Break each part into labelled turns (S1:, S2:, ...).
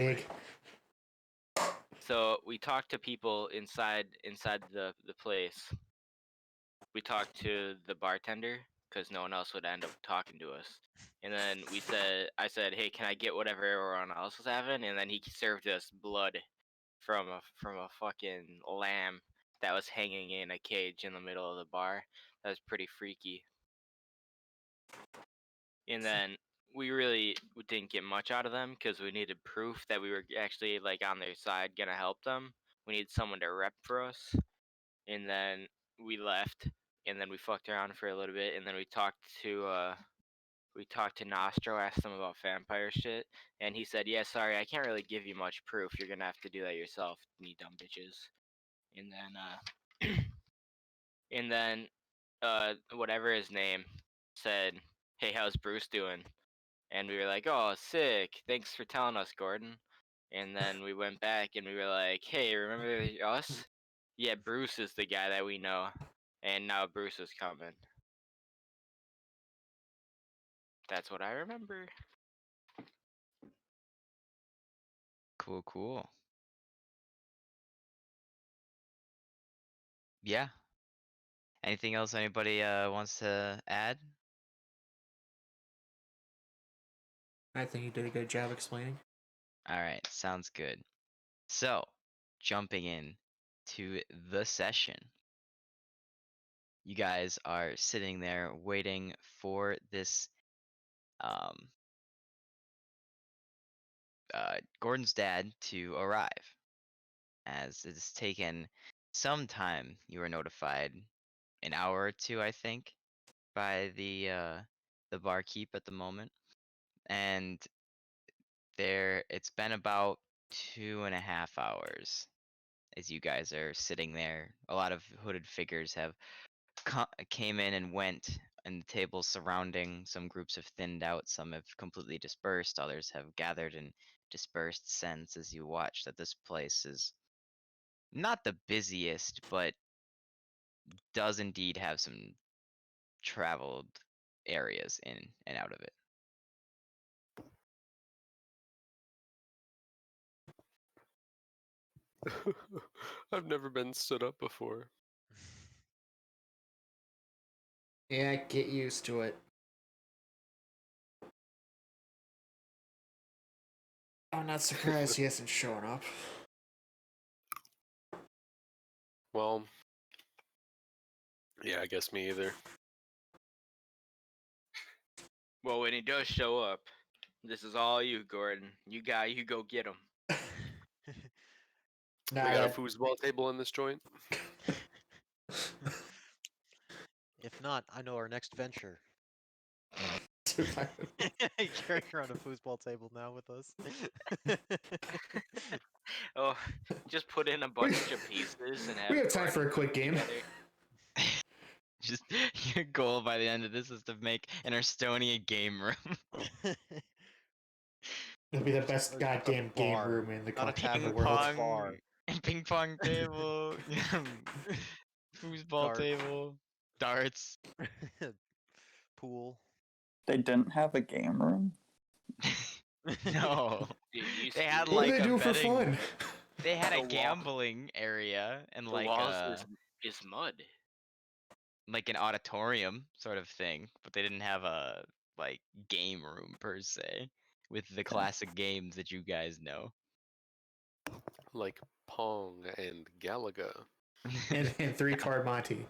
S1: Big.
S2: So we talked to people inside the place. We talked to the bartender because no one else would end up talking to us. And then I said, hey, can I get whatever everyone else was having? And then he served us blood from a fucking lamb that was hanging in a cage in the middle of the bar. That was pretty freaky. And then we really didn't get much out of them because we needed proof that we were actually like on their side gonna help them. We needed someone to rep for us. And then we left, and then we fucked around for a little bit, and then we talked to Nostro, asked him about vampire shit, and he said, yeah, sorry, I can't really give you much proof. You're gonna have to do that yourself, you dumb bitches. And then and then whatever his name said, hey, how's Bruce doing? And we were like, oh, sick, thanks for telling us, Gordon. And then we went back and we were like, hey, remember us? Yeah, Bruce is the guy that we know. And now Bruce is coming. That's what I remember.
S3: Cool. Yeah. Anything else anybody wants to add?
S1: I think you did a good job explaining.
S3: All right, sounds good. So, jumping in to the session. You guys are sitting there waiting for this Gordon's dad to arrive. As it has taken some time, you were notified, an hour or two, I think, by the barkeep at the moment. And it's been about 2.5 hours as you guys are sitting there. A lot of hooded figures have came in and went, and the tables surrounding some groups have thinned out, some have completely dispersed, others have gathered and dispersed since, as you watch that this place is not the busiest, but does indeed have some traveled areas in and out of it.
S4: I've never been stood up before.
S1: Yeah, get used to it. I'm not surprised he hasn't shown up.
S4: Well, yeah, I guess me either.
S2: Well, when he does show up, this is all you, Gordon. You go get him.
S1: Nah,
S4: We got a foosball table in this joint.
S5: If not, I know our next venture.
S1: that.
S5: Carrying around a foosball table now with us.
S2: Oh, just put in a bunch of pieces and have.
S1: We have time for a quick game.
S3: Just your goal by the end of this is to make an Estonia game room.
S1: It'll be the best
S5: Or
S1: goddamn
S5: a
S1: game
S5: bar,
S1: room in the
S5: not a
S1: country, in the
S5: tavern,
S1: world.
S5: but a bar.
S3: Ping pong table, foosball
S5: Dart.
S3: table, darts.
S5: Pool.
S6: They didn't have a game room?
S3: No. They had
S1: What do
S3: like
S1: they do
S3: a
S1: for
S3: betting.
S1: fun?
S3: They had
S2: The
S3: a
S2: wall-
S3: gambling area and
S2: The
S3: like
S2: walls is mud.
S3: like an auditorium sort of thing, but they didn't have a like game room per se with the classic games that you guys know.
S4: Like Pong and Galaga.
S1: And 3-card Monty.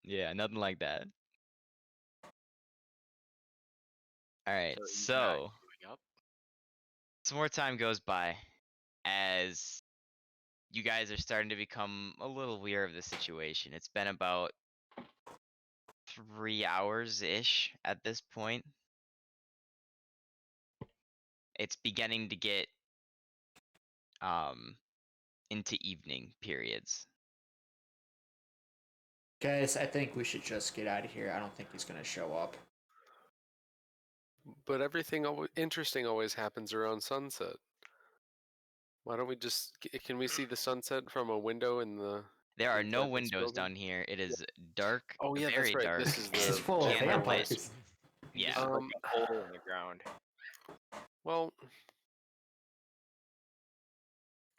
S3: Yeah, nothing like that. All right,
S2: So he's not
S3: so
S2: showing up.
S3: some more time goes by as you guys are starting to become a little weary of the situation. It's been about 3 hours-ish at this point. It's beginning to get into evening periods.
S1: Guys, I think we should just get out of here. I don't think he's gonna show up.
S4: But everything interesting always happens around sunset. Why don't we just... Can we see the sunset from a window in the...
S3: There are no
S4: inside this
S3: windows
S4: building?
S3: down here. It is dark,
S4: Oh yeah,
S3: very
S4: that's right.
S3: dark.
S4: This is
S1: This is
S4: the
S1: full of
S3: Candle
S1: vampires.
S3: lights. Yeah.
S2: Just like a hole in the ground.
S4: Well,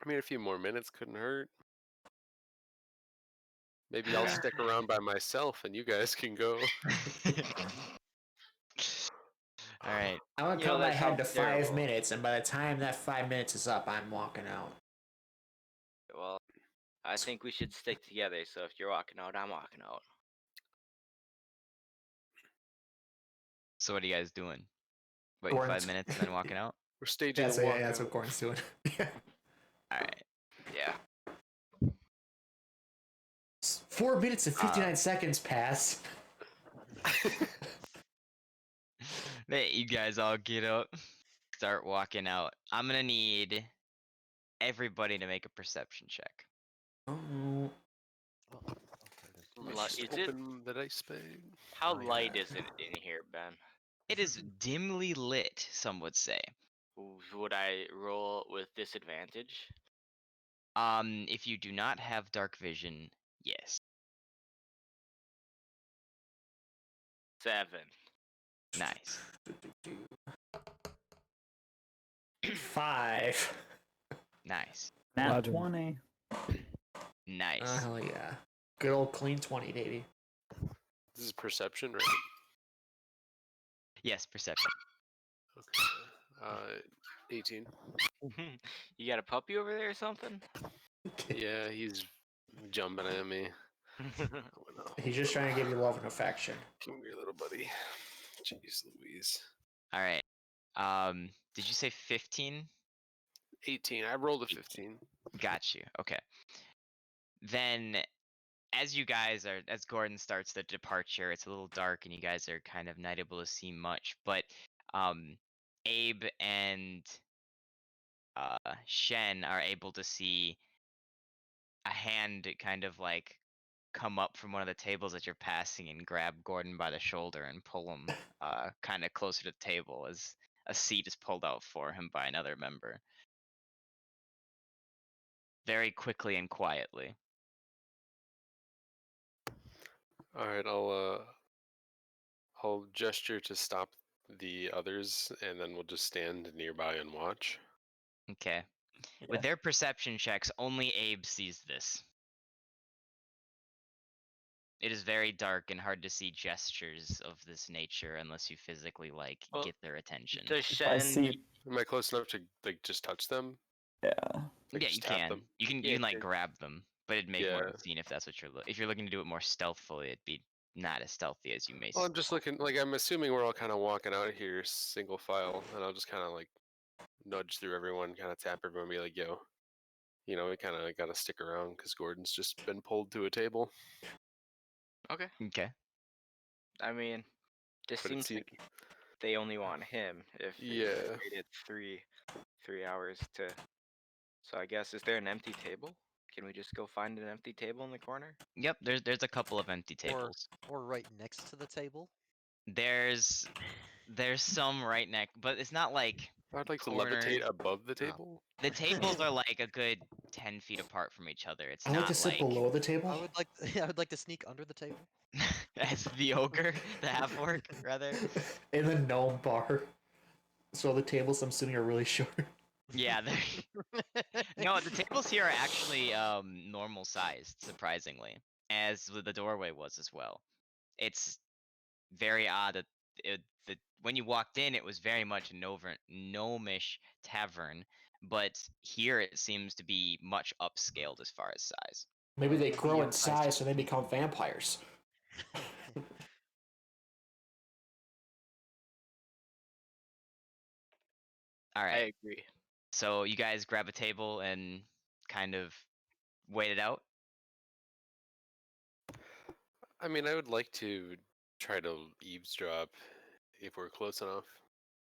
S4: I mean, a few more minutes couldn't hurt. Maybe I'll stick around by myself and you guys can go.
S3: All right.
S1: I'm gonna
S2: You know,
S1: cut my
S2: that
S1: head to
S2: sounds
S1: 5
S2: terrible.
S1: minutes, and by the time that 5 minutes is up, I'm walking out.
S2: Well, I think we should stick together. So if you're walking out, I'm walking out.
S3: So what are you guys doing? Waiting 5
S1: Gordon's-
S3: minutes and then walking out?
S4: We're staging
S1: That's
S4: a walk.
S1: that's what Gordon's doing.
S3: All right.
S2: Yeah.
S1: 4 minutes and 59 seconds pass.
S3: You guys all get up, start walking out. I'm gonna need everybody to make a perception check.
S1: Oh,
S5: Oh, okay,
S4: Let me
S2: Li-
S4: just
S2: is it-
S4: open the dice bag.
S2: How
S5: Oh, yeah.
S2: light is it in here, Ben?
S3: It is dimly lit, some would say.
S2: Would I roll with disadvantage?
S3: If you do not have dark vision, yes.
S2: 7.
S3: Nice.
S1: 5.
S3: Nice.
S6: Nat
S7: Roger.
S6: 20.
S3: Nice.
S1: Oh, hell yeah. Good old clean 20, baby.
S4: This is perception, right?
S3: Yes, perception.
S4: Okay. 18.
S2: You got a puppy over there or something?
S4: Yeah, he's jumping at me. Oh, no.
S1: He's just trying to give you love and affection.
S4: Come here, little buddy. Jeez Louise.
S3: All right. Did you say 15?
S4: 18. I rolled a 15.
S3: Got you. Okay. Then, as Gordon starts the departure, it's a little dark and you guys are kind of not able to see much. But Abe and Shen are able to see a hand kind of like come up from one of the tables that you're passing and grab Gordon by the shoulder and pull him kind of closer to the table as a seat is pulled out for him by another member. Very quickly and quietly.
S4: All right, I'll gesture to stop the others, and then we'll just stand nearby and watch.
S3: Okay. With their perception checks, only Abe sees this. It is very dark and hard to see gestures of this nature unless you physically
S2: Well,
S3: get their attention.
S2: Does
S6: I
S2: Shen?
S6: see.
S4: Am I close enough to just touch them?
S6: Yeah.
S4: Like,
S3: Yeah,
S4: just
S3: you
S4: tap
S3: can.
S4: them?
S3: You can
S2: Yeah,
S3: like
S2: sure.
S3: grab them, but it'd make more
S4: Yeah.
S3: of a scene if that's what if you're looking to do it more stealthily, it'd be not as stealthy as you may.
S4: Well, I'm just looking. Like, I'm assuming we're all kind of walking out here single file, and I'll just kind of like nudge through everyone, kind of tap everyone, be like, "Yo, you know, we kind of got to stick around because Gordon's just been pulled to a table."
S2: Okay.
S3: Okay.
S2: I mean, this
S4: But it
S2: seems
S4: seem-
S2: like they only want him. If
S4: Yeah.
S2: they waited 3 hours to. So I guess, is there an empty table? Can we just go find an empty table in the corner?
S3: Yep. There's a couple of empty tables.
S5: Or right next to the table.
S3: There's some right next, but it's not like
S4: I'd like
S3: corner.
S4: to levitate above the table.
S3: The tables are like a good 10 feet apart from each other. It's
S1: I like
S3: not
S1: to sit below the table.
S5: I would like I would like to sneak under the table.
S3: as the ogre, the half orc, rather.
S1: In the gnome bar. So the tables, I'm assuming, are really short.
S3: Yeah, no, the tables here are actually normal sized, surprisingly, as the doorway was as well. It's very odd that when you walked in, it was very much a gnomish tavern, but here it seems to be much upscaled as far as size.
S1: Maybe they grow in
S5: Medium-sized
S1: size so they become vampires.
S3: All
S2: I
S3: right,
S2: agree.
S3: so you guys grab a table and kind of wait it out.
S4: I mean, I would like to try to eavesdrop if we're close enough.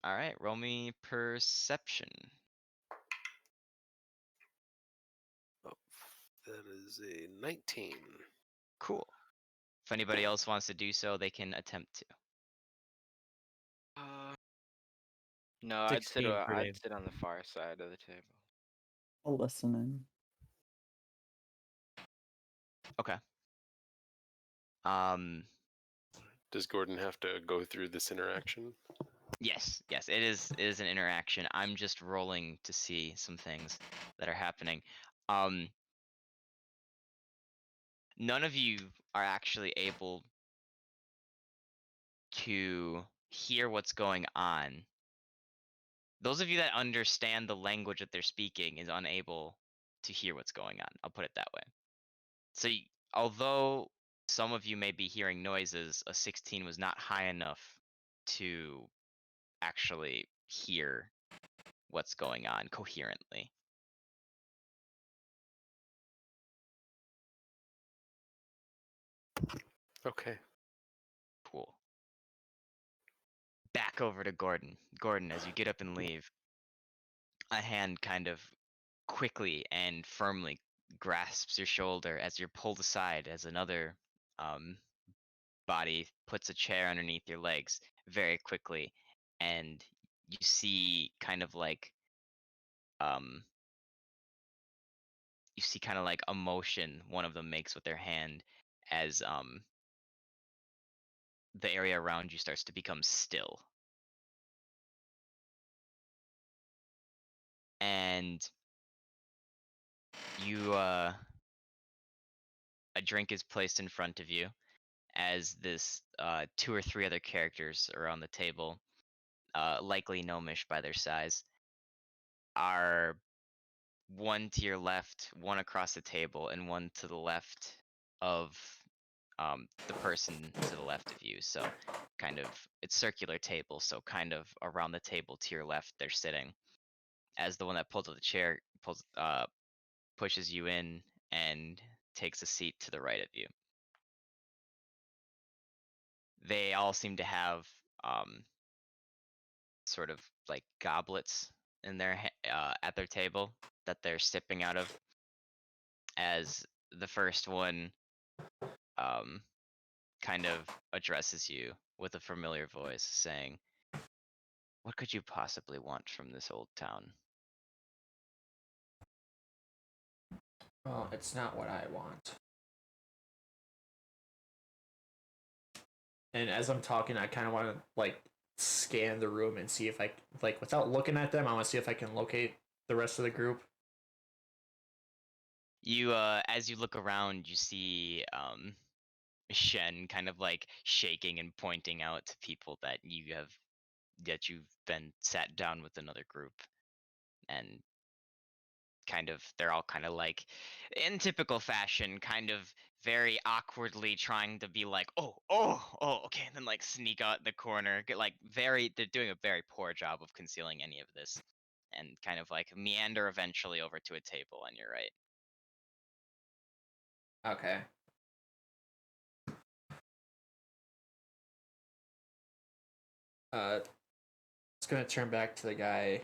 S3: All right, roll me perception.
S4: Oh, that is a 19.
S3: Cool. If anybody else wants to do so, they can attempt to.
S2: No,
S7: 16 for
S2: I'd
S7: Dave.
S2: sit on the far side of the table.
S6: I'll listen in.
S3: Okay.
S4: Does Gordon have to go through this interaction?
S3: Yes, yes, it is an interaction. I'm just rolling to see some things that are happening. Um, none of you are actually able to hear what's going on. Those of you that understand the language that they're speaking is unable to hear what's going on. I'll put it that way. So, although some of you may be hearing noises, a 16 was not high enough to actually hear what's going on coherently.
S4: Okay.
S3: Cool. Back over to Gordon. Gordon, as you get up and leave, a hand kind of quickly and firmly grasps your shoulder as you're pulled aside as another um, body puts a chair underneath your legs very quickly, and you see kind of like um, a motion one of them makes with their hand as the area around you starts to become still. And you a drink is placed in front of you as this 2 or 3 other characters are on the table, likely gnomish by their size, are one to your left, one across the table, and one to the left of the person to the left of you. So kind of it's circular table, so kind of around the table to your left they're sitting. As the one that pulls up the chair pushes you in and takes a seat to the right of you. They all seem to have sort of like goblets in their at their table that they're sipping out of. As the first one um, kind of addresses you with a familiar voice, saying, "What could you possibly want from this old town?"
S1: Well, it's not what I want. And as I'm talking, I kind of want to like scan the room and see if I like without looking at them. I want to see if I can locate the rest of the group.
S3: You, as you look around, you see Shen kind of like shaking and pointing out to people that you've been sat down with another group, and kind of they're all kind of like in typical fashion, kind of very awkwardly trying to be like, oh, okay, and then like sneak out the corner, get like they're doing a very poor job of concealing any of this, and kind of like meander eventually over to a table on your right.
S1: Okay. It's gonna turn back to the guy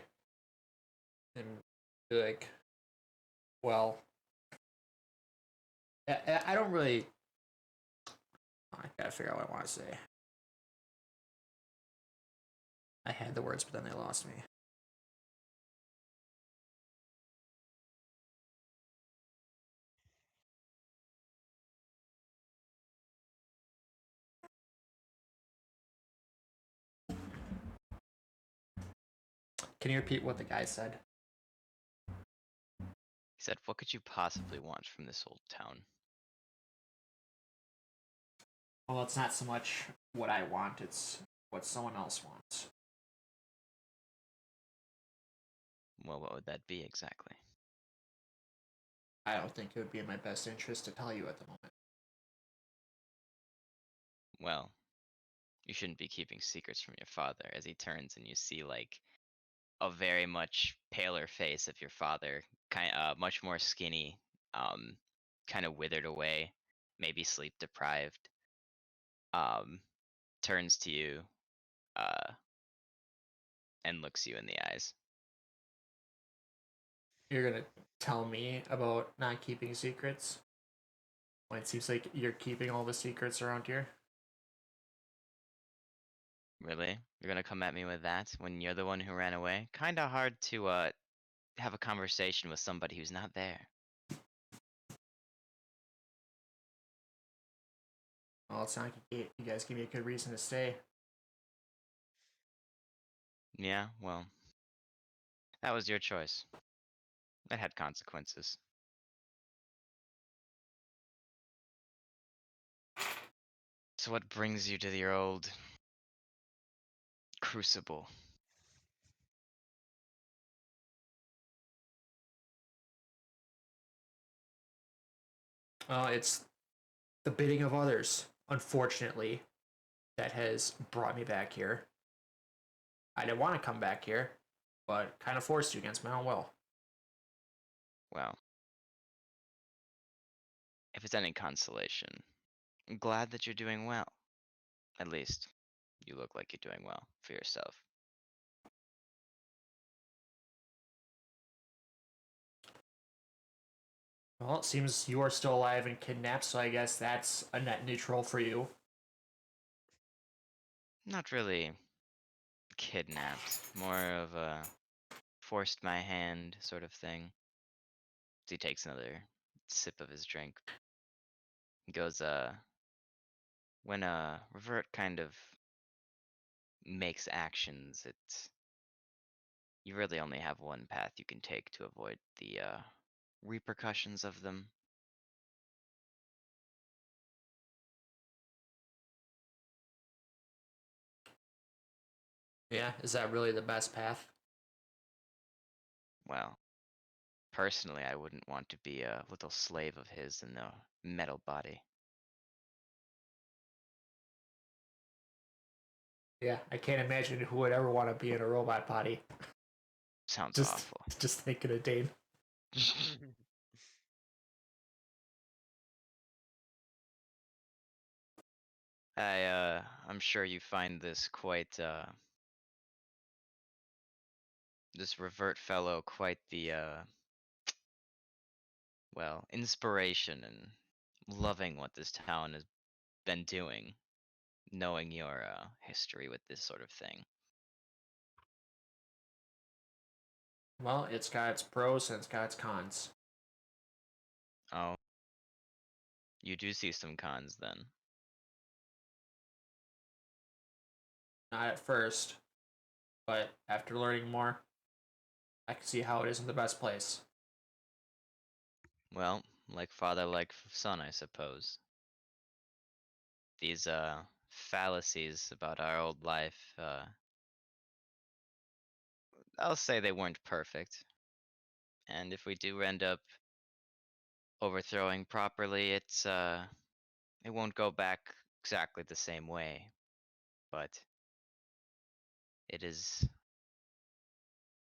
S1: and be like, "Well, I don't really. I gotta figure out what I want to say. I had the words, but then they lost me. Can you repeat what the guy said?
S3: He said, "What could you possibly want from this old town?"
S1: Well, it's not so much what I want; it's what someone else wants.
S3: Well, what would that be exactly?
S1: I don't think it would be in my best interest to tell you at the moment.
S3: Well, you shouldn't be keeping secrets from your father. As he turns and you see like a very much paler face of your father, much more skinny, um, kind of withered away, maybe sleep deprived. Um, turns to you, uh, and looks you in the eyes.
S1: You're gonna tell me about not keeping secrets when it seems like you're keeping all the secrets around here.
S3: Really? You're gonna come at me with that when you're the one who ran away? Kinda hard to have a conversation with somebody who's not there.
S1: Well, it's not like you guys give me a good reason to stay.
S3: Yeah, well, that was your choice. It had consequences. So what brings you to your old crucible?
S1: It's the bidding of others, unfortunately, that has brought me back here. I didn't want to come back here, but kind of forced you against my own will.
S3: Well, if it's any consolation, I'm glad that you're doing well. At least, you look like you're doing well for yourself.
S1: Well, it seems you are still alive and kidnapped, so I guess that's a net neutral for you.
S3: Not really kidnapped, more of a forced my hand sort of thing. He takes another sip of his drink. He goes, when a revert kind of makes actions, you really only have one path you can take to avoid the repercussions of them.
S1: Yeah, is that really the best path?
S3: Well, personally, I wouldn't want to be a little slave of his in the metal body.
S1: Yeah, I can't imagine who would ever want to be in a robot body.
S3: Sounds
S1: Just,
S3: awful.
S1: just thinking of Dane.
S3: I'm sure you find this quite, this revert fellow quite the, well, inspiration and loving what this town has been doing, knowing your, history with this sort of thing.
S1: Well, it's got its pros and it's got its cons.
S3: Oh, you do see some cons then.
S1: Not at first, but after learning more, I can see how it isn't the best place.
S3: Well, like father, like son, I suppose. These, fallacies about our old life, I'll say they weren't perfect. And if we do end up overthrowing properly, it won't go back exactly the same way, but it is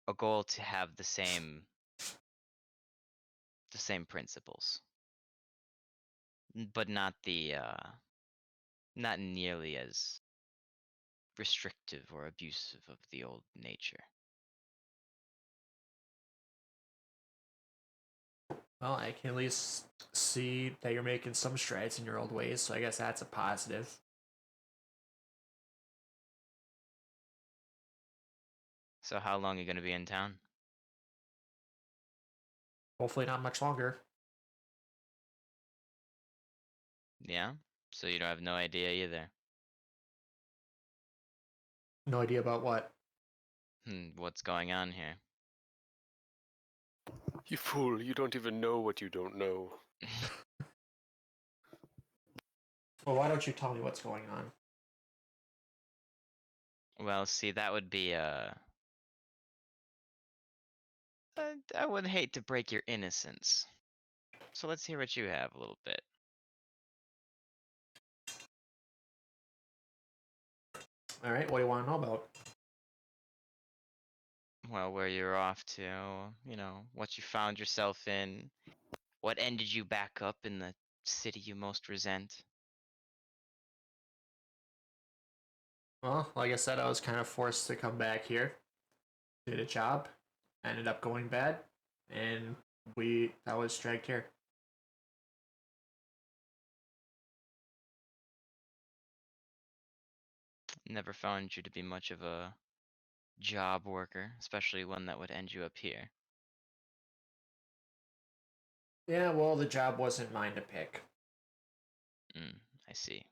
S3: a goal to have the same principles, but not not nearly as restrictive or abusive of the old nature.
S1: Well, I can at least see that you're making some strides in your old ways, so I guess that's a positive.
S3: So how long are you gonna be in town?
S1: Hopefully, not much longer.
S3: Yeah? So you don't have no idea either.
S1: No idea about what.
S3: What's going on here?
S4: You fool, you don't even know what you don't know.
S1: Well, why don't you tell me what's going on?
S3: Well, see, that would be I would hate to break your innocence. So let's hear what you have a little bit.
S1: All right, what do you want to know about?
S3: Well, where you're off to, what you found yourself in, what ended you back up in the city you most resent.
S1: Well, like I said, I was kind of forced to come back here. Did a job, ended up going bad, and I was dragged here.
S3: Never found you to be much of a job worker, especially one that would end you up here.
S1: Yeah, well, the job wasn't mine to pick.
S3: I see.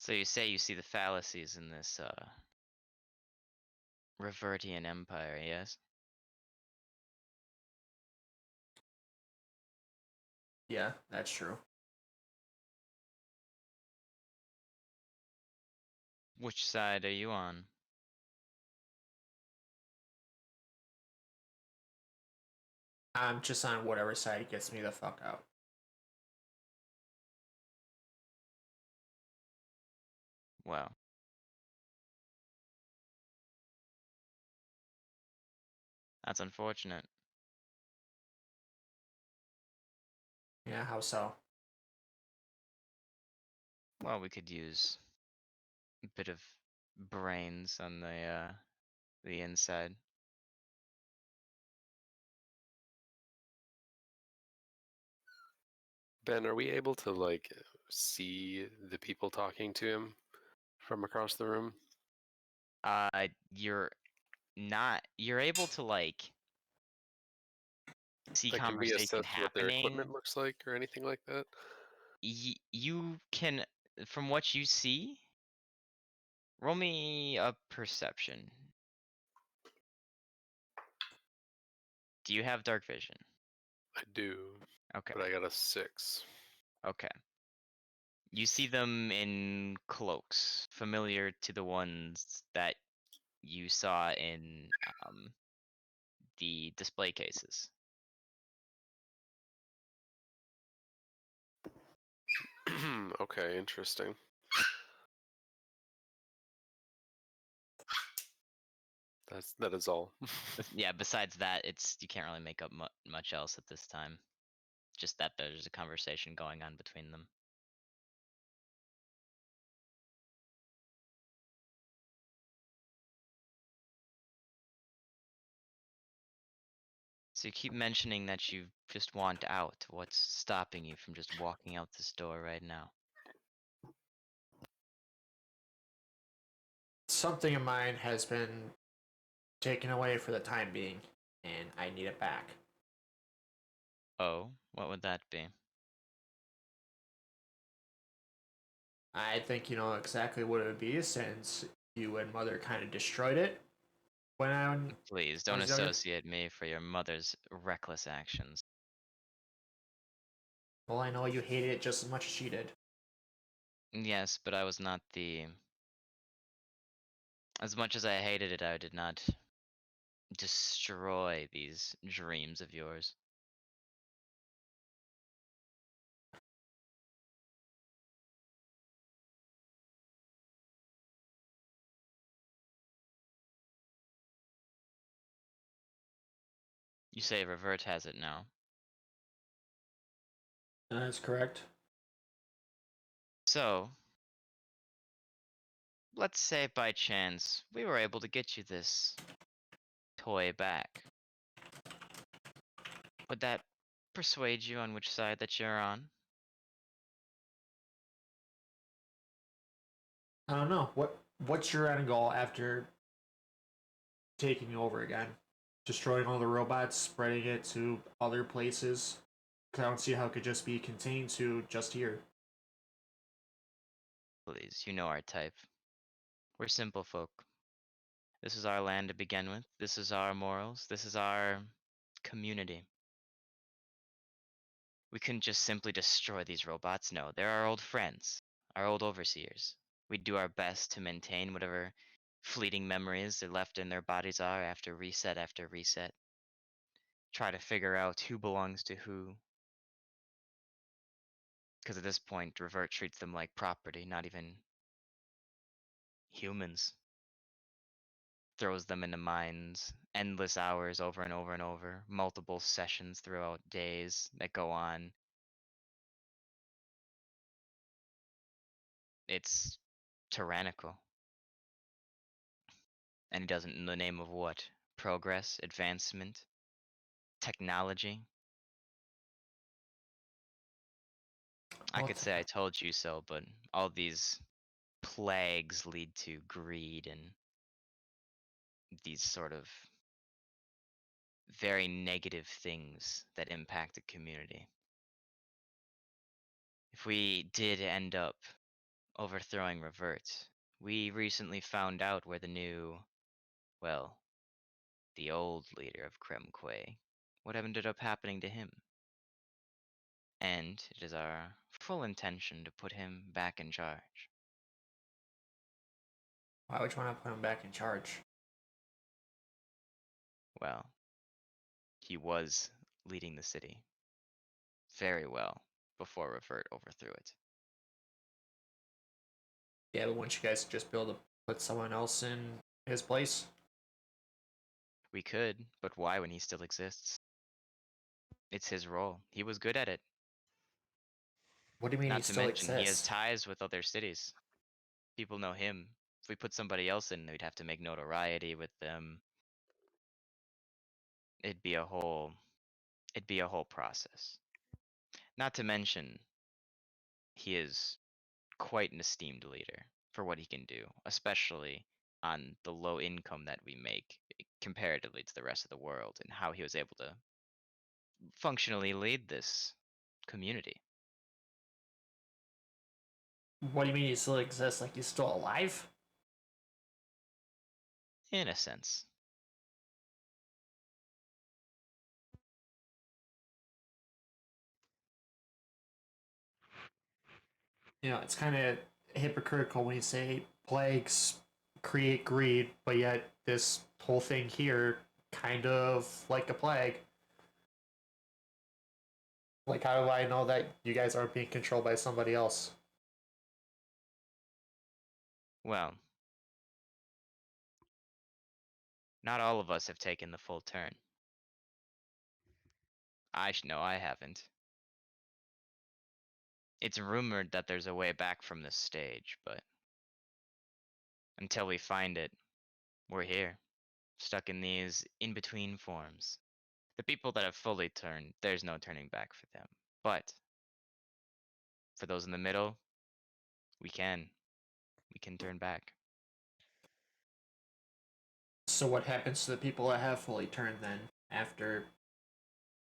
S3: So you say you see the fallacies in this Revertian empire, yes?
S1: Yeah, that's true.
S3: Which side are you on?
S1: I'm just on whatever side gets me the fuck out.
S3: Well. That's unfortunate.
S1: Yeah, how so?
S3: Well, we could use a bit of brains on the inside.
S4: Ben, are we able to like see the people talking to him from across the room?
S3: You're not. You're able to like see
S4: Like, can we
S3: conversation
S4: assess what their
S3: happening.
S4: equipment looks like or anything like that?
S3: You can, from what you see, roll me a perception. Do you have dark vision?
S4: I do,
S3: Okay.
S4: but I got a 6.
S3: Okay. You see them in cloaks, familiar to the ones that you saw in the display cases.
S4: Okay, interesting. That is all.
S3: Yeah, besides that, you can't really make up much else at this time. Just that there's a conversation going on between them. So you keep mentioning that you just want out. What's stopping you from just walking out this door right now?
S1: Something of mine has been taken away for the time being, and I need it back.
S3: Oh, what would that be?
S1: I think you know exactly what it would be since you and Mother kind of destroyed it when
S3: Please
S1: I
S3: don't
S1: was younger.
S3: associate me for your mother's reckless actions.
S1: Well, I know you hated it just as much as she did.
S3: Yes, but I was not the. As much as I hated it, I did not destroy these dreams of yours. You say Revert has it now.
S1: That's correct.
S3: So, let's say by chance we were able to get you this toy back. Would that persuade you on which side that you're on?
S1: I don't know what's your end goal after taking over again, destroying all the robots, spreading it to other places. 'Cause I don't see how it could just be contained to just here.
S3: Please, you know our type. We're simple folk. This is our land to begin with. This is our morals. This is our community. We couldn't just simply destroy these robots. No, they're our old friends, our old overseers. We do our best to maintain whatever fleeting memories they're left in their bodies are after reset after reset. Try to figure out who belongs to who. Because at this point, Revert treats them like property, not even humans. Throws them into mines, endless hours over and over and over, multiple sessions throughout days that go on. It's tyrannical. And he does it in the name of what? Progress, advancement, technology. I
S1: Well,
S3: could say I told you so, but all these plagues lead to greed and these sort of very negative things that impact the community. If we did end up overthrowing Revert, we recently found out where the new, well, the old leader of Kremquay, what ended up happening to him. And it is our full intention to put him back in charge.
S1: Why would you want to put him back in charge?
S3: Well, he was leading the city very well before Revert overthrew it.
S1: Yeah, but wouldn't you guys just be able to put someone else in his place?
S3: We could, but why when he still exists? It's his role. He was good at it.
S1: What do you mean he
S3: Not to
S1: still
S3: mention, he has
S1: exists?
S3: ties with other cities. People know him. If we put somebody else in, we'd have to make notoriety with them. It'd be a whole process. Not to mention, he is quite an esteemed leader for what he can do, especially on the low income that we make comparatively to the rest of the world, and how he was able to functionally lead this community.
S1: What do you mean he still exists? Like he's still alive?
S3: In a sense.
S1: You know, it's kind of hypocritical when you say plagues create greed, but yet this whole thing here kind of like a plague. Like, how do I know that you guys aren't being controlled by somebody else?
S3: Well, not all of us have taken the full turn. I know I haven't. It's rumored that there's a way back from this stage, but until we find it, we're here, stuck in these in-between forms. The people that have fully turned, there's no turning back for them. But for those in the middle, we can turn back.
S1: So, what happens to the people that have fully turned then after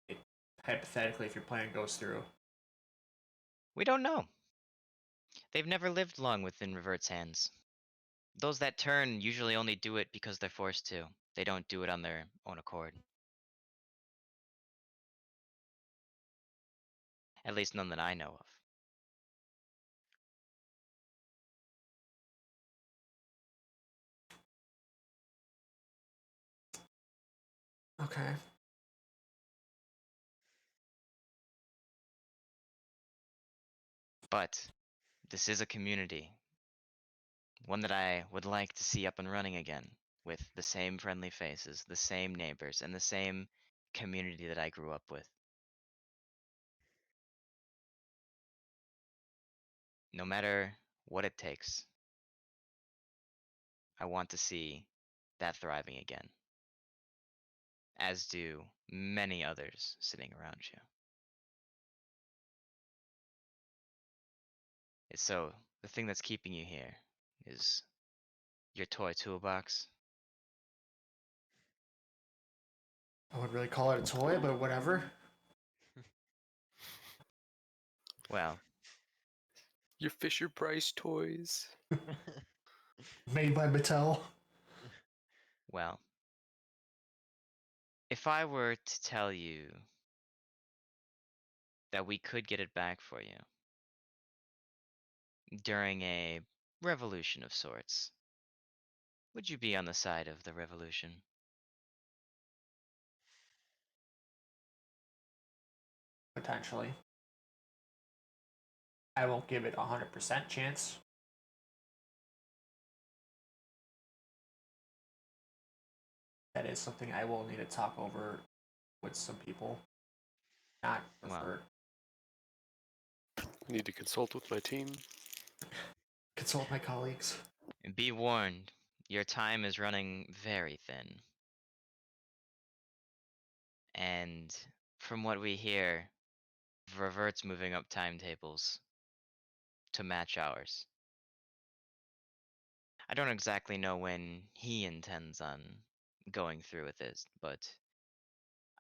S1: it, hypothetically, if your plan goes through?
S3: We don't know. They've never lived long within Revert's hands. Those that turn usually only do it because they're forced to. They don't do it on their own accord. At least none that I know of.
S1: Okay.
S3: But this is a community. One that I would like to see up and running again, with the same friendly faces, the same neighbors, and the same community that I grew up with. No matter what it takes, I want to see that thriving again. As do many others sitting around you. So, the thing that's keeping you here is your toy toolbox.
S1: I wouldn't really call it a toy, but whatever.
S3: Well,
S4: Your Fisher Price toys.
S1: Made by Mattel.
S3: well. If I were to tell you that we could get it back for you during a revolution of sorts, would you be on the side of the revolution?
S1: Potentially. I won't give it a 100% chance. That is something I will need to talk over with some people. Not
S3: Wow.
S1: preferred.
S4: I need to consult with my team.
S1: Consult my colleagues.
S3: And be warned, your time is running very thin. And from what we hear, Revert's moving up timetables to match ours. I don't exactly know when he intends on going through with this, but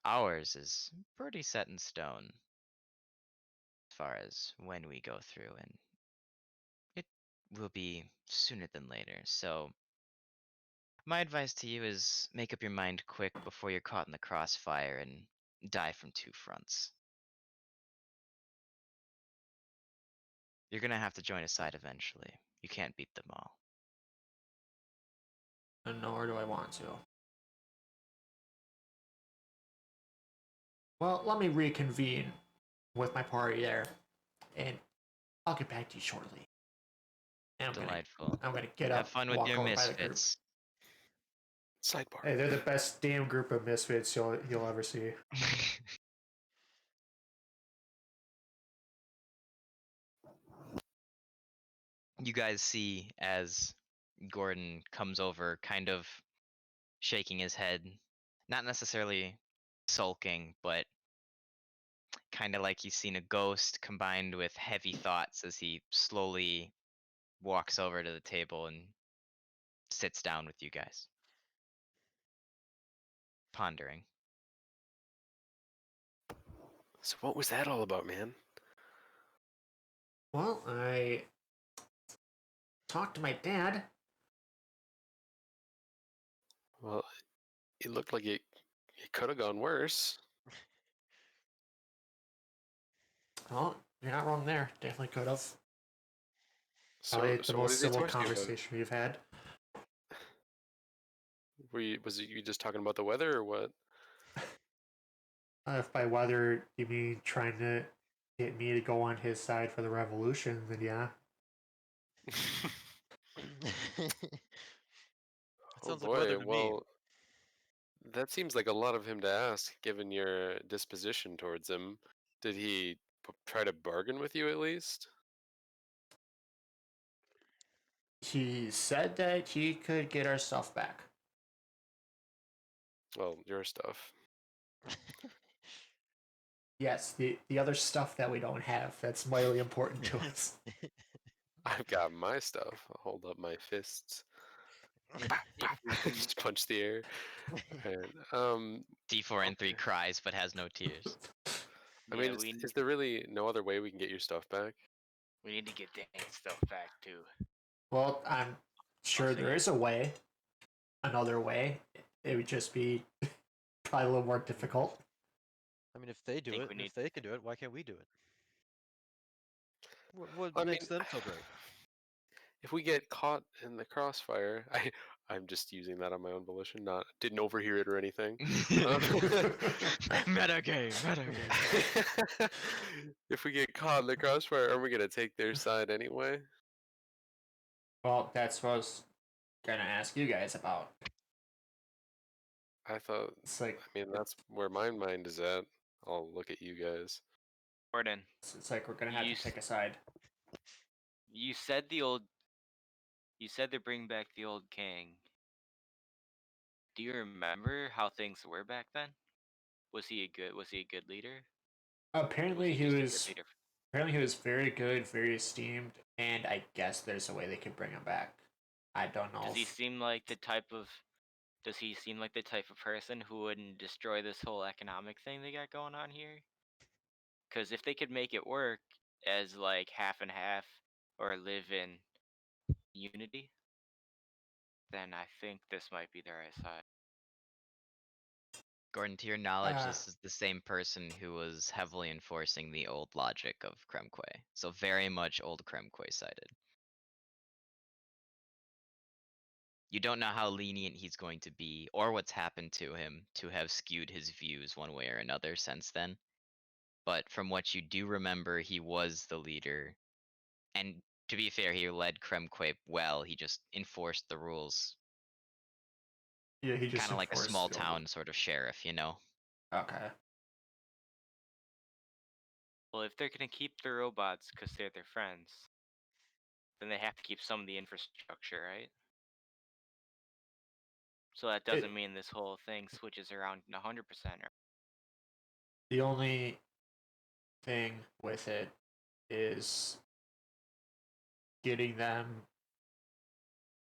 S3: ours is pretty set in stone as far as when we go through, and will be sooner than later. So my advice to you is make up your mind quick before you're caught in the crossfire and die from two fronts. You're gonna have to join a side eventually. You can't beat them all.
S1: And nor do I want to. Well, let me reconvene with my party there, and I'll get back to you shortly. And
S3: Delightful.
S1: I'm gonna get
S3: Have
S1: up,
S3: fun with
S1: walk
S3: your
S1: over by the group.
S3: misfits.
S4: Sidebar.
S1: Hey, they're the best damn group of misfits you'll ever see.
S3: You guys see as Gordon comes over, kind of shaking his head, not necessarily sulking, but kind of like he's seen a ghost combined with heavy thoughts as he slowly walks over to the table and sits down with you guys, pondering.
S4: So what was that all about, man?
S1: Well, I talked to my dad.
S4: Well, it looked like it could have gone worse.
S1: Well, you're not wrong there. Definitely could have.
S4: So,
S1: Probably the
S4: so what
S1: most
S4: did he
S1: civil
S4: talk to you about?
S1: conversation we've had.
S4: Was you just talking about the weather or what?
S1: If by weather you mean trying to get me to go on his side for the revolution, then yeah.
S5: That
S4: Oh
S5: sounds like weather
S4: boy,
S5: to me.
S4: well, that seems like a lot of him to ask, given your disposition towards him. Did he try to bargain with you at least?
S1: He said that he could get our stuff back.
S4: Well, your stuff.
S1: Yes, the other stuff that we don't have that's mightily important to us.
S4: I've got my stuff. I'll hold up my fists. Just punch the air. And,
S3: D4 and 3 cries but has no tears.
S4: I mean,
S2: Yeah, we
S4: is there really no other way we can get your stuff back?
S2: need to get Dane's stuff back too.
S1: Well, I'm sure
S2: say
S1: there
S2: it.
S1: is a way. Another way. It would just be probably a little more difficult.
S5: I mean, if they do
S2: Think
S5: it,
S2: we
S5: and
S2: need-
S5: if they can do it, why can't we do it? What
S4: I
S5: makes
S4: mean,
S5: them so great?
S4: if we get caught in the crossfire, I'm just using that on my own volition, didn't overhear it or anything.
S3: Metagame, metagame.
S4: If we get caught in the crossfire, are we gonna take their side anyway?
S1: Well, that's what I was gonna ask you guys about.
S4: I thought.
S1: It's like
S4: I mean, that's where my mind is at. I'll look at you guys.
S2: Gordon,
S1: it's like we're gonna have
S2: You
S1: to
S2: s-
S1: pick a side.
S2: you said the old. You said to bring back the old king. Do you remember how things were back then? Was he a good leader?
S1: Apparently
S2: Was
S1: he
S2: just a good
S1: was
S2: leader?
S1: apparently he was very good, very esteemed, and I guess there's a way they could bring him back. I don't know.
S2: Does he
S1: if-
S2: seem like the type of person who wouldn't destroy this whole economic thing they got going on here? Because if they could make it work as like half and half or live in unity, then I think this might be the right side.
S3: Gordon, to your knowledge,
S1: Uh,
S3: this is the same person who was heavily enforcing the old logic of Kremque. So very much old Kremque sided. You don't know how lenient he's going to be, or what's happened to him to have skewed his views one way or another since then. But from what you do remember, he was the leader. And to be fair, he led Kremque well. He just enforced the rules.
S1: yeah, he just
S3: Kind of like a
S1: enforced
S3: small
S1: the
S3: town sort of sheriff, you know?
S1: Okay.
S2: Well, if they're gonna keep the robots because they're their friends, then they have to keep some of the infrastructure, right? So that doesn't mean this whole thing switches around 100%.
S1: The only thing with it is getting them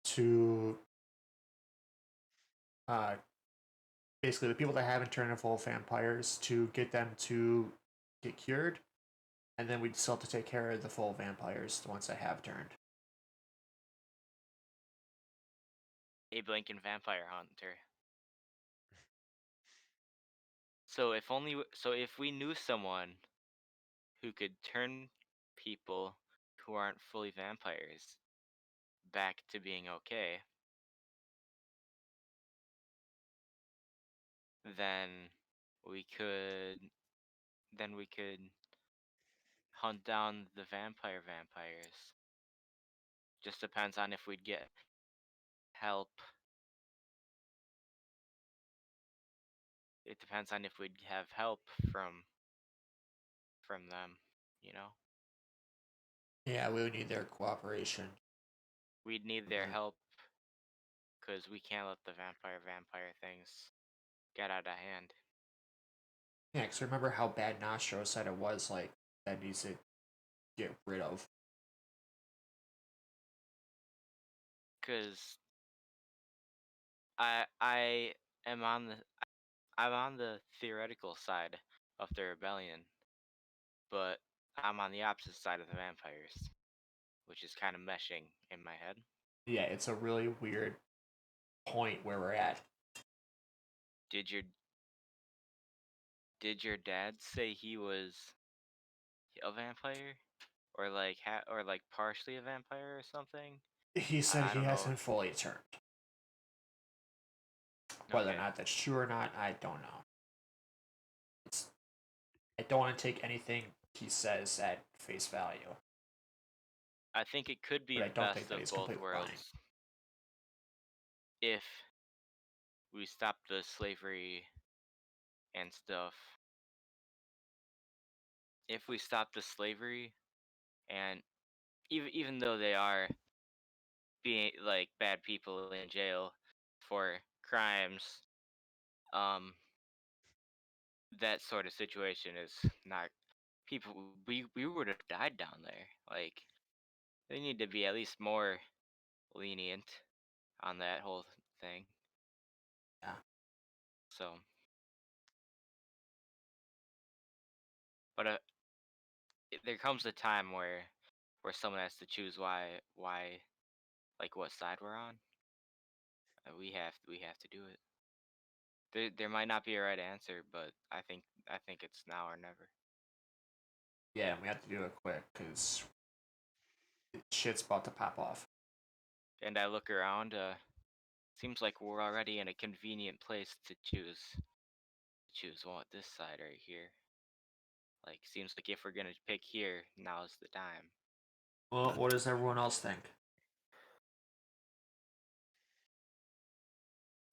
S1: to basically the people that haven't turned into full vampires to get them to get cured, and then we'd still have to take care of the full vampires, the ones that have turned.
S2: Abe Lincoln Vampire Hunter. So if we knew someone who could turn people who aren't fully vampires back to being okay, then we could hunt down the vampires. Just depends on if we'd get help. It depends on if we'd have help from them, you know?
S1: Yeah, we would need their cooperation.
S2: We'd need their
S1: Mhm.
S2: help because we can't let the vampire things get out of hand.
S1: Yeah, because remember how bad Nostro said it was, like, that needs to get rid of.
S2: Because I am on the theoretical side of the rebellion, but I'm on the opposite side of the vampires, which is kind of meshing in my head.
S1: Yeah, it's a really weird point where we're at.
S2: Did your dad say he was a vampire, or like partially a vampire or something?
S1: He said
S2: I
S1: he
S2: don't know.
S1: hasn't fully turned. Whether
S2: Okay.
S1: or not that's true or not, I don't know. I don't want to take anything he says at face value.
S2: I think it could be
S1: But I don't think
S2: best
S1: that
S2: of
S1: he's
S2: both
S1: completely lying.
S2: worlds if we stop the slavery and stuff. If we stop the slavery, and even though they are being like bad people in jail for crimes, um, that sort of situation is not people. We would have died down there. Like they need to be at least more lenient on that whole thing.
S1: Yeah.
S2: So, but there comes a time where someone has to choose why like what side we're on. We have to do it. There might not be a right answer, but I think it's now or never.
S1: Yeah, and we have to do it quick because shit's about to pop off.
S2: And I look around. Seems like we're already in a convenient place to choose. What this side right here. Like seems like if we're gonna pick here, now's the time.
S1: Well, what does everyone else think?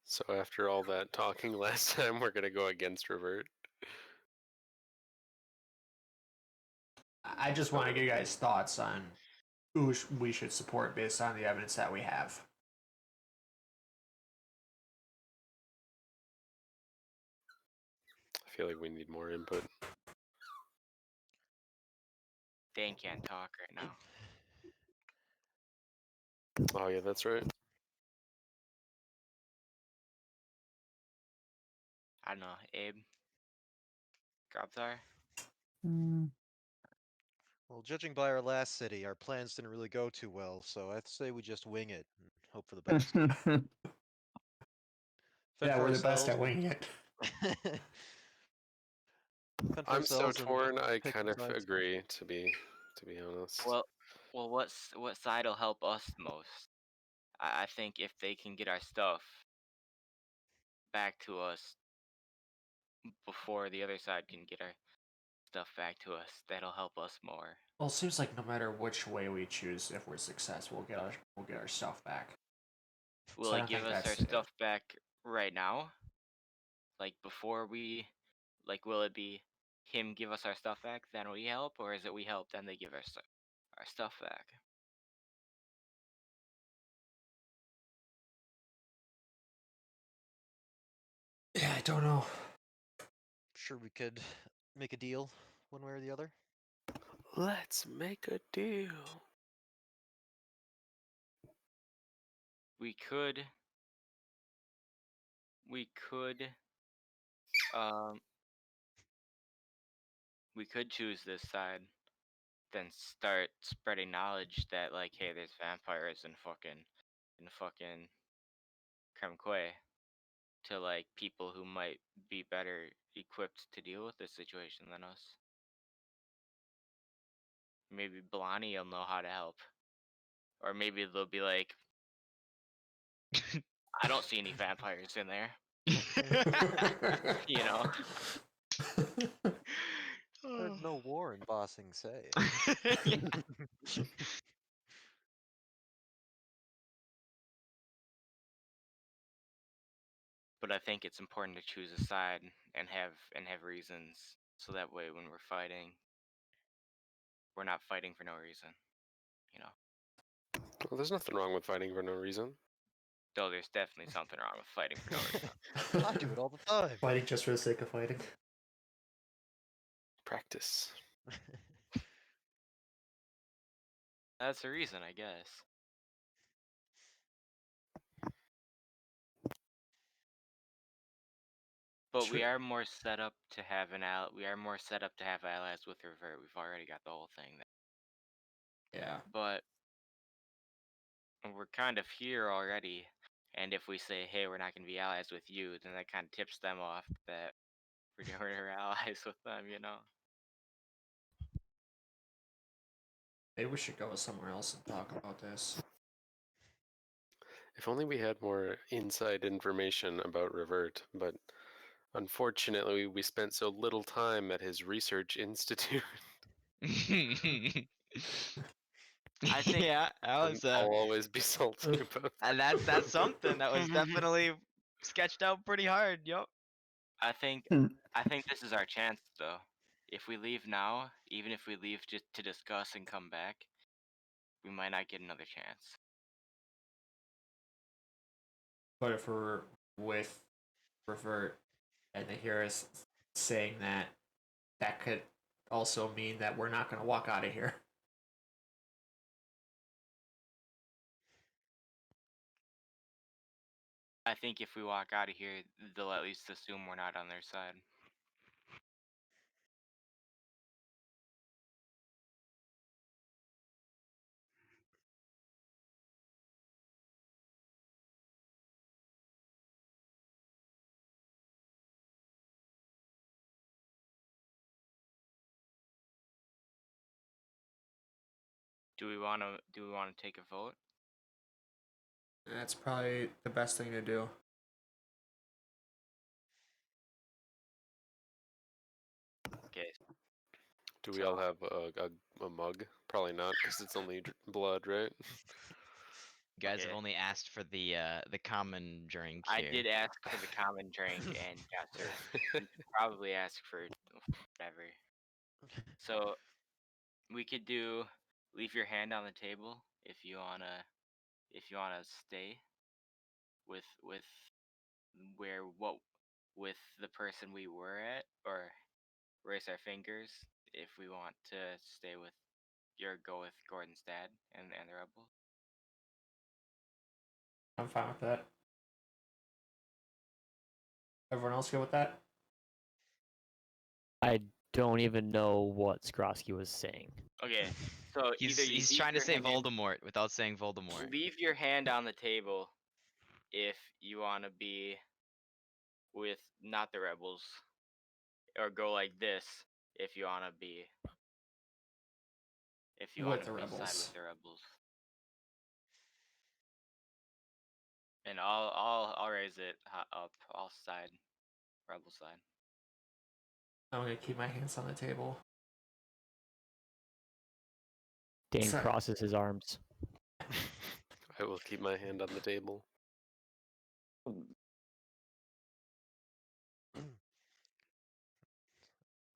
S4: So after all that talking last time, we're gonna go against Revert.
S1: I just want to get you guys' thoughts on who we should support based on the evidence that we have.
S4: I feel like we need more input.
S2: Dan can't talk right now.
S4: Oh yeah, that's right.
S2: I don't know, Abe. Grabthar?
S6: Mm,
S5: Well, judging by our last city, our plans didn't really go too well, so I'd say we just wing it and hope for the best. Fend
S1: Yeah,
S5: for
S1: we're the best at
S5: ourselves.
S1: winging it.
S5: Fend for
S4: I'm so
S5: ourselves and
S4: torn. I
S5: pick
S4: kind of
S5: sides.
S4: agree, to be honest.
S2: Well, what side will help us the most? I think if they can get our stuff back to us before the other side can get our stuff back to us, that'll help us more.
S1: Well, it seems like no matter which way we choose, if we're successful, we'll get our stuff back.
S2: Will
S1: So I
S2: it
S1: don't
S2: give
S1: think
S2: us our
S1: that's it.
S2: stuff back right now? Like before we, like, will it be him give us our stuff back, then we help, or is it we help, then they give our stuff back?
S1: Yeah, I don't know.
S5: Sure, we could make a deal one way or the other.
S4: Let's make a deal.
S2: We could um we could choose this side, then start spreading knowledge that like, hey, there's vampires and fucking Kremkwe to like people who might be better equipped to deal with this situation than us. Maybe Blani will know how to help. Or maybe they'll be like, I don't see any vampires in there. You know?
S5: Heard no war in Bossing say.
S3: Yeah.
S2: But I think it's important to choose a side and have reasons, so that way when we're fighting, we're not fighting for no reason. You know?
S4: Well, there's nothing wrong with fighting for no reason.
S2: Though there's definitely something wrong with fighting for no reason.
S5: I do it all the time.
S1: Fighting just for the sake of fighting.
S4: Practice.
S2: That's the reason, I guess. But we
S1: True.
S2: are more set up to have we are more set up to have allies with Revert. We've already got the whole thing there.
S1: Yeah.
S2: But we're kind of here already, and if we say, hey, we're not going to be allies with you, then that kind of tips them off that we're allies with them, you know?
S1: Maybe we should go somewhere else and talk about this.
S4: If only we had more inside information about Revert, but unfortunately we spent so little time at his research institute.
S2: I think-
S3: yeah, that was
S4: I'll always be salty about
S3: and that's something that was definitely sketched out pretty hard. Yup.
S2: I think
S6: Hmm.
S2: this is our chance, though. If we leave now, even if we leave just to discuss and come back, we might not get another chance.
S1: But if we're with Revert and they hear us saying that, that could also mean that we're not going to walk out of here.
S2: I think if we walk out of here, they'll at least assume we're not on their side. Do we want to take a vote?
S1: That's probably the best thing to do.
S2: Okay.
S4: Do we all have a mug? Probably not, because it's only blood, right?
S3: You guys have
S2: Okay.
S3: only asked for the common drink
S2: I
S3: here.
S2: did ask for the common drink and got served. You could probably ask for whatever. So we could do leave your hand on the table if you wanna stay with with the person we were at, or raise our fingers if we want to stay with go with Gordon's dad and the rebels.
S1: I'm fine with that. Everyone else good with that?
S7: I don't even know what Skrosky was saying.
S2: Okay, so either you
S3: He's
S2: leave
S3: trying to
S2: your
S3: say
S2: hand-
S3: Voldemort without saying Voldemort.
S2: Leave your hand on the table if you want to be with not the rebels, or go like this if you want to be
S1: With
S2: want
S1: the
S2: to side
S1: rebels.
S2: with the rebels. And I'll raise it up. I'll side rebel side.
S1: I'm going to keep my hands on the table.
S7: Dane
S1: So-
S7: crosses his arms.
S4: I will keep my hand on the table.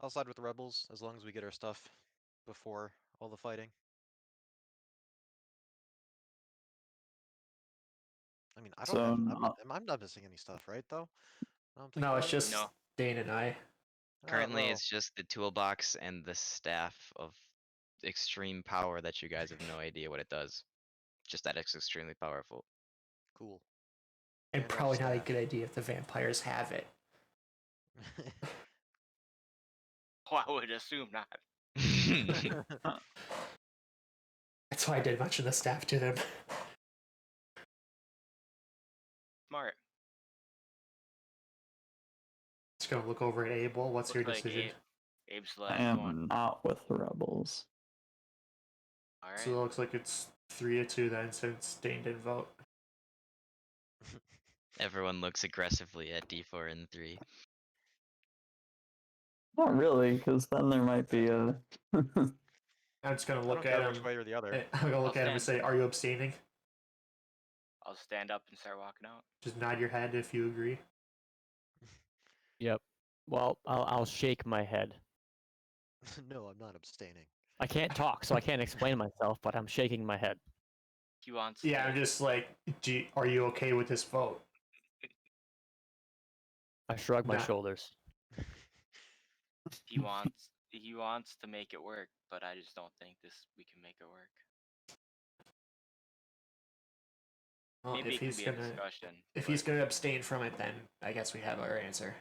S5: I'll side with the rebels as long as we get our stuff before all the fighting. I mean, I don't.
S6: So,
S5: I'm not missing any stuff, right? Though. I don't think
S1: No,
S5: about
S1: it's
S5: it?
S1: just
S2: No.
S1: Dane and I.
S3: Currently,
S5: well,
S3: it's just the toolbox and the staff of extreme power that you guys have no idea what it does. Just that it's extremely powerful.
S5: cool.
S1: And
S5: And our
S1: probably not a
S5: staff.
S1: good idea if the vampires have it.
S2: Oh, I would assume not.
S1: That's why I did mention the staff to them.
S2: Smart.
S1: Just gonna look over at Abel. What's your
S2: Looks like
S1: decision?
S2: Abe's the
S6: I
S2: last one.
S6: am not with the rebels.
S2: Alright.
S1: So it looks like it's 3-2 then, since Dane didn't vote.
S3: Everyone looks aggressively at D4 and 3.
S6: Not really, because then there might be a.
S1: I'm just gonna
S5: I
S1: look
S5: don't
S1: at
S5: care
S1: him.
S5: which way or the other.
S1: I'm gonna look at him and say, "Are you abstaining?"
S2: I'll stand up and start walking out.
S1: Just nod your head if you agree.
S7: Yep. Well, I'll shake my head.
S5: No, I'm not abstaining.
S7: I can't talk, so I can't explain myself, but I'm shaking my head.
S2: He wants.
S1: Yeah,
S2: to,
S1: I'm just like, are you okay with this vote?
S7: I shrug my
S1: Nah.
S7: shoulders.
S2: He wants. He wants to make it work, but I just don't think we can make it work.
S1: Well,
S2: Maybe
S1: if
S2: it can
S1: he's
S2: be
S1: gonna
S2: a discussion.
S1: if
S2: but
S1: he's gonna abstain from it, then I guess we have our answer.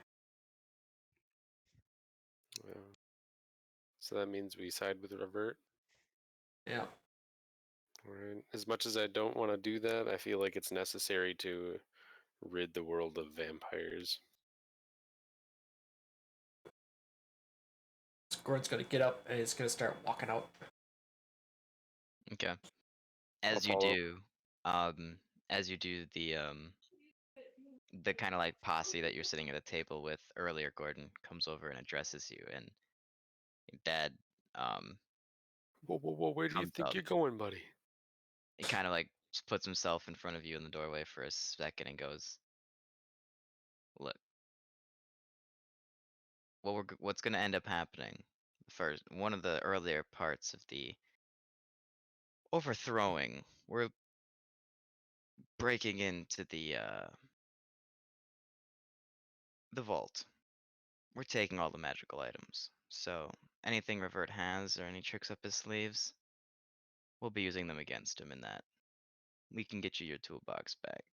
S4: Yeah. So that means we side with Revert.
S1: Yeah.
S4: Right. As much as I don't want to do that, I feel like it's necessary to rid the world of vampires.
S1: Gordon's gonna get up and he's gonna start walking out.
S3: Okay.
S4: I'll
S3: As you
S4: follow.
S3: do, as you do the kind of like posse that you're sitting at a table with earlier, Gordon comes over and addresses you, and Dad,
S4: Whoa, whoa, whoa! Where do you
S3: comes
S4: think
S3: up.
S4: you're going, buddy?
S3: He kind of like just puts himself in front of you in the doorway for a second and goes, "Look, what's gonna end up happening? First, one of the earlier parts of the overthrowing, we're breaking into the vault. We're taking all the magical items. So anything Revert has or any tricks up his sleeves, we'll be using them against him in that. We can get you your toolbox back.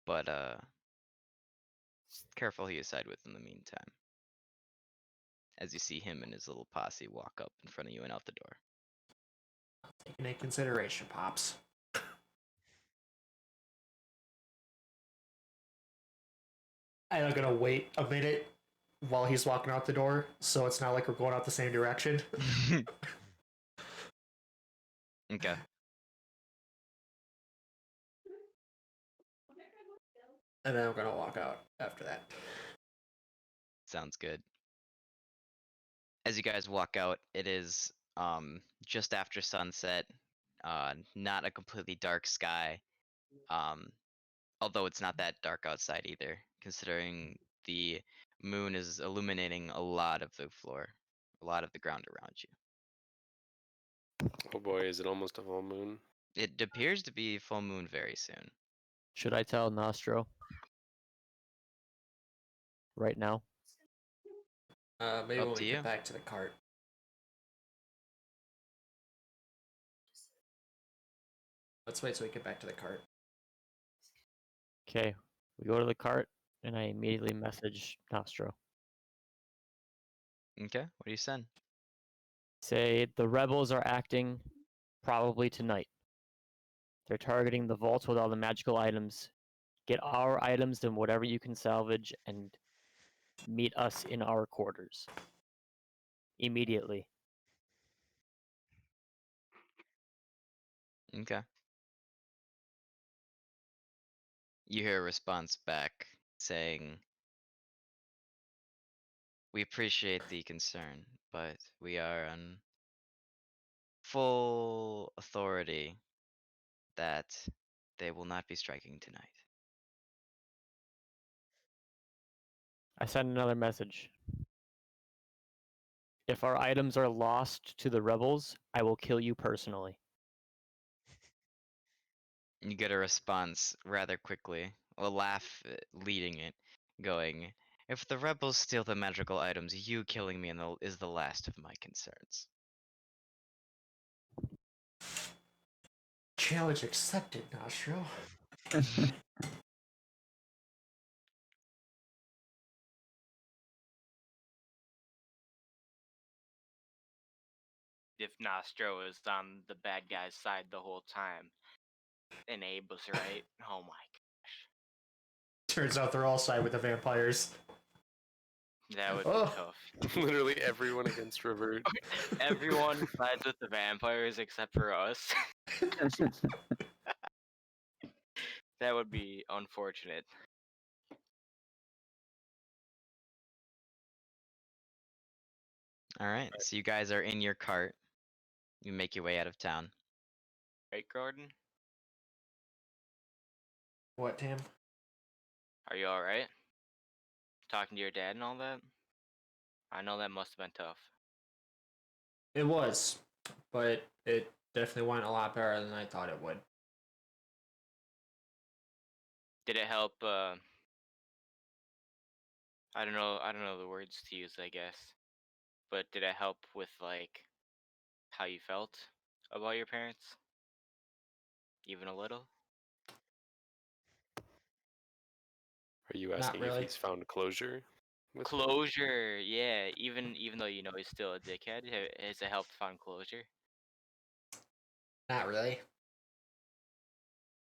S3: But careful who you side with in the meantime. As you see him and his little posse walk up in front of you and out the door.
S1: Taking into consideration, Pops. And I'm gonna wait a minute while he's walking out the door, so it's not like we're going out the same direction.
S3: Okay.
S1: And then I'm gonna walk out after that.
S3: Sounds good. As you guys walk out, it is just after sunset. Not a completely dark sky. Although it's not that dark outside either, considering the moon is illuminating a lot of the floor, a lot of the ground around you.
S4: Oh boy, is it almost a full moon?
S3: It appears to be full moon very soon.
S7: Should I tell Nostro? Right now?
S1: Maybe
S3: Up
S1: when
S3: to
S1: we
S3: you.
S1: get back to the cart. Let's wait till we get back to the cart.
S7: Okay. We go to the cart, and I immediately message Nostro.
S3: Okay, what do you send?
S7: Say the rebels are acting probably tonight. They're targeting the vaults with all the magical items. Get our items and whatever you can salvage and meet us in our quarters. Immediately.
S3: Okay. You hear a response back saying, "We appreciate the concern, but we are on full authority that they will not be striking tonight."
S7: I send another message. If our items are lost to the rebels, I will kill you personally.
S3: You get a response rather quickly, a laugh leading it, going, "If the rebels steal the magical items, you killing me is the last of my concerns."
S1: Challenge accepted, Nostro.
S2: If Nostro is on the bad guy's side the whole time, And Abe was right. Oh my
S1: Turns out they're all side with the vampires.
S2: god, that would
S1: Oh.
S2: be tough.
S4: Literally everyone against Revert.
S2: Everyone sides with the vampires except for us. That would be unfortunate.
S3: All right, so you guys are in your cart. You make your way out of town.
S2: Right, Gordon?
S1: What, Tim?
S2: Are you alright? Talking to your dad and all that? I know that must have been tough.
S1: It was, but it definitely went a lot better than I thought it would.
S2: Did it help I don't know the words to use, I guess. But did it help with like how you felt about your parents? Even a little?
S4: Are you
S1: Not
S4: asking if
S1: really.
S4: he's found closure? with them?
S2: Closure, yeah. Even though you know he's still a dickhead, has it helped find closure?
S1: Not really.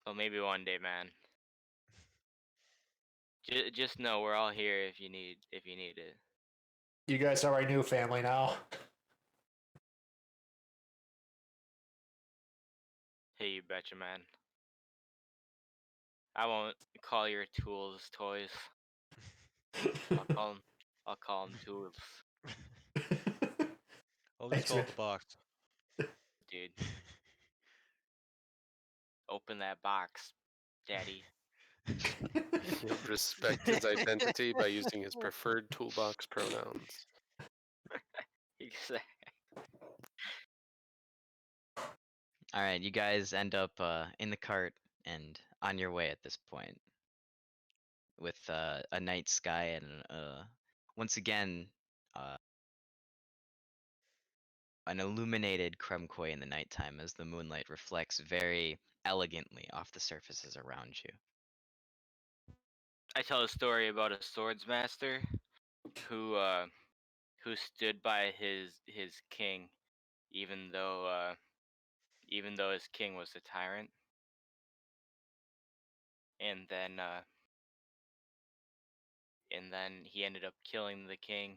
S2: Well, maybe one day, man. Just know we're all here if you need it.
S1: You guys are our new family now.
S2: Hey, you betcha, man. I won't call your tools toys. I'll call them tools,
S5: I'll
S1: Thanks,
S5: just call
S1: man.
S5: it the box.
S2: dude. Open that box, daddy.
S4: Respect his identity by using his preferred toolbox pronouns.
S2: Exactly.
S3: All right, you guys end up in the cart and on your way at this point, with a night sky and once again an illuminated Kremkoy in the nighttime as the moonlight reflects very elegantly off the surfaces around you.
S2: I tell a story about a swords master who stood by his king, even though his king was a tyrant, and then he ended up killing the king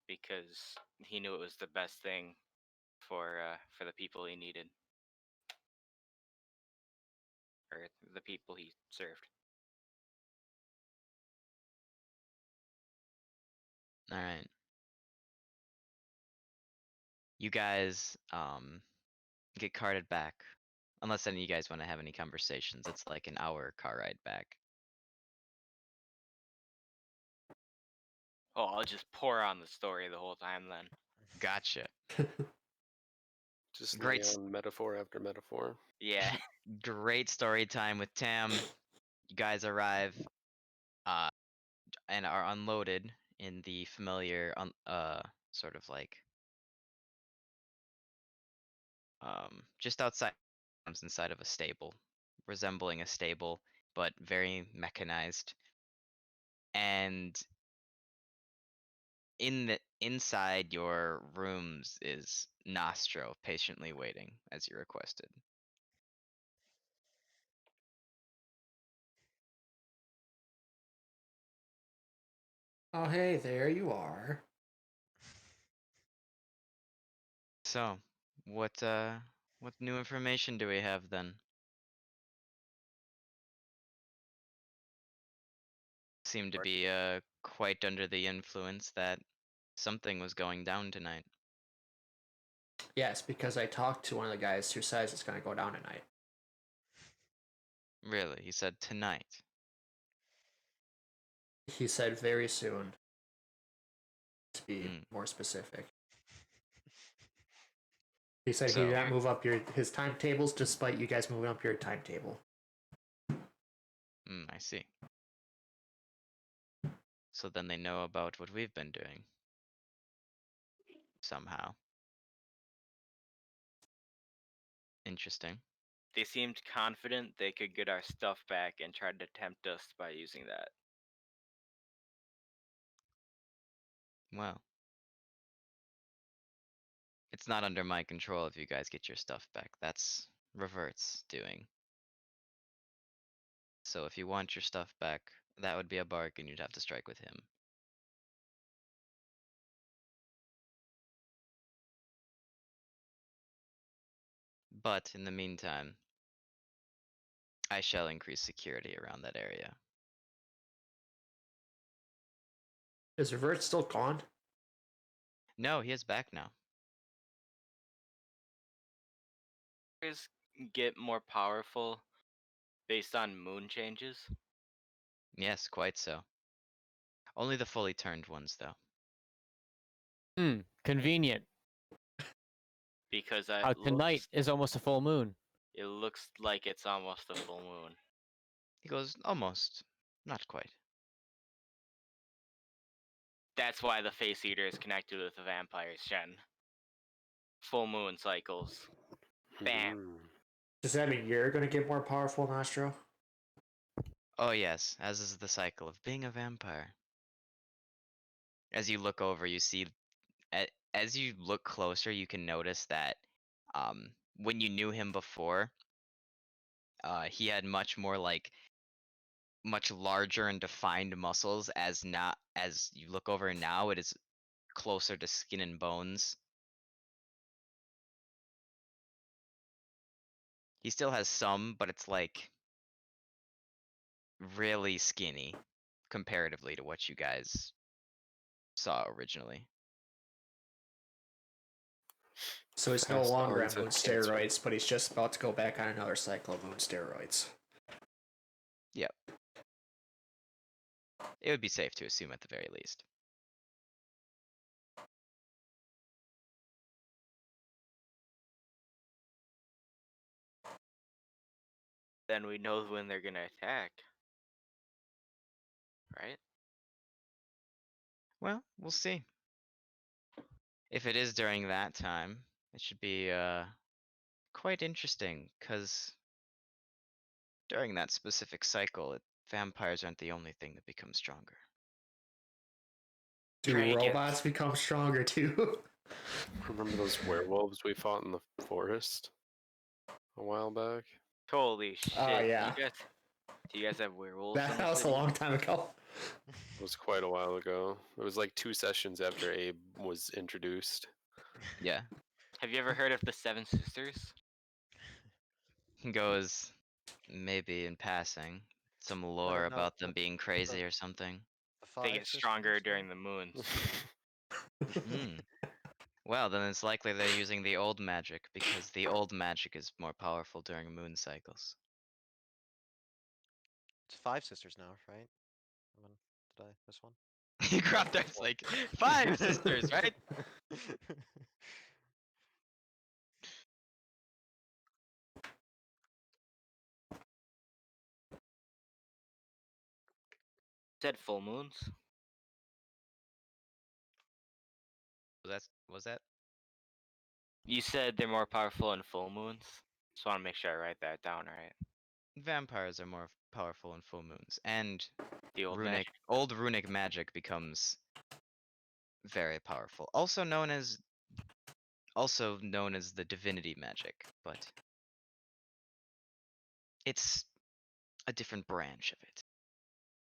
S2: because he knew it was the best thing for the people he needed, or the people he served.
S3: All right. You guys get carted back. Unless any of you guys want to have any conversations. It's like an hour car ride back.
S2: Oh, I'll just pour on the story the whole time then.
S3: Gotcha.
S4: Just
S3: Great
S4: lay on metaphor after metaphor.
S2: Yeah.
S3: Great story time with Tam. You guys arrive and are unloaded in the familiar sort of like just outside inside of a stable, resembling a stable, but very mechanized. And inside your rooms is Nostro patiently waiting as you requested.
S1: Oh, hey, there you are.
S3: So, what new information do we have then? Seem to be quite under the influence that something was going down tonight.
S1: Yes, because I talked to one of the guys who says it's going to go down tonight.
S3: Really? He said tonight.
S1: He said very soon. To be
S3: Hmm.
S1: more specific. He said he
S3: So-
S1: did not move up his timetables despite you guys moving up your timetable.
S3: I see. So then they know about what we've been doing. Somehow. Interesting.
S2: They seemed confident they could get our stuff back and tried to tempt us by using that.
S3: Well. It's not under my control if you guys get your stuff back. That's Revert's doing. So if you want your stuff back, that would be a bargain you'd have to strike with him. But in the meantime, I shall increase security around that area.
S1: Is Revert still gone?
S3: No, he is back now.
S2: Vampires get more powerful based on moon changes.
S3: Yes, quite so. Only the fully turned ones, though.
S7: Convenient.
S2: Because
S7: How tonight is almost a full moon.
S2: it looks like it's almost a full moon.
S3: He goes, almost. Not quite.
S2: That's why the Face Eater is connected with the vampires, Shen. Full moon cycles. Bam.
S4: Mhm.
S1: Does that mean you're going to get more powerful, Nostro?
S3: Oh yes, as is the cycle of being a vampire. As you look over, you see, as you look closer, you can notice that when you knew him before, he had much more much larger and defined muscles. As you look over now, it is closer to skin and bones. He still has some, but it's like really skinny comparatively to what you guys saw originally.
S1: So he's no
S4: Passed
S1: longer
S4: on
S1: on
S4: to
S1: moon
S4: cancer.
S1: steroids, but he's just about to go back on another cycle of moon steroids.
S3: Yep. It would be safe to assume at the very least.
S2: Then we know when they're gonna attack. Right?
S3: Well, we'll see. If it is during that time, it should be quite interesting, because during that specific cycle, vampires aren't the only thing that becomes stronger.
S1: Do
S2: Dragons.
S1: robots become stronger too?
S4: Remember those werewolves we fought in the forest a while back?
S2: Holy shit.
S1: Oh, yeah.
S2: Do you guys have werewolves in
S1: That
S2: the
S1: was a
S2: city?
S1: long time ago.
S4: It was quite a while ago. It was like 2 sessions after Abe was introduced.
S3: Yeah.
S2: Have you ever heard of the Seven Sisters?
S3: Goes, maybe in passing, some lore
S5: no,
S3: about them being crazy
S5: the-
S3: or something.
S5: The
S2: They
S5: five
S2: get stronger
S5: sisters,
S2: during
S5: no?
S2: the moons.
S3: Hmm. Well, then it's likely they're using the old magic, because the old magic is more powerful during moon cycles.
S5: It's five sisters now, right? Did I miss one?
S3: Cropdart's like, 5 sisters, right?
S2: Said full moons?
S3: Was that?
S2: You said they're more powerful in full moons? Just want to make sure I write that down right.
S3: Vampires are more powerful in full moons, and
S2: The old
S3: old runic magic becomes very powerful. Also known as the divinity magic, but it's a different branch of it.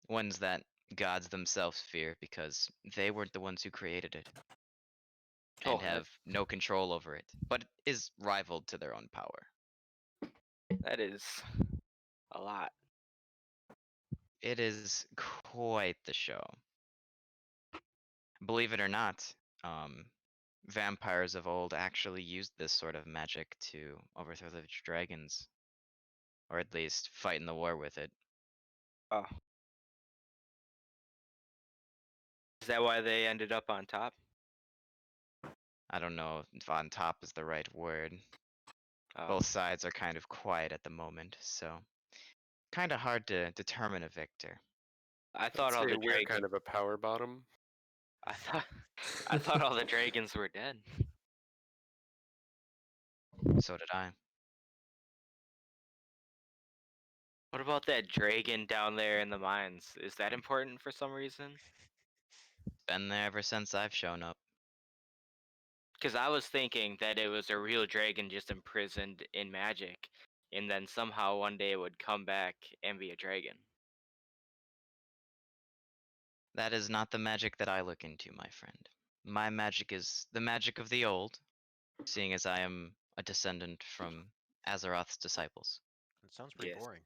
S3: Ones that gods themselves fear because they weren't the ones who created it and
S2: Oh,
S3: have no control over it, but is rivaled to their own power.
S2: that is a lot.
S3: It is quite the show. Believe it or not, vampires of old actually used this sort of magic to overthrow the dragons, or at least fight in the war with it.
S2: Oh. Is that why they ended up on top?
S3: I don't know if on top is the right word.
S2: Oh.
S3: Both sides are kind of quiet at the moment, so kind of hard to determine a victor.
S2: I thought all
S4: Say
S2: the
S4: we're
S2: dragons.
S4: kind of a power bottom.
S2: I thought all the dragons were dead.
S3: So did I.
S2: What about that dragon down there in the mines? Is that important for some reason?
S3: Been there ever since I've shown up.
S2: Because I was thinking that it was a real dragon just imprisoned in magic, and then somehow one day it would come back and be a dragon.
S3: That is not the magic that I look into, my friend. My magic is the magic of the old, seeing as I am a descendant from Azeroth's disciples.
S5: It sounds pretty
S2: Yes.
S5: boring.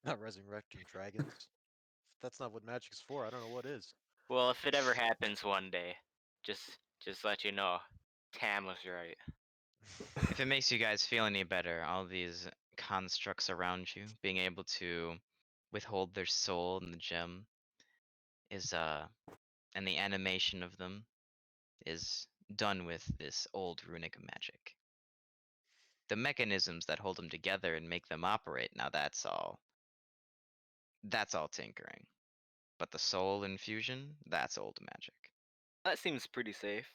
S5: Not resurrecting dragons. If that's not what magic's for, I don't know what is.
S2: Well, if it ever happens one day, just let you know, Tam was right.
S3: If it makes you guys feel any better, all these constructs around you being able to withhold their soul in the gem is and the animation of them is done with this old runic magic. The mechanisms that hold them together and make them operate, now that's all tinkering. But the soul infusion, that's old magic.
S2: That seems pretty safe.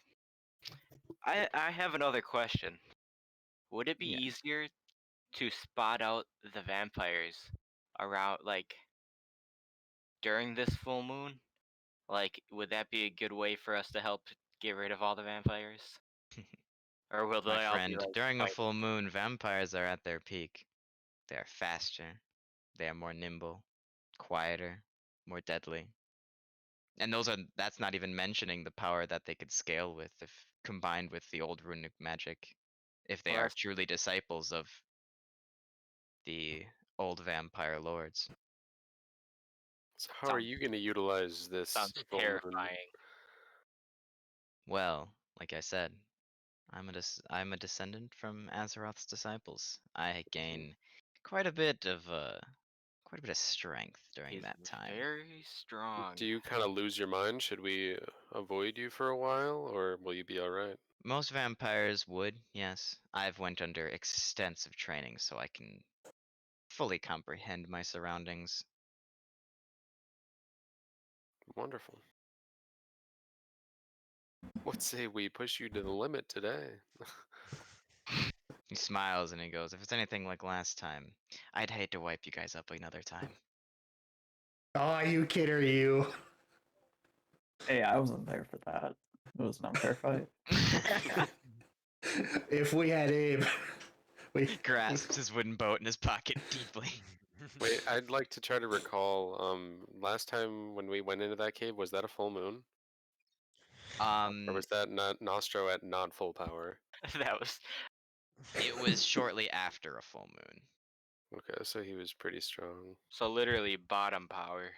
S2: I have another question. Would it be
S3: Yeah.
S2: easier to spot out the vampires around like during this full moon? Like, would that be a good way for us to help get rid of all the vampires? Or will they
S3: My
S2: all be
S3: friend,
S2: like
S3: during a
S2: fighting?
S3: full moon, vampires are at their peak. They are faster, they are more nimble, quieter, more deadly. And that's not even mentioning the power that they could scale with if combined with the old runic magic. If they
S2: Well,
S3: are
S2: that's-
S3: truly disciples of the old vampire lords.
S4: So how are you going to utilize this
S2: Sounds
S4: full moon?
S2: terrifying.
S3: Well, like I said, I'm a descendant from Azeroth's disciples. I gain quite a bit of strength during
S2: He's
S3: that time.
S2: very strong.
S4: Do you kind of lose your mind? Should we avoid you for a while, or will you be all right?
S3: Most vampires would, yes. I've went under extensive training so I can fully comprehend my surroundings.
S4: Wonderful. What say we push you to the limit today?
S3: He smiles and he goes, if it's anything like last time, I'd hate to wipe you guys up another time.
S1: Oh, you kid or you?
S6: Hey, I wasn't there for that. It was an unfair fight.
S1: If we had Abe, we
S3: He grasps his wooden boat in his pocket deeply.
S4: Wait, I'd like to try to recall. Last time when we went into that cave, was that a full moon, or was that not Nostro at not full power?
S2: That was
S3: It was shortly after a full moon.
S4: Okay, so he was pretty strong.
S2: so literally bottom power.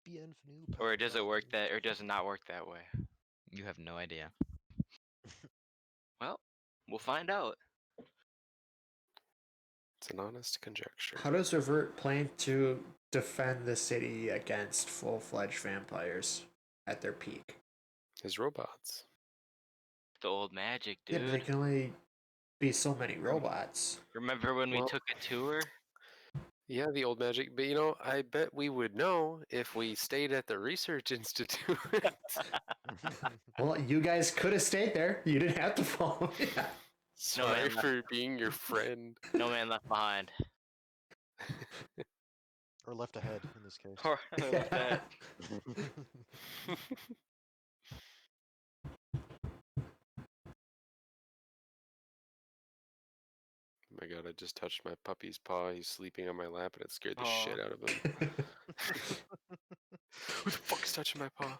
S5: Bienvenue,
S2: Or does it work
S5: Paladin.
S2: that or does it not work that way?
S3: You have no idea.
S2: Well, we'll find out.
S4: It's an honest conjecture.
S1: How does Revert plan to defend the city against full-fledged vampires at their peak?
S4: His robots.
S2: The old magic,
S1: Yeah,
S2: dude.
S1: but there can only be so many robots.
S2: Remember when we
S4: Well-
S2: took a tour?
S4: Yeah, the old magic. But I bet we would know if we stayed at the research institute.
S1: Well, you guys could have stayed there. You didn't have to follow me.
S4: Sorry
S2: man,
S4: for being your friend.
S2: No man left behind.
S5: Or left ahead in this case.
S2: Or left ahead.
S4: Oh my god, I just touched my puppy's paw. He's sleeping on my lap and it scared the
S2: Aw.
S4: shit out of him. Who the fuck is touching my paw?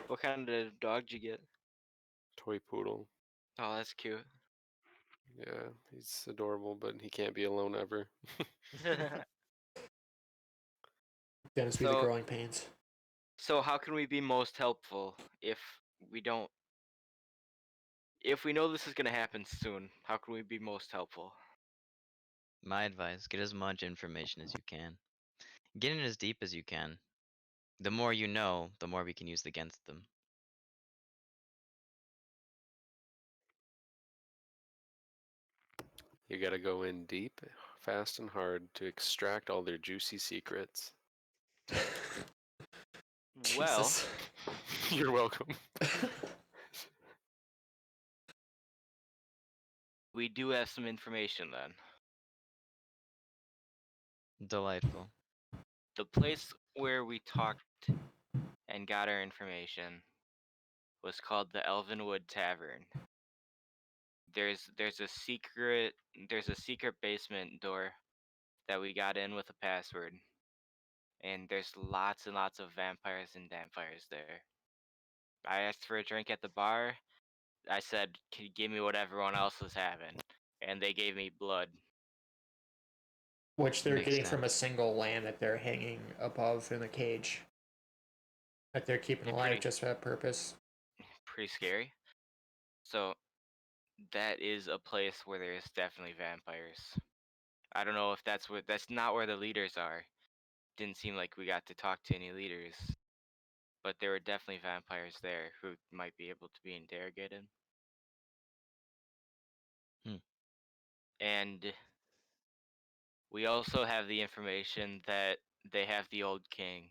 S2: What kind of dog did you get?
S4: Toy poodle.
S2: Oh, that's cute.
S4: Yeah, he's adorable, but he can't be alone ever.
S1: Dennis, be the
S2: So-
S1: growing pains.
S2: So how can we be most helpful if we don't? If we know this is gonna happen soon, how can we be most helpful?
S3: My advice, get as much information as you can. Get in as deep as you can. The more you know, the more we can use against them.
S4: You gotta go in deep, fast, and hard to extract all their juicy secrets.
S2: Well,
S1: Jesus.
S4: You're welcome.
S2: we do have some information then.
S3: Delightful.
S2: The place where we talked and got our information was called the Elvenwood Tavern. There's a secret basement door that we got in with a password, and there's lots and lots of vampires and vampires there. I asked for a drink at the bar. I said, "Can you give me what everyone else was having?" And they gave me blood.
S1: Which they're
S3: Makes
S1: getting from a
S3: sense.
S1: single lamb that they're hanging above in the cage. That they're keeping
S2: They're
S1: alive
S2: pretty-
S1: just for that purpose.
S2: Pretty scary. So that is a place where there's definitely vampires. I don't know if that's not where the leaders are. Didn't seem like we got to talk to any leaders. But there were definitely vampires there who might be able to be interrogated.
S3: Hmm.
S2: And we also have the information that they have the old king,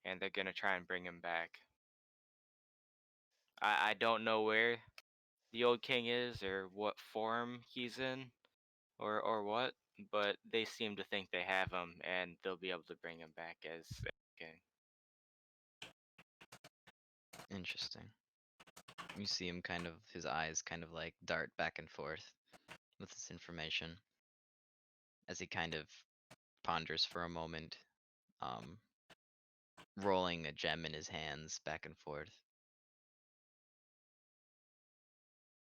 S2: and they're gonna try and bring him back. I don't know where the old king is or what form he's in, or what, but they seem to think they have him, and they'll be able to bring him back as king.
S3: Interesting. You see him kind of, his eyes kind of like dart back and forth with this information as he kind of ponders for a moment, rolling a gem in his hands back and forth.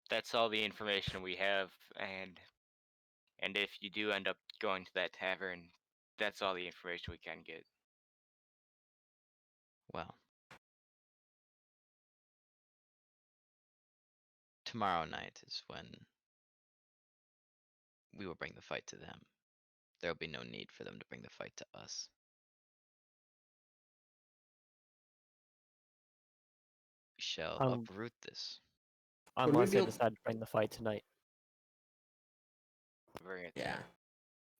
S2: That's all the information we have, and if you do end up going to that tavern, that's all the information we can get.
S3: Well, tomorrow night is when we will bring the fight to them. There will be no need for them to bring the fight to us. We shall uproot this.
S1: Would we
S7: Unless
S1: be
S7: they
S1: able-
S7: decide to bring the fight tonight,
S2: Bring it.
S1: Yeah.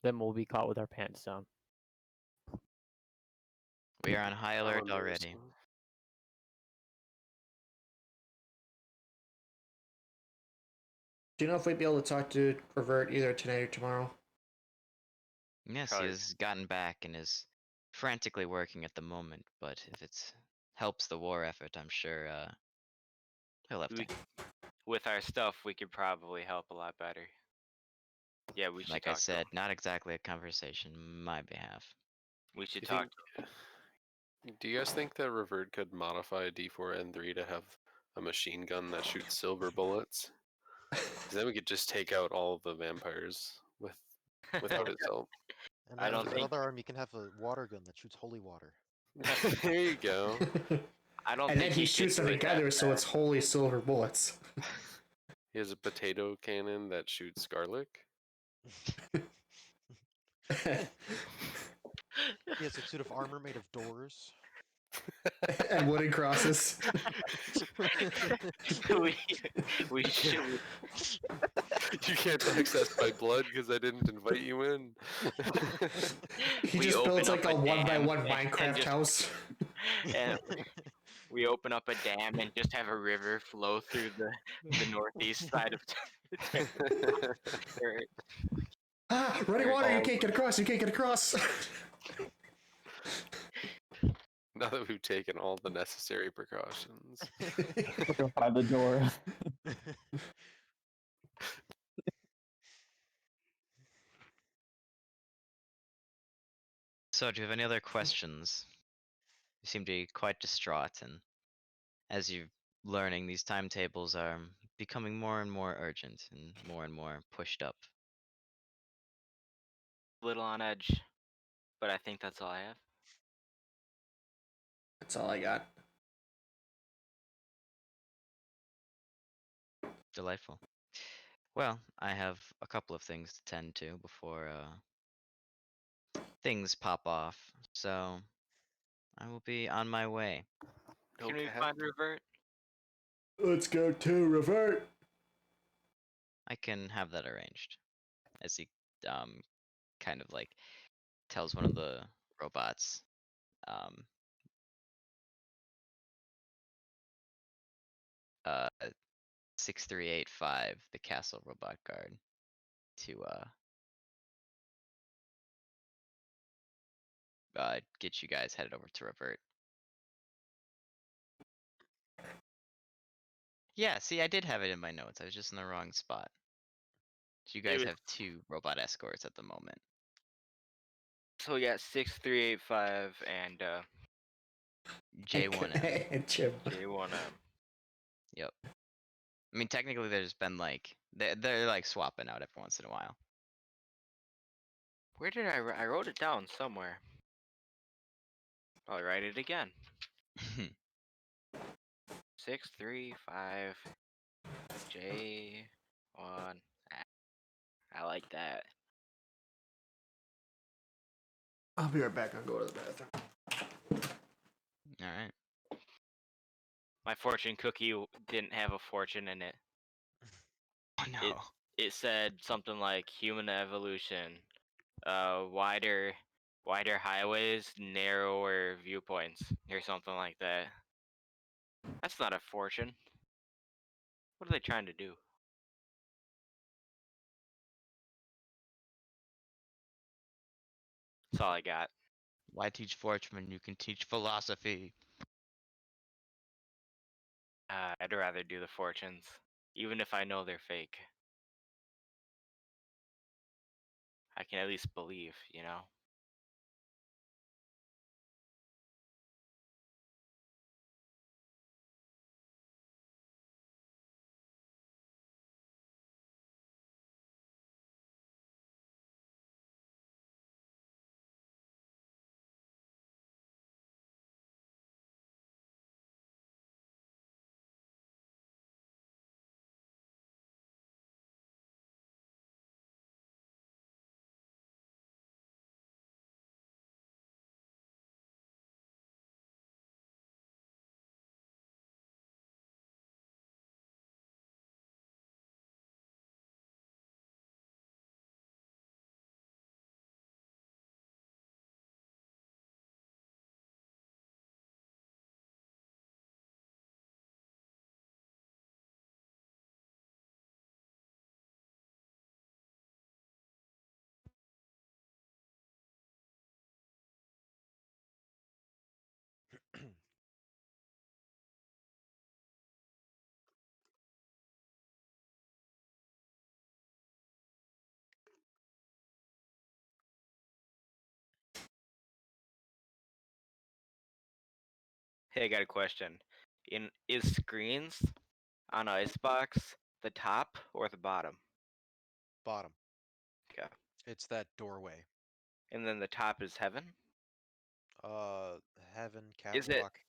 S7: then we'll be caught with our pants down.
S3: We are on high alert
S4: Calendars.
S3: already.
S1: Do you know if we'd be able to talk to Revert either tonight or tomorrow?
S3: Yes,
S2: Probably.
S3: he has gotten back and is frantically working at the moment, but if it helps the war effort, I'm sure he'll have
S2: We,
S3: time.
S2: with our stuff, we could probably help a lot better. Yeah, we should
S3: Like
S2: talk
S3: I
S2: to
S3: said,
S2: him.
S3: not exactly a conversation on my behalf.
S2: We should
S4: You
S2: talk
S4: think- Do you guys think that Revert could modify a D4N3 to have a machine gun that shoots silver bullets? 'Cause then we could just take out all the vampires without its help.
S5: And
S2: I
S5: then
S2: don't
S5: with that
S2: think-
S5: other arm, you can have a water gun that shoots holy water.
S4: There you go.
S2: I don't
S1: and
S2: think
S1: then he
S2: could
S1: shoots
S2: do
S1: them
S2: it that
S1: together, so it's
S2: fast.
S1: holy silver bullets.
S4: He has a potato cannon that shoots garlic.
S5: He has a suit of armor made of doors.
S1: and wooden crosses.
S2: we should.
S4: You can't access my blood because I didn't invite you in.
S1: He
S2: We
S1: just builds
S2: open
S1: like
S2: up
S1: a
S2: a
S1: one by
S2: dam
S1: one
S2: and
S1: Minecraft
S2: just-
S1: house.
S2: And we open up a dam and just have a river flow through the northeast side of town.
S1: Ah, running water! You can't get across! You can't get across!
S4: Now that we've taken all the necessary precautions.
S6: Go by the door.
S3: So, do you have any other questions? You seem to be quite distraught, and as you're learning, these timetables are becoming more and more urgent and more pushed up.
S2: Little on edge, but I think that's all I have.
S1: That's all I got.
S3: Delightful. Well, I have a couple of things to tend to before things pop off, so I will be on my way.
S4: No
S2: Can we
S4: cap.
S2: find Revert?
S1: Let's go to Revert!
S3: I can have that arranged. As he kind of like tells one of the robots, 6385, the castle robot guard, to get you guys headed over to Revert. Yeah, see, I did have it in my notes. I was just in the wrong spot. So you
S2: It
S3: guys
S2: was-
S3: have 2 robot escorts at the moment.
S2: So we got 6385 and
S3: J1M.
S1: And Jim.
S2: J1M.
S3: Yep. I mean, technically, there's been like they're like swapping out every once in a while.
S2: Where did I wrote it down somewhere. I'll write it again. 635 J1. I like that.
S1: I'll be right back. I'll go to the bathroom.
S3: All right.
S2: My fortune cookie didn't have a fortune in it.
S3: Oh no.
S2: It said something like human evolution, wider highways, narrower viewpoints, or something like that. That's not a fortune. What are they trying to do? That's all I got.
S3: Why teach fortune when you can teach philosophy?
S2: I'd rather do the fortunes, even if I know they're fake. I can at least believe, you know? Hey, I got a question. Is screens on Icebox the top or the bottom?
S5: Bottom.
S2: Okay.
S5: It's that doorway.
S2: And then the top is heaven?
S5: Heaven,
S2: Is it-
S5: catwalk.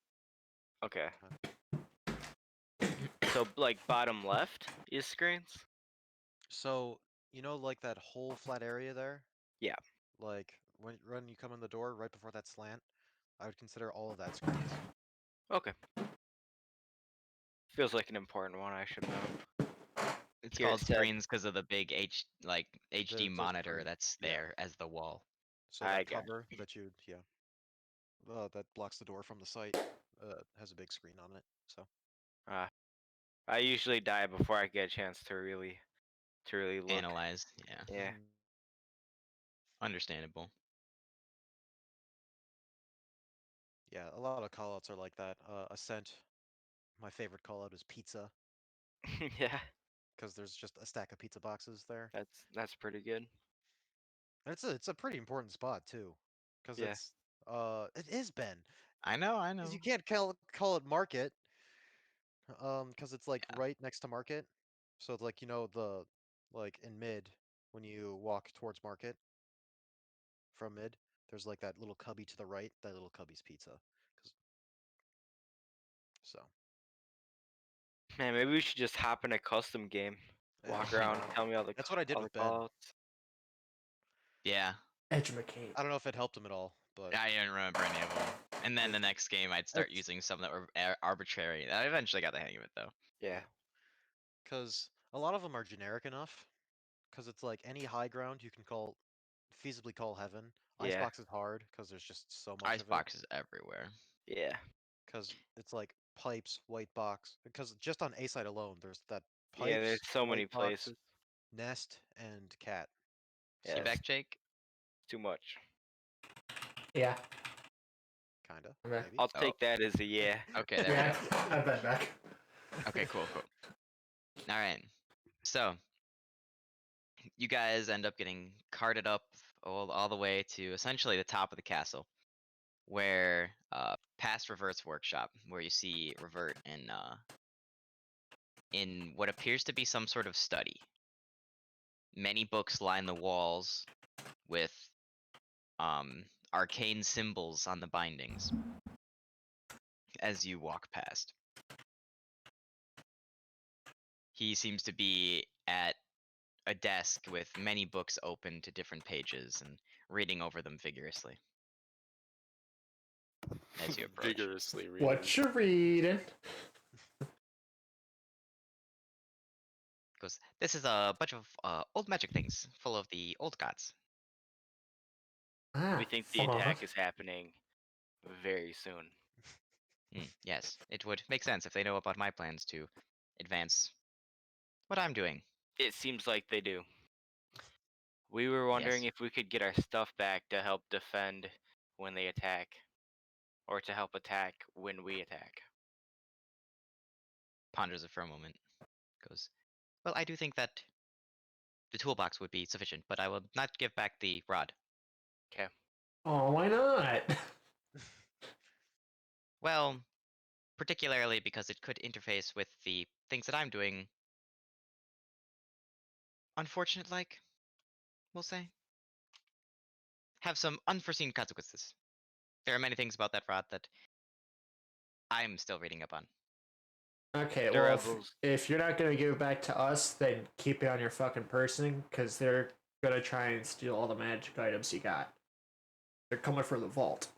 S2: Okay.
S5: kind-
S2: So like bottom left is screens?
S5: So you know, like that whole flat area there.
S2: Yeah.
S5: Like when you come in the door, right before that slant, I would consider all of that screens.
S2: Okay. Feels like an important one I should know.
S3: It's
S2: Here it
S3: called
S2: said-
S3: screens because of the big HD
S5: the
S3: monitor
S5: screen,
S3: that's
S5: yeah.
S3: there as the wall.
S5: So
S2: I
S5: that
S2: got
S5: cover that you, yeah, that blocks the door from the site, has a big screen on it. So
S2: I usually die before I get a chance to really look.
S3: Analyze, yeah.
S2: Yeah.
S5: Mhm.
S3: Understandable.
S5: Yeah, a lot of callouts are like that. Ascent, my favorite callout is pizza,
S2: Yeah.
S5: because there's just a stack of pizza boxes there.
S2: That's pretty good.
S5: And it's a pretty important spot too, because
S2: Yeah.
S5: it is Ben.
S3: I know.
S5: Because you can't call it market, because it's like
S3: Yeah.
S5: right next to market. So it's like, you know, like in mid when you walk towards market from mid, there's like that little cubby to the right. That little cubby's pizza. 'Cause- So
S2: Man, maybe we should just hop in a custom game. Walk
S5: yeah.
S2: around, tell me all the
S5: That's what I did
S2: all
S5: with
S2: the
S5: Ben.
S2: callouts.
S3: Yeah.
S1: Educate.
S5: I don't know if it helped him at all, but
S3: I didn't remember any of them. And then
S5: It-
S3: the next game, I'd start
S5: it's-
S3: using some that were arbitrary. I eventually got the hang of it, though.
S2: Yeah.
S5: because a lot of them are generic enough. Because it's like any high ground you can feasibly call heaven.
S2: Yeah.
S5: Icebox is hard because there's just so much of it.
S3: Icebox is everywhere.
S2: Yeah.
S5: Because it's like pipes, white box. Because just on A side alone, there's that pipes,
S2: Yeah, there's so many
S5: white box,
S2: places.
S5: nest, and cat.
S2: Yeah,
S3: See
S2: it's
S3: back, Jake?
S2: too much.
S1: Yeah.
S5: Kinda.
S1: Okay.
S5: Maybe.
S2: I'll
S3: Oh.
S2: take that as a yeah.
S3: Okay, there
S1: Yeah. I bet back.
S3: we go. Okay, cool. All right. So you guys end up getting carted up all the way to essentially the top of the castle, where past Revert's workshop, where you see Revert in what appears to be some sort of study. Many books line the walls with arcane symbols on the bindings as you walk past. He seems to be at a desk with many books open to different pages and reading over them vigorously as you approach.
S4: Vigorously reading.
S1: What you reading?
S3: Goes, this is a bunch of old magic things full of the old gods.
S1: Ah,
S2: We think the
S1: fun.
S2: attack is happening very soon.
S3: Yes, it would make sense if they know about my plans to advance what I'm doing.
S2: It seems like they do. We were wondering
S3: Yes.
S2: if we could get our stuff back to help defend when they attack, or to help attack when we attack.
S3: Ponders it for a moment. Goes, well, I do think that the toolbox would be sufficient, but I will not give back the rod.
S2: Okay.
S1: Oh, why not?
S3: Well, particularly because it could interface with the things that I'm doing. Unfortunate, like, we'll say. Have some unforeseen consequences. There are many things about that rod that I'm still reading up on.
S1: Okay,
S2: The
S1: well,
S2: rebels.
S1: if you're not gonna give it back to us, then keep it on your fucking person, because they're gonna try and steal all the magic items you got. They're coming for the vault.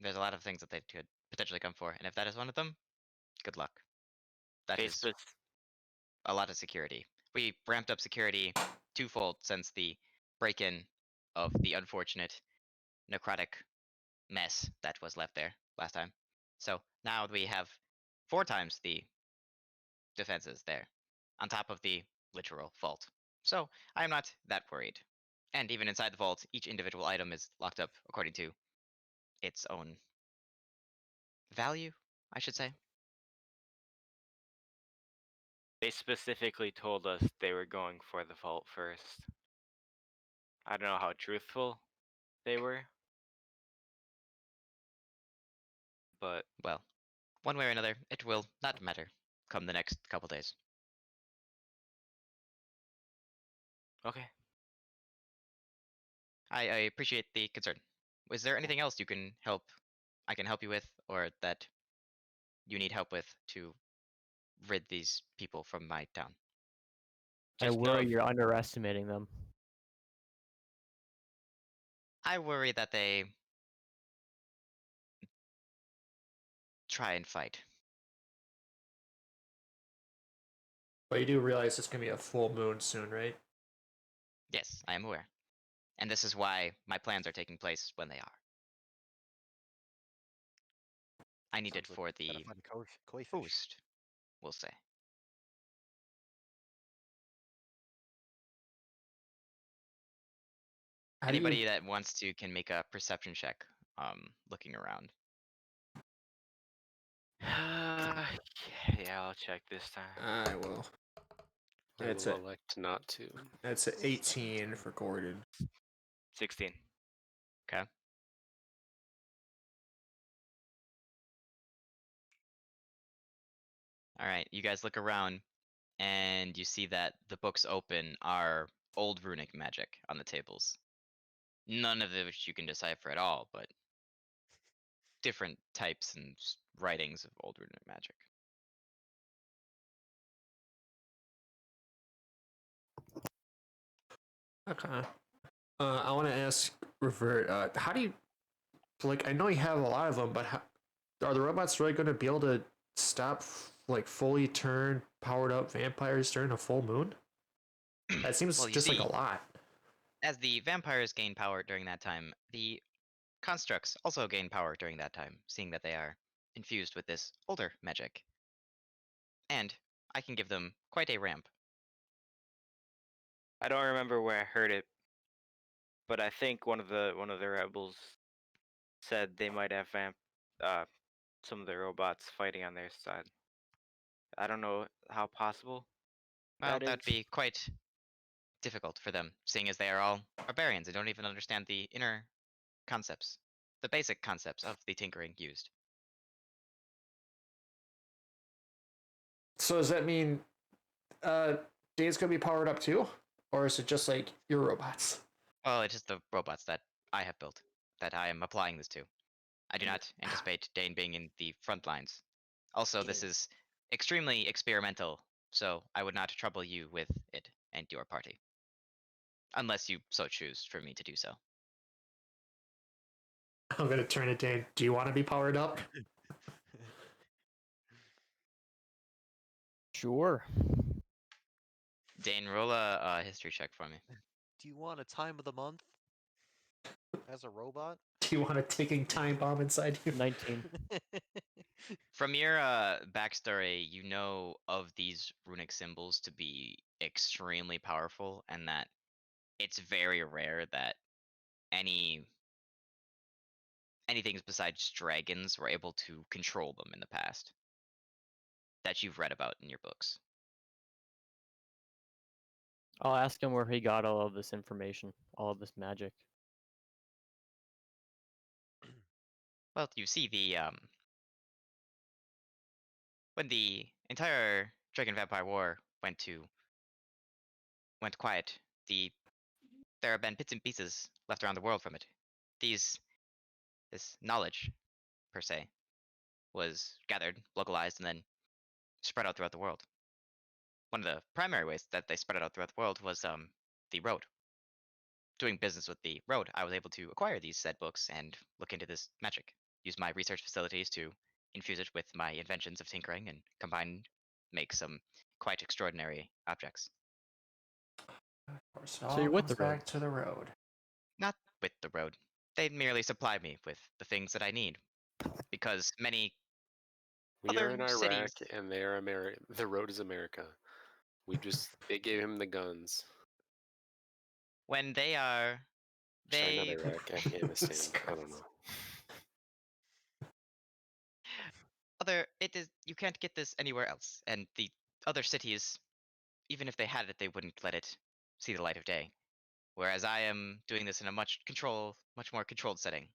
S3: There's a lot of things that they could potentially come for, and if that is one of them, good luck. That
S2: They
S3: is
S2: spec-
S3: a lot of security. We ramped up security twofold since the break-in of the unfortunate necrotic mess that was left there last time. So now we have 4 times the defenses there, on top of the literal vault. So I am not that worried. And even inside the vault, each individual item is locked up according to its own value, I should say.
S2: They specifically told us they were going for the vault first. I don't know how truthful they were, but
S3: Well, one way or another, it will not matter come the next couple days.
S2: okay.
S3: I appreciate the concern. Is there anything else I can help you with, or that you need help with to rid these people from my town?
S7: I
S2: Just know
S7: worry
S2: if-
S7: you're underestimating them.
S3: I worry that they try and fight.
S1: But you do realize it's gonna be a full moon soon, right?
S3: Yes, I am aware. And this is why my plans are taking place when they are. I need it
S5: Sounds like
S3: for
S5: you gotta
S3: the
S5: find a koi fish.
S3: boost, we'll say.
S1: How do you-
S3: Anybody that wants to can make a perception check, looking around.
S2: yeah, I'll check this time.
S1: I will.
S4: I
S1: It's
S4: will
S1: a
S4: elect not to.
S1: that's an 18 for Gordon.
S2: 16.
S3: Okay. All right, you guys look around, and you see that the books open are old runic magic on the tables. None of which you can decipher at all, but different types and writings of old runic magic.
S1: Okay. I want to ask Revert. How do you like? I know you have a lot of them, but how, are the robots really going to be able to stop like fully turned, powered up vampires during a full moon? That seems
S3: Well, you
S1: just like
S3: see,
S1: a lot.
S3: as the vampires gain power during that time, the constructs also gain power during that time, seeing that they are infused with this older magic. And I can give them quite a ramp.
S2: I don't remember where I heard it, but I think one of the rebels said they might have some of the robots fighting on their side. I don't know how possible.
S3: Well,
S2: That
S3: that'd
S2: is.
S3: be quite difficult for them, seeing as they are all barbarians and don't even understand the inner concepts, the basic concepts of the tinkering used.
S1: So does that mean Dane's gonna be powered up too, or is it just like your robots?
S3: Well, it's just the robots that I have built that I am applying this to. I do not anticipate Dane being in the front lines. Also, this is extremely experimental, so I would not trouble you with it and your party. Unless you so choose for me to do so.
S1: I'm gonna turn it Dane. Do you want to be powered up?
S7: Sure.
S3: Dane, roll a history check for me.
S5: Do you want a time of the month as a robot?
S1: Do you want a ticking time bomb inside you?
S7: 19.
S3: From your backstory, you know of these runic symbols to be extremely powerful, and that it's very rare that anything besides dragons were able to control them in the past. That you've read about in your books.
S7: I'll ask him where he got all of this information, all of this magic.
S3: Well, you see the when the entire Dragon Vampire War went quiet, there have been bits and pieces left around the world from it. This knowledge, per se, was gathered, localized, and then spread out throughout the world. One of the primary ways that they spread it out throughout the world was the road. Doing business with the road, I was able to acquire these said books and look into this magic. Use my research facilities to infuse it with my inventions of tinkering and combine, make some quite extraordinary objects.
S1: Of course, it
S7: So
S1: all
S7: you're with
S1: comes
S7: the road.
S1: back to the road.
S3: Not with the road. They merely supply me with the things that I need. Because many
S4: We are in
S3: other
S4: Iraq,
S3: cities,
S4: and they are America. The road is America. They gave him the guns.
S3: when they are,
S4: Sorry, not
S3: they
S4: Iraq, Afghanistan. I don't know.
S3: it is, you can't get this anywhere else, and the other cities, even if they had it, they wouldn't let it see the light of day. Whereas I am doing this in a much more controlled setting.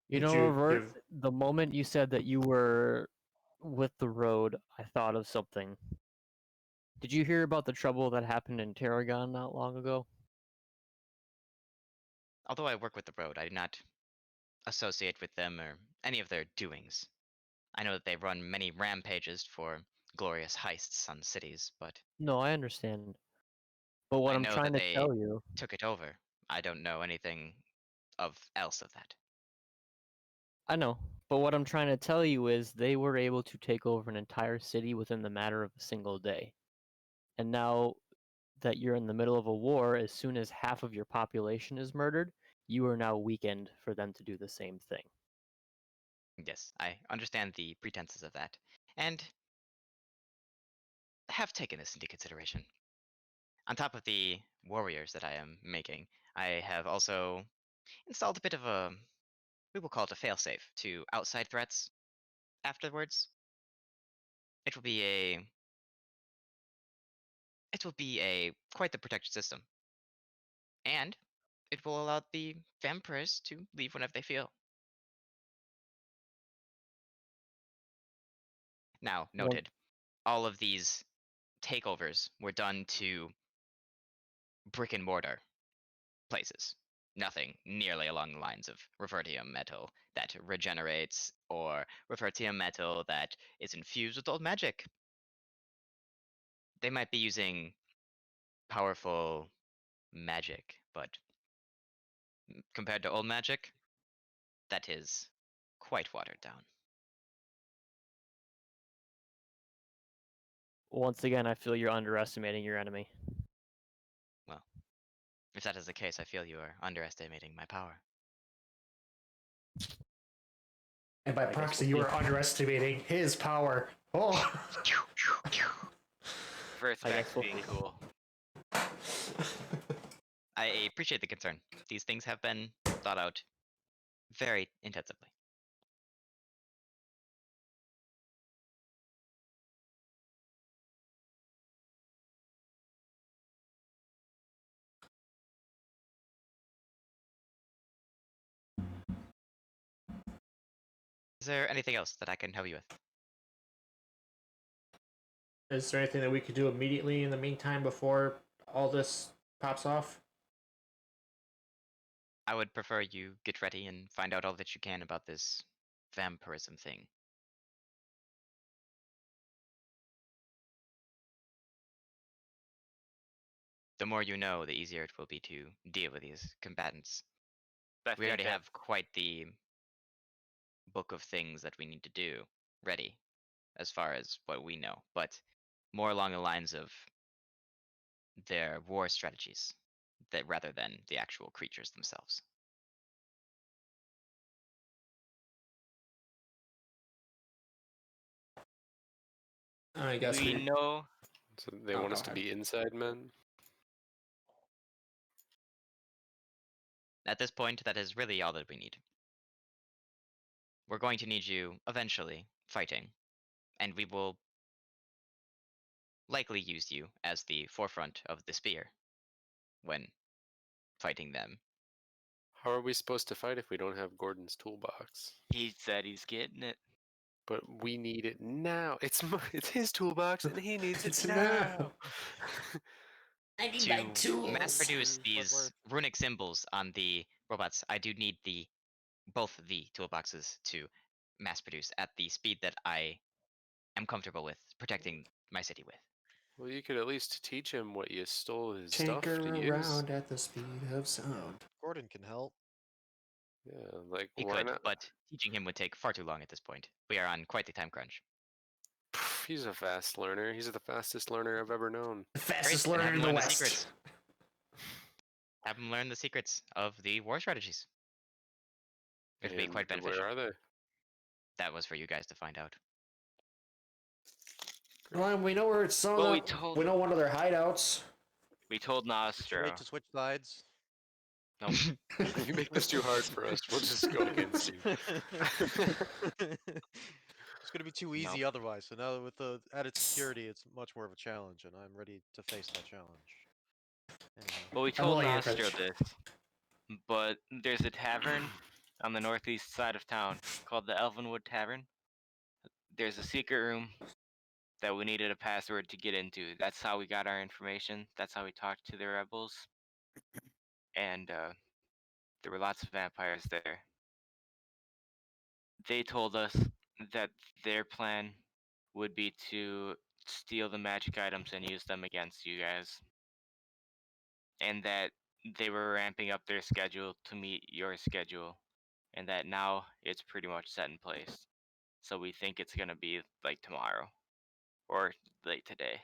S7: You
S1: Did
S7: know,
S1: you
S7: Revert,
S1: give-
S7: the moment you said that you were with the road, I thought of something. Did you hear about the trouble that happened in Tarragon not long ago?
S3: Although I work with the road, I do not associate with them or any of their doings. I know that they run many rampages for glorious heists on cities, but
S7: No, I understand. But what
S3: I
S7: I'm
S3: know
S7: trying
S3: that
S7: to
S3: they
S7: tell you,
S3: took it over. I don't know anything else of that.
S7: I know, but what I'm trying to tell you is they were able to take over an entire city within the matter of a single day. And now that you're in the middle of a war, as soon as half of your population is murdered, you are now weakened for them to do the same thing.
S3: Yes, I understand the pretenses of that, and have taken this into consideration. On top of the warriors that I am making, I have also installed a bit of a, we will call it a failsafe to outside threats afterwards. It will be a quite the protected system. And it will allow the vampires to leave whenever they feel. Now,
S7: Well,
S3: noted, all of these takeovers were done to brick and mortar places. Nothing nearly along the lines of revertium metal that regenerates or revertium metal that is infused with old magic. They might be using powerful magic, but compared to old magic, that is quite watered down.
S7: once again, I feel you're underestimating your enemy.
S3: Well, if that is the case, I feel you are underestimating my power.
S1: And by
S7: I guess
S1: proxy,
S7: we'll
S1: you
S7: see.
S1: are underestimating his power. Oh.
S2: First
S7: I
S2: back
S7: guess
S2: to
S7: we'll
S2: being
S7: see.
S2: cool.
S3: I appreciate the concern. These things have been thought out very intensively. there anything else that I can help you with?
S1: Is there anything that we could do immediately in the meantime before all this pops off?
S3: I would prefer you get ready and find out all that you can about this vampirism thing. The more you know, the easier it will be to deal with these combatants.
S2: I
S3: We
S2: think
S3: already
S2: that-
S3: have quite the book of things that we need to do ready, as far as what we know, but more along the lines of their war strategies, that rather than the actual creatures themselves.
S1: I guess
S2: we know.
S4: So they
S1: Oh,
S4: want
S1: go
S4: us to
S1: ahead.
S4: be inside men.
S3: At this point, that is really all that we need. We're going to need you eventually fighting, and we will likely use you as the forefront of the spear when fighting them.
S4: How are we supposed to fight if we don't have Gordon's toolbox?
S2: He said he's getting it.
S4: But we need it now. It's his toolbox, and he needs it
S1: It's
S4: now.
S1: now. I need my
S3: To
S1: tools.
S3: mass produce
S5: But
S3: these
S5: we're-
S3: runic symbols on the robots, I do need both the toolboxes to mass produce at the speed that I am comfortable with protecting my city with.
S4: Well, you could at least teach him what you stole his stuff
S1: Tinker
S4: to use.
S1: around at the speed of sound.
S5: Gordon can help.
S4: Yeah, like
S3: He
S4: why
S3: could,
S4: not?
S3: but teaching him would take far too long at this point. We are on quite the time crunch.
S4: He's a fast learner. He's the fastest learner I've ever known.
S1: The fastest
S3: Great, then
S1: learner
S3: have
S1: in
S3: him
S1: the
S3: learn
S1: West.
S3: secrets. Have him learn the secrets of the war strategies. It'd be
S4: And
S3: quite beneficial.
S4: Where are they?
S3: That was for you guys to find out.
S1: Well, we know where it's sewn
S2: Well, we
S1: up.
S2: told-
S1: We know one of their hideouts.
S2: We told
S5: It's too
S2: Nostro.
S5: late to switch sides.
S2: Nope.
S4: You make this too hard for us. We'll just go against you.
S5: It's gonna be too easy otherwise. So now with the added security, it's much more of a challenge, and I'm ready to face that challenge. Anyhow.
S2: Well, we
S1: I'm
S2: told
S1: only
S2: Nostro
S1: average.
S2: this, but there's a tavern on the northeast side of town called the Elvenwood Tavern. There's a secret room that we needed a password to get into. That's how we got our information. That's how we talked to the rebels. And there were lots of vampires there. They told us that their plan would be to steal the magic items and use them against you guys. And that they were ramping up their schedule to meet your schedule. And that now it's pretty much set in place. So we think it's going to be like tomorrow or late today.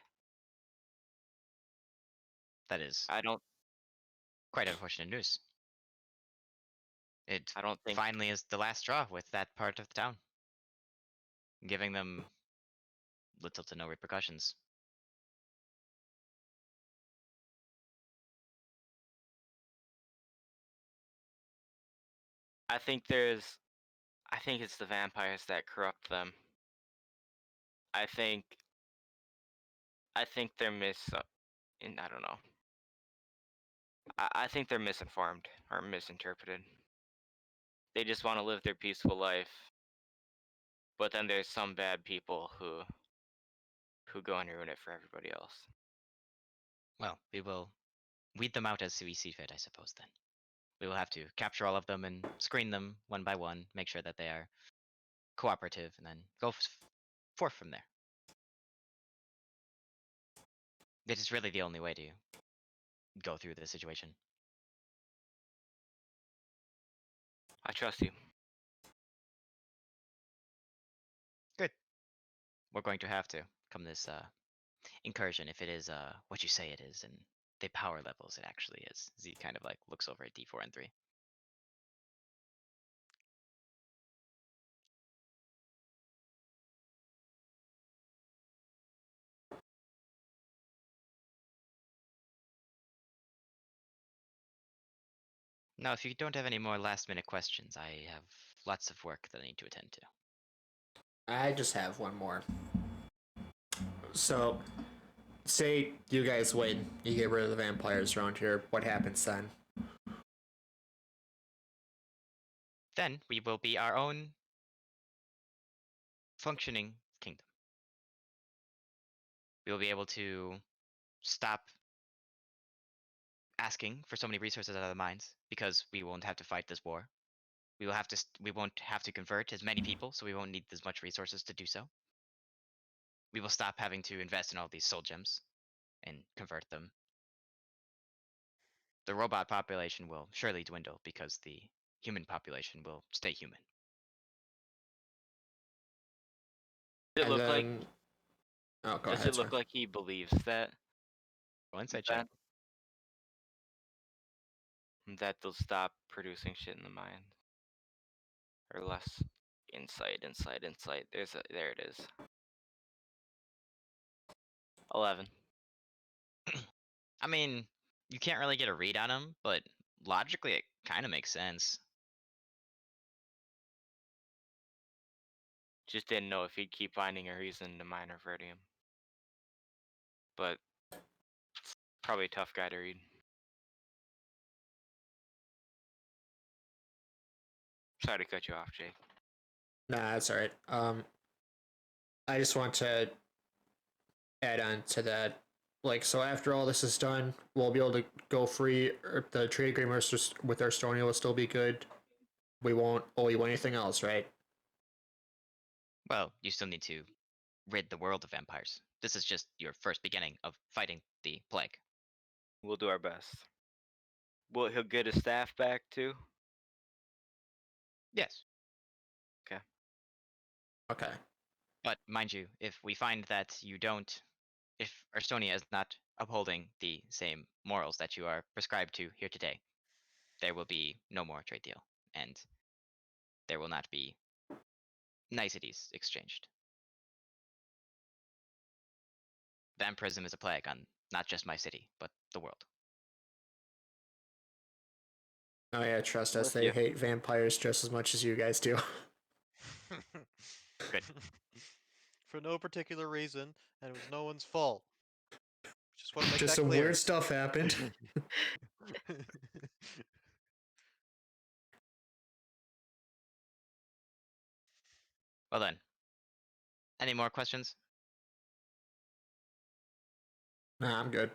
S3: That is
S2: I don't
S3: quite unfortunate news. It
S2: I don't think
S3: finally is the last straw with that part of the town, giving them little to no repercussions.
S2: I think it's the vampires that corrupt them. I think they're I don't know. I think they're misinformed or misinterpreted. They just want to live their peaceful life. But then there's some bad people who go and ruin it for everybody else.
S3: Well, we will weed them out as we see fit, I suppose, then. We will have to capture all of them and screen them one by one, make sure that they are cooperative, and then go forth from there. It is really the only way to go through this situation.
S2: I trust you.
S3: Good. We're going to have to come this incursion if it is what you say it is and the power levels it actually is. Z kind of like looks over at D4 and 3. Now, if you don't have any more last minute questions, I have lots of work that I need to attend to.
S1: I just have one more. So, say you guys win, you get rid of the vampires around here. What happens then?
S3: Then we will be our own functioning kingdom. We will be able to stop asking for so many resources out of the mines because we won't have to fight this war. We will have to. We won't have to convert as many people, so we won't need as much resources to do so. We will stop having to invest in all these soul gems and convert them. The robot population will surely dwindle because the human population will stay human.
S2: Does it
S1: And
S2: look like?
S1: then, oh, go
S2: Does
S1: ahead,
S2: it look
S1: sorry.
S2: like he believes that?
S3: Go inside check.
S2: That they'll stop producing shit in the mine, or less. Insight. There it is. 11.
S3: I mean, you can't really get a read on him, but logically it kind of makes sense.
S2: Just didn't know if he'd keep finding a reason to mine Reverdium. But probably a tough guy to read. Sorry to cut you off, Jake.
S1: Nah, that's all right. I just want to add on to that. Like, so after all this is done, we'll be able to go free. Or the trade agreement with Estonia will still be good. We won't owe you anything else, right?
S3: Well, you still need to rid the world of vampires. This is just your first beginning of fighting the plague.
S2: We'll do our best. He'll get his staff back too?
S3: Yes.
S1: Okay.
S3: But mind you, if we find that you don't, if Estonia is not upholding the same morals that you are prescribed to here today, there will be no more trade deal, and there will not be niceties exchanged. Vampirism is a plague on not just my city, but the world.
S1: Oh yeah, trust us.
S2: With
S1: They
S2: you.
S1: hate vampires just as much as you guys do.
S3: Good.
S5: For no particular reason, and it was no one's fault. Just want to make
S1: Just
S5: that
S1: some
S5: clear.
S1: weird stuff happened.
S3: Well then, any more questions?
S1: Nah, I'm good.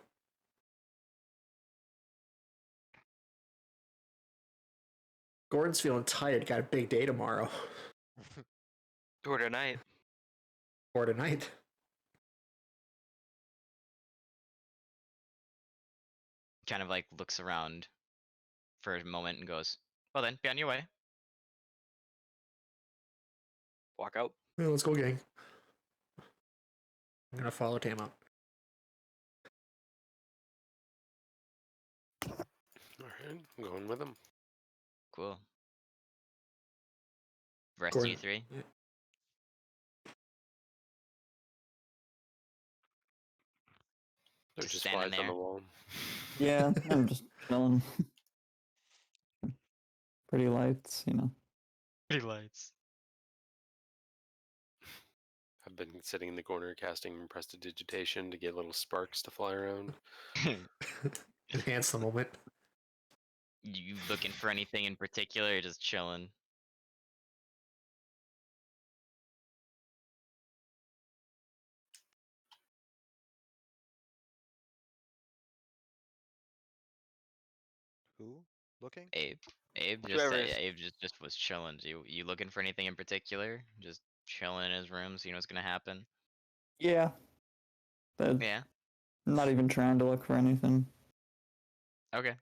S1: Gordon's feeling tired. Got a big day tomorrow
S2: Or tonight.
S1: or tonight.
S3: Kind of like looks around for a moment and goes, well then, be on your way.
S2: Walk out.
S1: Yeah, let's go, gang. I'm gonna follow Tam out.
S4: Alright, I'm going with him.
S3: Cool. Rest of you three?
S1: Yeah.
S4: There's
S3: Just
S4: just
S3: standing
S4: flies on the
S3: there.
S4: wall.
S6: Yeah, I'm just chilling. Pretty lights, you know.
S3: Pretty lights.
S4: I've been sitting in the corner casting prestidigitation to get little sparks to fly around.
S1: Enhance the moment.
S3: You looking for anything in particular, or just chilling?
S5: Who? Looking?
S3: Abe. Abe
S2: Whoever's-
S3: just was chilling. You looking for anything in particular? Just chilling in his room, seeing what's gonna happen.
S6: Yeah. But
S3: Yeah.
S6: I'm not even trying to look for anything.
S3: Okay.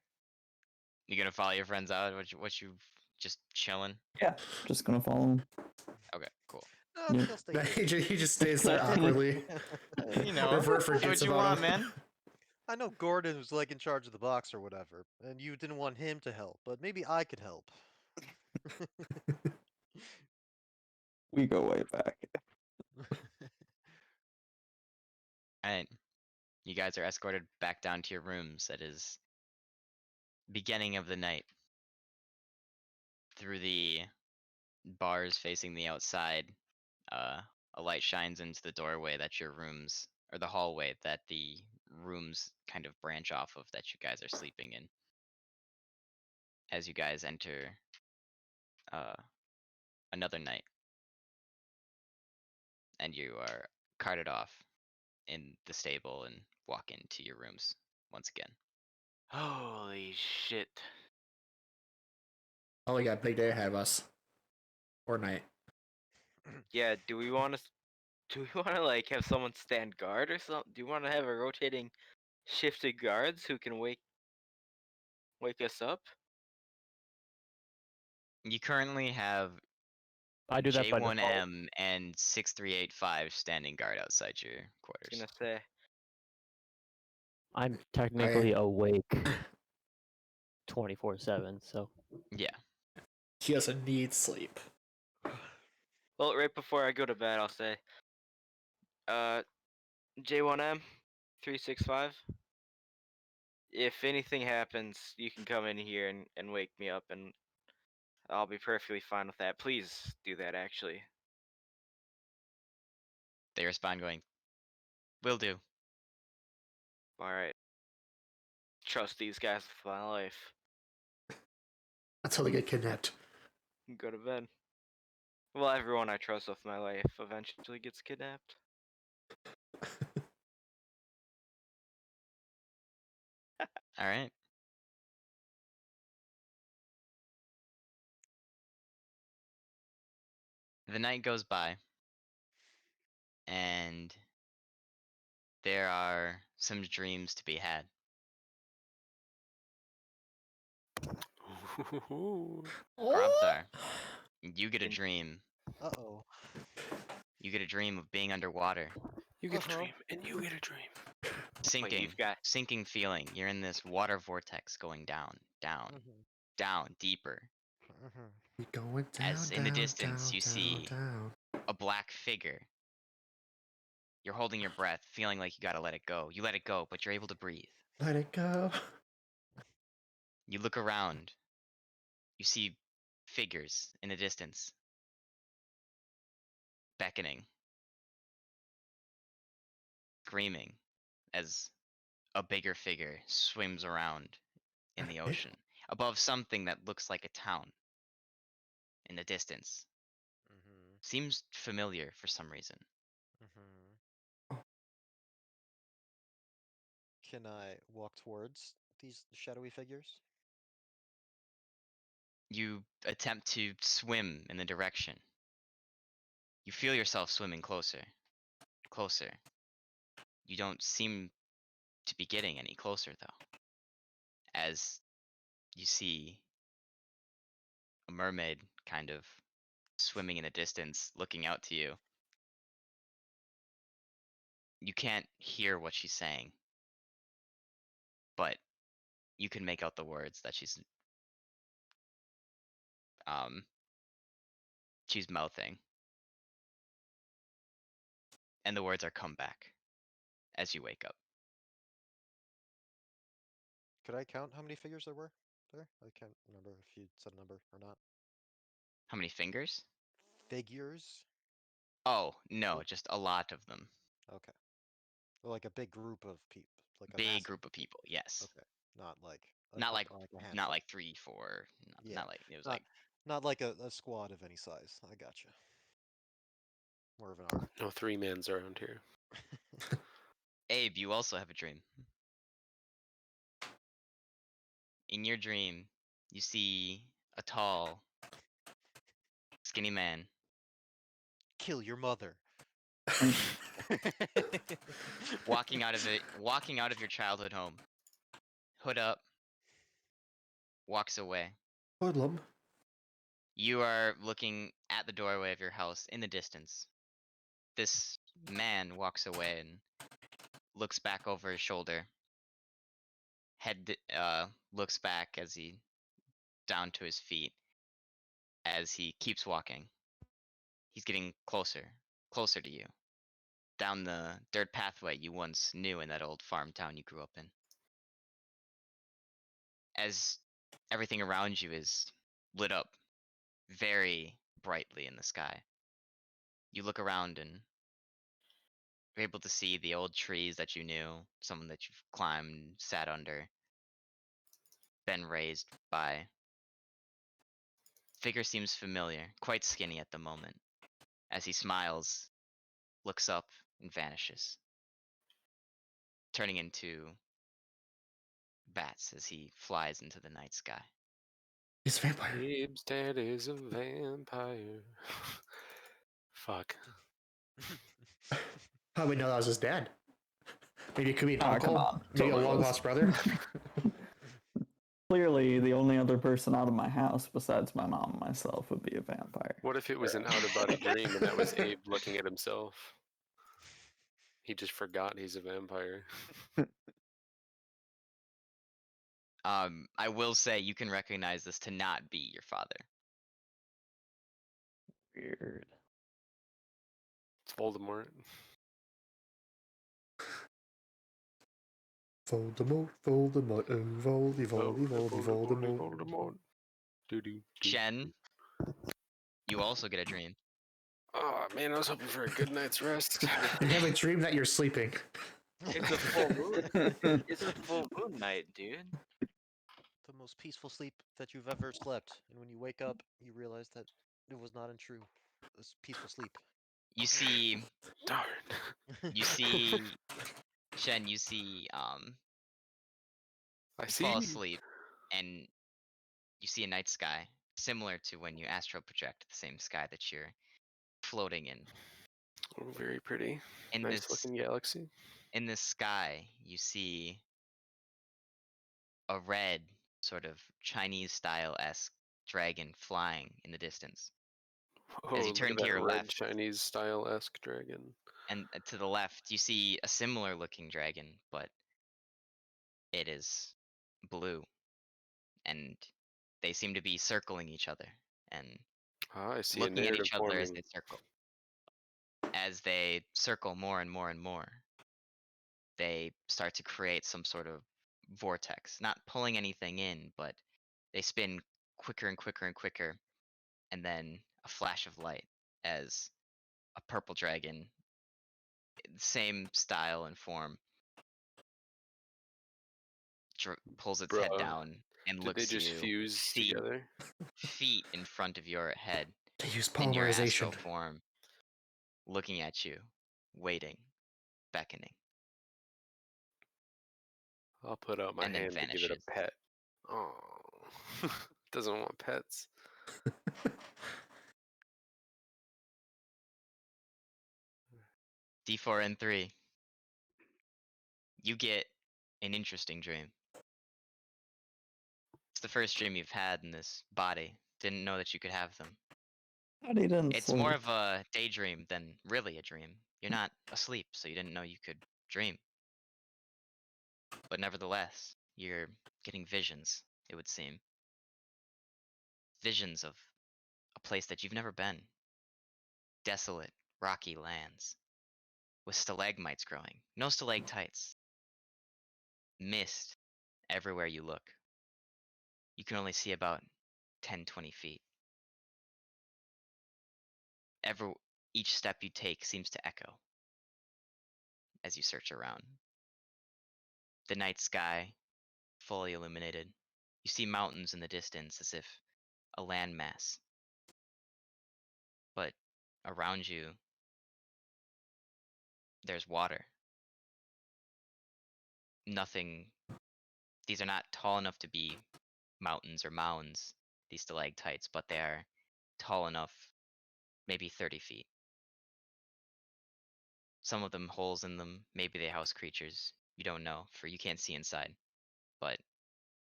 S3: You gonna follow your friends out? What you just chilling?
S6: Yeah, just gonna follow him.
S3: Okay, cool.
S5: No,
S6: Yeah.
S5: he'll stay here.
S1: He just stays there awkwardly.
S3: You know,
S1: Revert
S3: do
S1: forgets
S3: what you
S1: about
S3: want,
S1: him.
S3: man.
S5: I know Gordon was like in charge of the box or whatever, and you didn't want him to help, but maybe I could help.
S6: We go way back.
S3: Alright. You guys are escorted back down to your rooms. It is beginning of the night. Through the bars facing the outside, a light shines into the doorway that your rooms, or the hallway that the rooms kind of branch off of that you guys are sleeping in. As you guys enter another night. and you are carted off in the stable and walk into your rooms once again.
S2: Holy shit.
S1: Oh, we got a big day ahead of us. Or night.
S2: Yeah, do we want to? Do we want to like have someone stand guard or something? Do you want to have a rotating shift of guards who can wake us up?
S3: You currently have
S7: I do that by default.
S3: J1M and 6385 standing guard outside your
S2: I was
S3: quarters.
S2: gonna say.
S7: I'm technically awake 24/7, so
S3: Yeah.
S1: He doesn't need sleep.
S2: Well, right before I go to bed, I'll say, J1M 365. If anything happens, you can come in here and wake me up, and I'll be perfectly fine with that. Please do that, actually.
S3: They respond going, "Will do."
S2: Alright. Trust these guys with my life.
S1: Until they get kidnapped.
S2: Go to bed. Well, everyone I trust with my life eventually gets kidnapped.
S3: All right. The night goes by, and there are some dreams to be had. Grobthar, you get a
S2: Can-
S3: dream.
S5: Uh-oh.
S3: You get a dream of being underwater,
S4: You get a
S5: Uh-huh.
S4: dream, and you get a dream.
S3: sinking,
S2: got-
S3: sinking feeling. You're in this water vortex going down, down,
S5: Mhm.
S3: down, deeper.
S5: Mhm.
S1: We going down,
S3: As in the
S1: down,
S3: distance
S1: down,
S3: you
S1: down,
S3: see
S1: down.
S3: a black figure. You're holding your breath, feeling like you gotta let it go. You let it go, but you're able to breathe.
S1: Let it go.
S3: You look around. You see figures in the distance, beckoning, screaming, as a bigger figure swims around in the ocean, above something that looks like a town in the distance.
S5: Mhm.
S3: Seems familiar for some reason.
S5: Mhm. Can I walk towards these shadowy figures?
S3: You attempt to swim in the direction. You feel yourself swimming closer, closer. You don't seem to be getting any closer, though, as you see a mermaid kind of swimming in the distance, looking out to you. You can't hear what she's saying, but you can make out the words that she's mouthing. And the words are "come back" as you wake up.
S5: Could I count how many figures there were there? I can't remember if you said a number or not.
S3: How many fingers?
S5: Figures?
S3: Oh, no,
S5: Cool.
S3: just a lot of them.
S5: Okay. Well, like a big group of people, like a
S3: Big
S5: massive
S3: group of people, yes.
S5: Okay. Not like
S3: Not like
S5: a handful.
S3: not like 3, 4,
S5: Yeah,
S3: not like it was
S5: not
S3: like
S5: not like a squad of any size. I gotcha. More of an army.
S4: No 3-mans around here.
S3: Abe, you also have a dream. In your dream, you see a tall, skinny man
S5: Kill your mother.
S3: walking out of your childhood home. Hood up, walks away.
S1: Hoodlum.
S3: You are looking at the doorway of your house in the distance. This man walks away and looks back over his shoulder. Looks back as he down to his feet as he keeps walking. He's getting closer, closer to you. Down the dirt pathway you once knew in that old farm town you grew up in. As everything around you is lit up very brightly in the sky. You look around and you're able to see the old trees that you knew, some that you've climbed, sat under, been raised by. Figure seems familiar, quite skinny at the moment. As he smiles, looks up and vanishes, turning into bats as he flies into the night sky.
S1: He's a vampire.
S4: Abe's dad is a vampire. Fuck.
S1: How do we know that was his dad? Maybe it could be an
S6: Ah, come
S1: uncle.
S6: on,
S1: Maybe a
S6: totally
S1: long
S6: was.
S1: lost brother.
S6: Clearly, the only other person out of my house besides my mom and myself would be a vampire.
S4: What if it was an out of body dream and that was Abe looking at himself? He just forgot he's a vampire.
S3: I will say you can recognize this to not be your father.
S6: Weird.
S4: It's Voldemort.
S1: Voldemort, Voldemort, oh, Voldemort.
S4: Voldemort. Doo-doo.
S3: Jen, you also get a dream.
S4: Oh man, I was hoping for a good night's rest.
S1: You have a dream that you're sleeping.
S2: It's a full moon. It's a full moon night, dude.
S5: The most peaceful sleep that you've ever slept, and when you wake up, you realize that it was not untrue. It was peaceful sleep.
S3: You see,
S4: Darn.
S3: you see, Jen, you
S4: I
S3: you
S4: see.
S3: fall asleep, and you see a night sky similar to when you astral project the same sky that you're floating in.
S4: Oh, very pretty.
S3: In
S4: Nice
S3: this
S4: looking galaxy.
S3: in this sky, you see a red, sort of Chinese style esque dragon flying in the distance.
S4: Oh,
S3: you
S4: look
S3: turn
S4: at
S3: to
S4: that
S3: your
S4: red
S3: left.
S4: Chinese style esque dragon.
S3: And to the left, you see a similar looking dragon, but it is blue. And they seem to be circling each other and
S4: Ah, I see a
S3: looking at
S4: narrative
S3: each other as
S4: forming.
S3: they circle. As they circle more and more and more, they start to create some sort of vortex, not pulling anything in, but they spin quicker and quicker and quicker, and then a flash of light as a purple dragon, same style and form, pulls its head
S4: Bruh,
S3: down and
S4: Did
S3: looks
S4: they just
S3: you
S4: fuse
S3: feet,
S4: together?
S3: feet in front of your head
S1: They use
S3: in your astral
S1: polymerization.
S3: form, looking at you, waiting, beckoning,
S4: I'll put out my
S3: and then
S4: hand to give it
S3: vanishes.
S4: a pet. Oh, doesn't want pets.
S3: D4 and 3. You get an interesting dream. It's the first dream you've had in this body. Didn't know that you could have them.
S6: How do you didn't
S3: It's more
S6: sleep?
S3: of a daydream than really a dream. You're not asleep, so you didn't know you could dream. But nevertheless, you're getting visions, it would seem. Visions of a place that you've never been. Desolate, rocky lands. With stalagmites growing. No stalactites. Mist everywhere you look. You can only see about 10, 20 feet. Each step you take seems to echo as you search around. The night sky, fully illuminated. You see mountains in the distance as if a landmass. But around you, there's water. Nothing. These are not tall enough to be mountains or mounds, these stalactites, but they are tall enough, maybe 30 feet. Some of them holes in them, maybe they house creatures. You don't know, for you can't see inside. But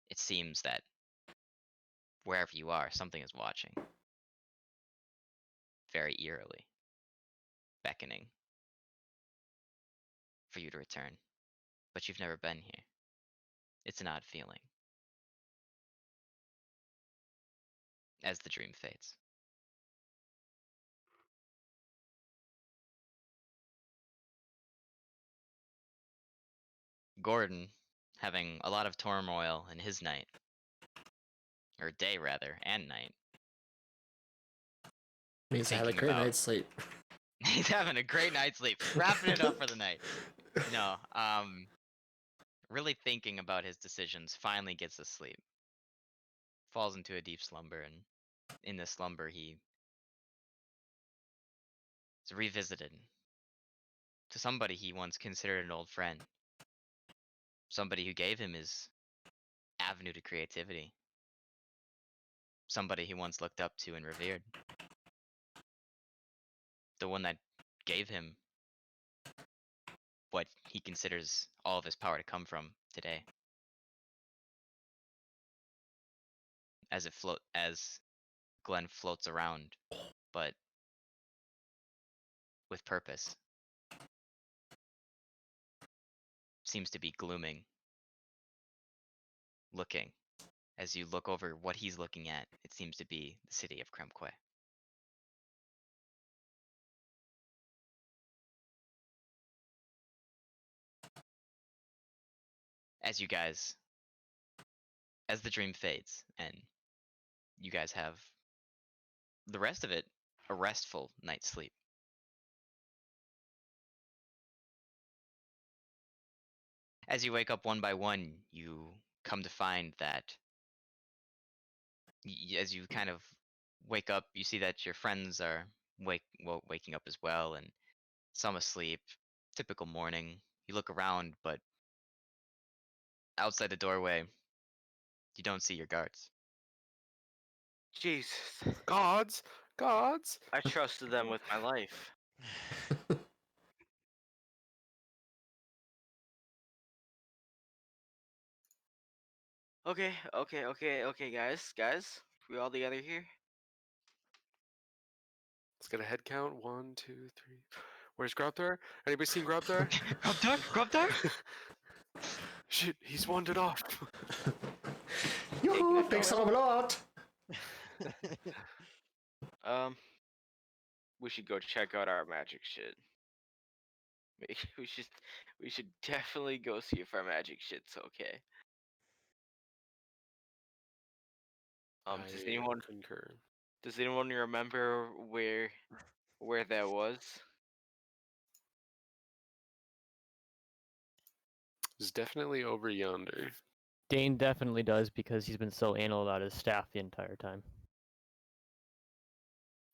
S3: it seems that wherever you are, something is watching. Very eerily. Beckoning. For you to return. But you've never been here. It's an odd feeling. As the dream fades. Gordon, having a lot of turmoil in his night. Or day, rather, and night.
S1: Means I had a
S3: Thinking
S1: great
S3: about-
S1: night's sleep.
S3: He's having a great night's sleep. Wrapping it up for the night. No, really thinking about his decisions, finally gets asleep. Falls into a deep slumber, and in this slumber he is revisited to somebody he once considered an old friend. Somebody who gave him his avenue to creativity. Somebody he once looked up to and revered. The one that gave him what he considers all of his power to come from today. As Glenn floats around, but with purpose. Seems to be glooming. Looking. As you look over what he's looking at, it seems to be the city of Kremque. As the dream fades, and you guys have the rest of it a restful night's sleep. As you wake up one by one, you come to find that as you kind of wake up, you see that your friends are waking up as well, and some asleep. Typical morning. You look around, but outside the doorway, you don't see your guards.
S2: Jesus,
S4: Gods, gods.
S2: I trusted them with my life. Okay, guys, we all together here?
S4: Let's get a head count. 1, 2, 3. Where's Grubthar? Anybody seen Grubthar?
S3: Grubthar?
S4: Shit, he's wandered off.
S1: Yoo-hoo,
S2: Taking
S1: big
S2: it
S1: son of a lot!
S2: We should go check out our magic shit. We should definitely go see if our magic shit's okay.
S4: I concur.
S2: Does anyone remember where that was?
S4: It's definitely over yonder.
S7: Dane definitely does because he's been so anal about his staff the entire time.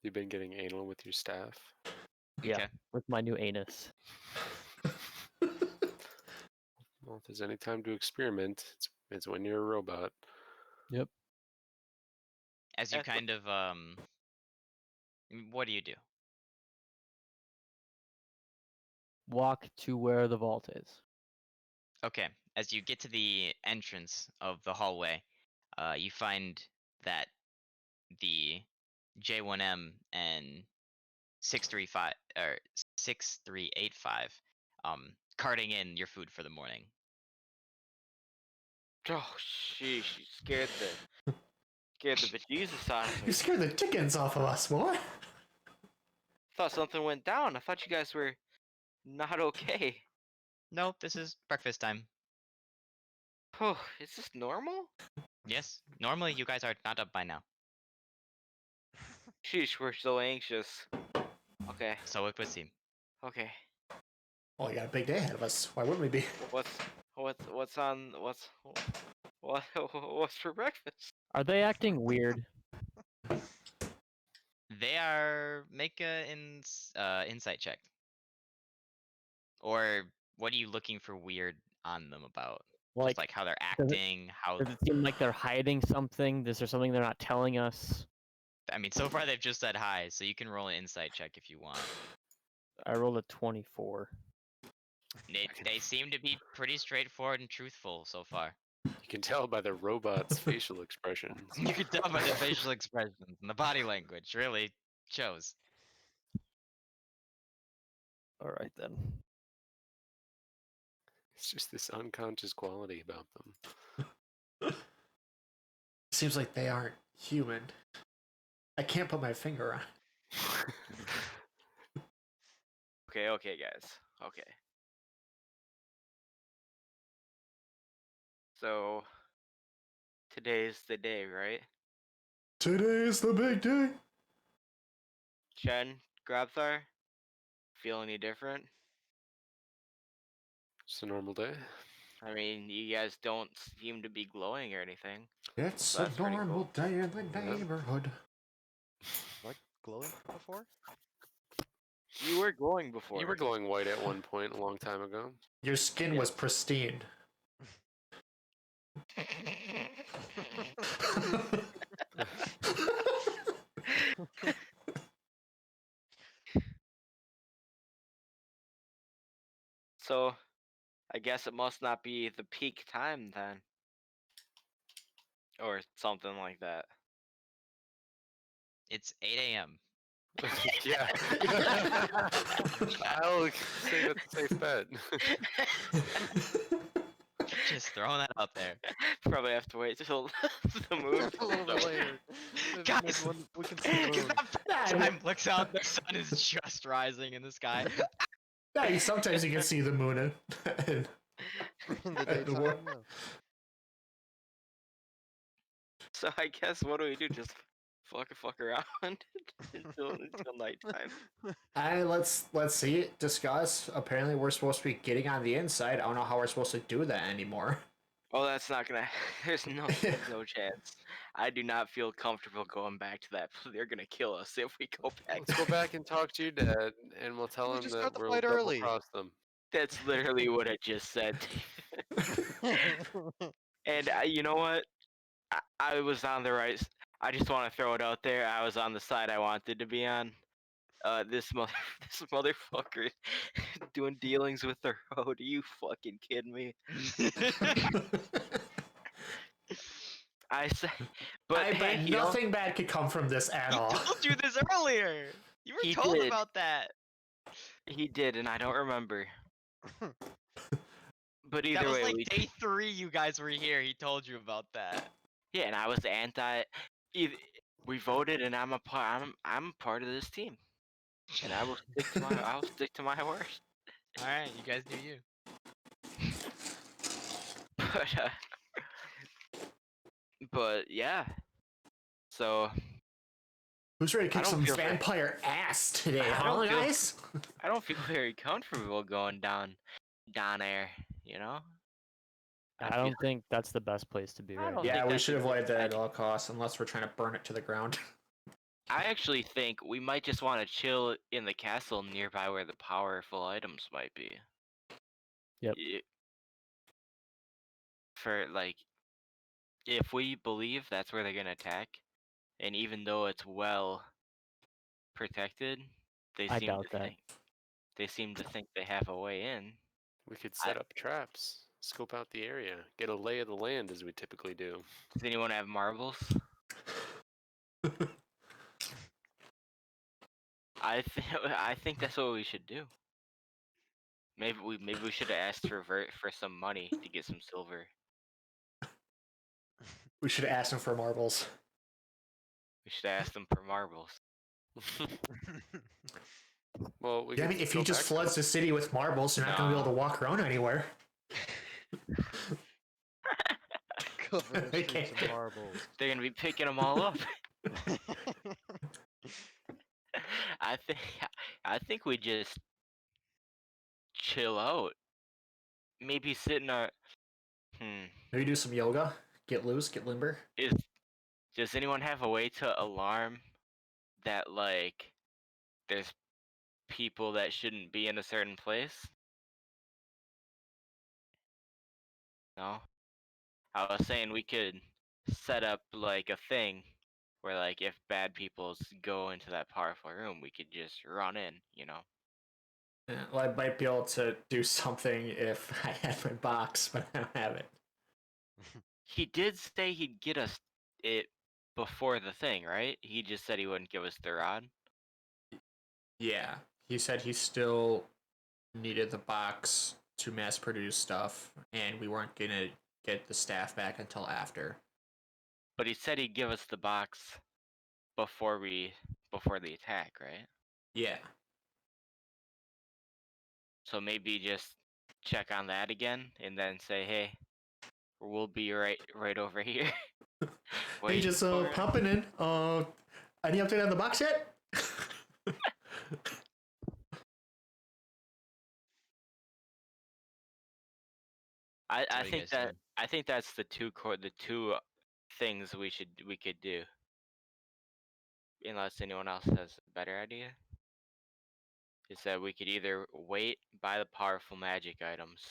S4: You've been getting anal with your staff.
S7: Yeah,
S3: Okay.
S7: with my new anus.
S4: Well, if there's any time to experiment, it's when you're a robot.
S7: Yep.
S3: As you
S2: That's what-
S3: kind of what do you do?
S7: Walk to where the vault is.
S3: Okay, as you get to the entrance of the hallway, you find that the J1M and 635 or 6385 carting in your food for the morning.
S2: Oh, sheesh, you scared the bejesus out of
S1: You
S2: me.
S1: scared the chickens off of us, boy.
S2: Thought something went down. I thought you guys were not okay.
S3: Nope, this is breakfast time.
S2: Oh, is this normal?
S3: Yes, normally you guys are not up by now.
S2: Sheesh, we're so anxious. Okay,
S3: So it would seem.
S2: okay.
S1: Well, we got a big day ahead of us. Why wouldn't we be?
S2: What's for breakfast?
S7: Are they acting weird?
S3: They are make a insight check. Or what are you looking for weird on them about? Just like how they're
S7: does it-
S3: acting, how
S7: Does it seem like they're hiding something? Is there something they're not telling us?
S3: I mean, so far they've just said hi, so you can roll an insight check if you want.
S7: I rolled a 24.
S3: They seem to be pretty straightforward and truthful so far.
S4: You can tell by the robot's facial expressions.
S3: You can tell by the facial expressions and the body language really shows.
S7: All right then.
S4: It's just this unconscious quality about them.
S1: Seems like they aren't human. I can't put my finger on.
S2: Okay, guys. Okay. So today's the day, right?
S1: Today's the big day.
S2: Jen, Grabthar, feel any different?
S4: Just a normal day.
S2: I mean, you guys don't seem to be glowing or anything.
S1: It's
S2: So
S1: a
S2: that's pretty
S1: normal day in the
S4: Yeah.
S1: neighborhood.
S5: What? Glowing before?
S2: You were glowing before.
S4: You were glowing white at one point a long time ago.
S1: Your skin was pristine.
S2: So, I guess it must not be the peak time then. Or something like that.
S3: It's 8 a.m.
S4: Yeah. I'll say that's a safe bet.
S3: Just throwing that out there.
S2: Probably have to wait till the moon
S5: A little bit
S2: comes up.
S5: later. Maybe
S3: Guys,
S5: when we can see the
S3: Because
S5: moon.
S3: that time looks out, the sun is just rising in the sky.
S1: Yeah, sometimes you can see the moon in
S5: In the
S1: at the war.
S5: daytime. Yeah.
S2: So I guess what do we do? Just fuck around until nighttime.
S1: let's see, discuss. Apparently, we're supposed to be getting on the inside. I don't know how we're supposed to do that anymore.
S2: Oh, that's not gonna. There's no chance. I do not feel comfortable going back to that. They're gonna kill us if we go back.
S4: Let's go back and talk to your dad, and we'll tell
S5: We
S4: him
S5: just
S4: that
S5: start the
S4: we'll
S5: fight
S4: double
S5: early.
S4: cross them.
S2: That's literally what I just said. And you know what? I was on the right. I just want to throw it out there. I was on the side I wanted to be on. This motherfucker doing dealings with the road. Are you fucking kidding me? I say, but
S1: I
S2: hey,
S1: bet
S2: you know,
S1: nothing bad could come from this at
S3: He
S1: all.
S3: told you this earlier. You were
S2: He
S3: told
S2: did.
S3: about that.
S2: he did, and I don't remember. But
S3: That
S2: either
S3: was
S2: way,
S3: like
S2: we
S3: day 3 you guys were here. He told you about that.
S2: yeah, and I was anti. We voted, and I'm a part. I'm a part of this team, and I will stick to my. I will stick to my word.
S3: Alright, you guys do you.
S2: But yeah. So
S1: Who's ready to
S2: I
S1: kick
S2: don't
S1: some
S2: feel very-
S1: vampire ass today,
S2: I
S1: huh,
S2: don't feel-
S1: guys?
S2: I don't feel very comfortable going down there. You know.
S7: I
S2: feel-
S7: don't think that's the best place to be
S2: I
S7: right
S2: don't
S7: now.
S1: Yeah,
S2: think
S1: we
S2: that's
S1: should
S2: a good
S1: avoid that at
S2: idea.
S1: all costs, unless we're trying to burn it to the ground.
S2: I actually think we might just want to chill in the castle nearby where the powerful items might be.
S7: Yep.
S2: For like, if we believe that's where they're gonna attack, and even though it's well protected, they
S7: I
S2: seem
S7: doubt
S2: to
S7: that.
S2: think they seem to think they have a way in.
S4: We could set up traps, scope out the area, get a lay of the land as we typically do.
S2: Does anyone have marbles? I think that's what we should do. Maybe we should have asked for some money to get some silver.
S1: We should ask them for marbles.
S2: We should ask them for marbles.
S4: Well, we
S1: Yeah, I
S4: could
S1: mean, if
S4: go
S1: he just
S4: back-
S1: floods the city with marbles, you're not going to be able to walk around anywhere.
S5: Cover the streets
S1: Okay.
S5: in marbles.
S2: They're gonna be picking them all up. I think we just chill out. Maybe sit in our.
S1: Maybe do some yoga, get loose, get limber.
S2: Does anyone have a way to alarm that like there's people that shouldn't be in a certain place? No. I was saying we could set up like a thing where like if bad people go into that powerful room, we could just run in, you know.
S1: Yeah, well, I might be able to do something if I had my box, but I don't have it.
S2: He did say he'd get us it before the thing, right? He just said he wouldn't give us the rod.
S1: Yeah, he said he still needed the box to mass produce stuff, and we weren't gonna get the staff back until after.
S2: But he said he'd give us the box before the attack, right?
S1: Yeah.
S2: So maybe just check on that again and then say, hey, we'll be right over here.
S1: Hey,
S2: Wait
S1: just
S2: for it.
S1: popping in. Any update on the box yet?
S2: I
S3: what you
S2: think
S3: guys
S2: that
S3: doing?
S2: I think that's the two things we could do. Unless anyone else has a better idea. is that we could either wait, buy the powerful magic items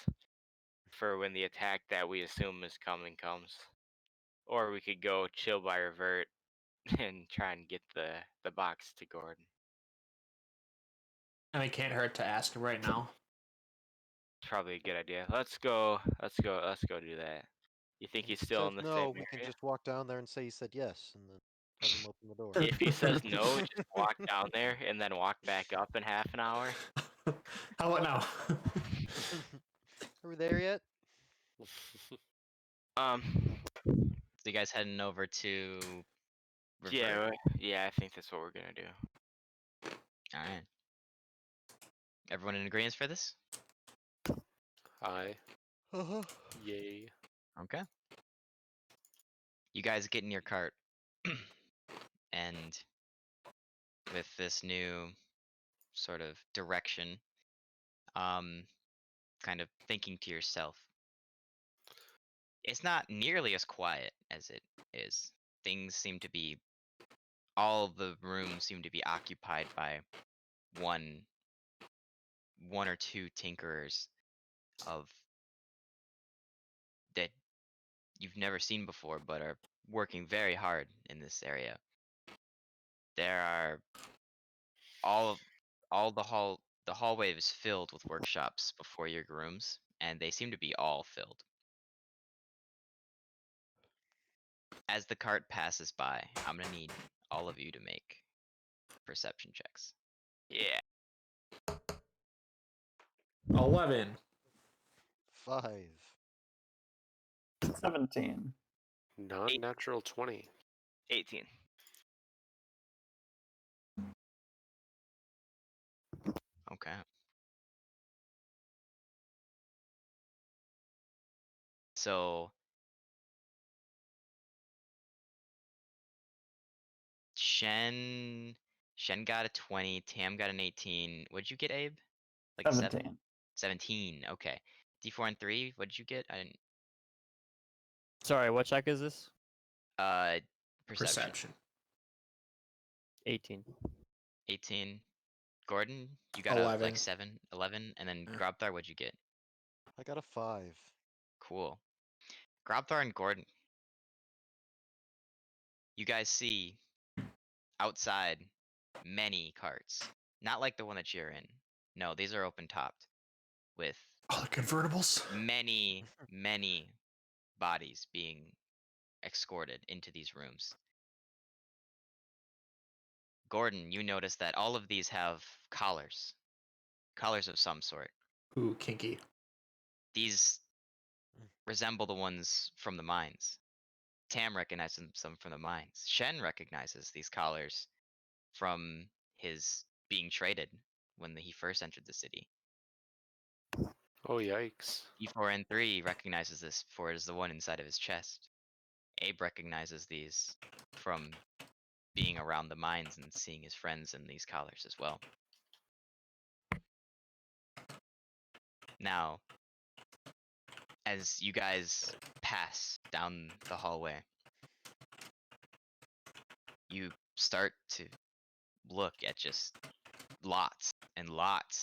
S2: for when the attack that we assume is coming comes, or we could go chill by revert and try and get the box to Gordon.
S1: And it can't hurt to ask him right now.
S2: It's probably a good idea. Let's go do that. You think he's
S5: If he
S2: still
S5: says
S2: in the
S5: no,
S2: same
S5: we can
S2: area?
S5: just walk down there and say he said yes, and then have him open the door.
S2: If he says no, just walk down there and then walk back up in half an hour.
S1: How about now?
S5: Are we there yet?
S2: Um,
S3: So you guys heading over to Revert?
S2: yeah, I think that's what we're gonna do.
S3: Alright. Everyone in agreement for this?
S4: Aye.
S5: Uh-huh.
S4: Yay.
S3: Okay. You guys get in your cart. And with this new sort of direction, kind of thinking to yourself, it's not nearly as quiet as it is. Things seem to be, all the rooms seem to be occupied by one or two tinkerers of that you've never seen before, but are working very hard in this area. There are all the hallway is filled with workshops before your rooms, and they seem to be all filled. As the cart passes by, I'm gonna need all of you to make perception checks.
S2: Yeah.
S1: 11.
S5: 5.
S6: 17.
S4: Non-natural 20.
S2: 18.
S3: Okay. So Shen got a 20, Tam got an 18. What'd you get, Abe? Like
S6: 17.
S3: 17. Okay. D4 and 3, what'd you get? I didn't
S7: Sorry, what check is this?
S3: perception.
S1: Perception.
S7: 18.
S3: 18. Gordon, you got
S1: 11.
S3: a like 7, 11, and then
S1: Yeah.
S3: Grobthar, what'd you get?
S5: I got a 5.
S3: Cool. Grobthar and Gordon, you guys see outside many carts. Not like the one that you're in. No, these are open topped with
S1: Oh, the convertibles.
S3: many bodies being escorted into these rooms. Gordon, you notice that all of these have collars of some sort.
S1: Ooh, kinky.
S3: These resemble the ones from the mines. Tam recognizes some from the mines. Shen recognizes these collars from his being traded when he first entered the city.
S4: Oh, yikes.
S3: E4 and 3 recognizes this for it is the one inside of his chest. Abe recognizes these from being around the mines and seeing his friends in these collars as well. Now, as you guys pass down the hallway, you start to look at just lots and lots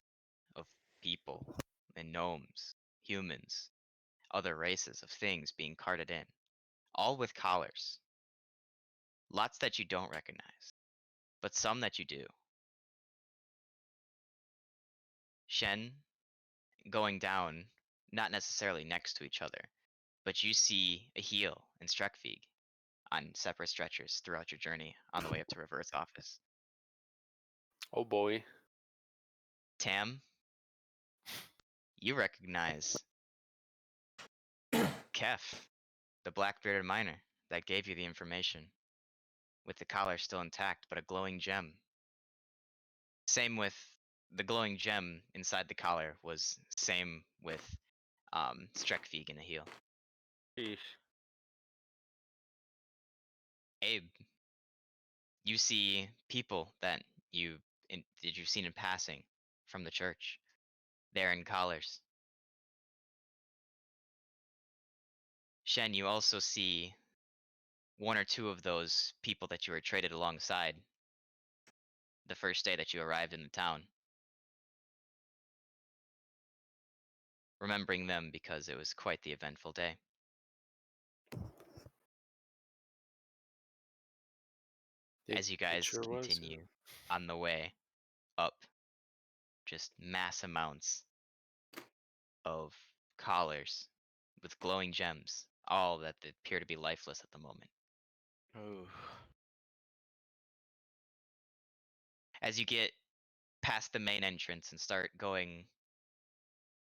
S3: of people and gnomes, humans, other races of things being carted in, all with collars. Lots that you don't recognize, but some that you do. Shen going down, not necessarily next to each other, but you see a heel and Strekvig on separate stretchers throughout your journey on the way up to Revert's office.
S4: Oh boy.
S3: Tam, you recognize Kef, the black bearded miner that gave you the information, with the collar still intact, but a glowing gem. Same with the glowing gem inside the collar was same with Strekvig in the heel.
S2: Sheesh.
S3: Abe, you see people that you've seen in passing from the church. They're in collars. Shen, you also see one or two of those people that you were traded alongside the first day that you arrived in the town. remembering them because it was quite the eventful day. As you guys
S4: sure was, yeah.
S3: continue on the way up, just mass amounts of collars with glowing gems, all that appear to be lifeless at the moment.
S2: Oh.
S3: As you get past the main entrance and start going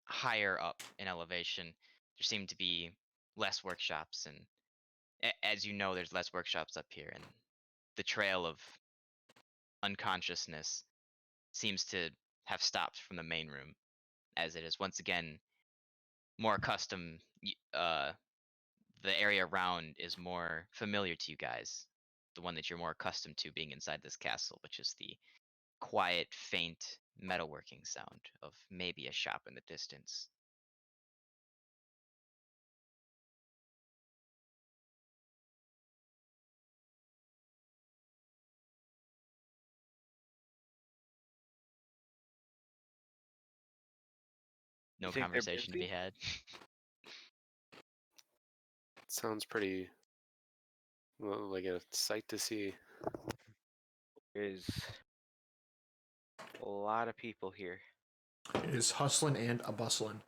S3: higher up in elevation, there seem to be less workshops, and as you know, there's less workshops up here, and the trail of unconsciousness seems to have stopped from the main room, as it is once again more accustomed. The area around is more familiar to you guys, the one that you're more accustomed to being inside this castle, which is the quiet, faint metalworking sound of maybe a shop in the distance. No
S2: think they're
S3: conversation to be
S2: busy?
S3: had.
S4: Sounds pretty like a sight to see.
S2: There's a lot of people here.
S1: It is hustling and a bustling.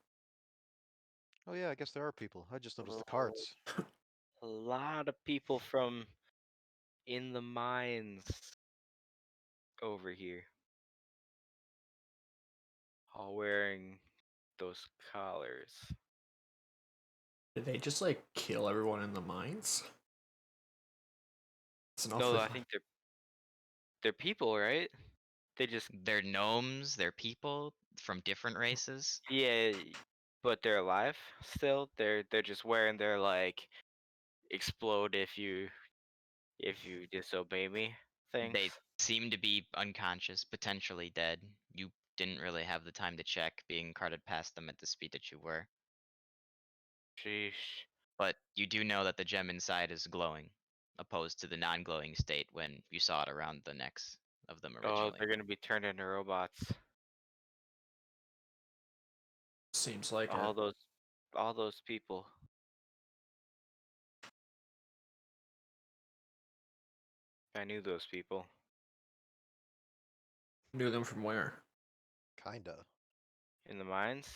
S5: Oh yeah, I guess there are people. I just noticed the carts.
S2: A lot of people from in the mines over here. All wearing those collars.
S1: Did they just like kill everyone in the mines? It's an
S2: No,
S1: awful-
S2: I think they're people, right? They just
S3: They're gnomes, they're people from different races.
S2: yeah, but they're alive still. They're just wearing their like explode if you disobey me things.
S3: They seem to be unconscious, potentially dead. You didn't really have the time to check, being carted past them at the speed that you were.
S2: Sheesh.
S3: But you do know that the gem inside is glowing, opposed to the non-glowing state when you saw it around the necks of them
S2: Oh,
S3: originally.
S2: they're gonna be turned into robots.
S1: Seems like
S2: All
S1: it.
S2: those people. I knew those people.
S1: Knew them from where?
S5: Kinda.
S2: In the mines.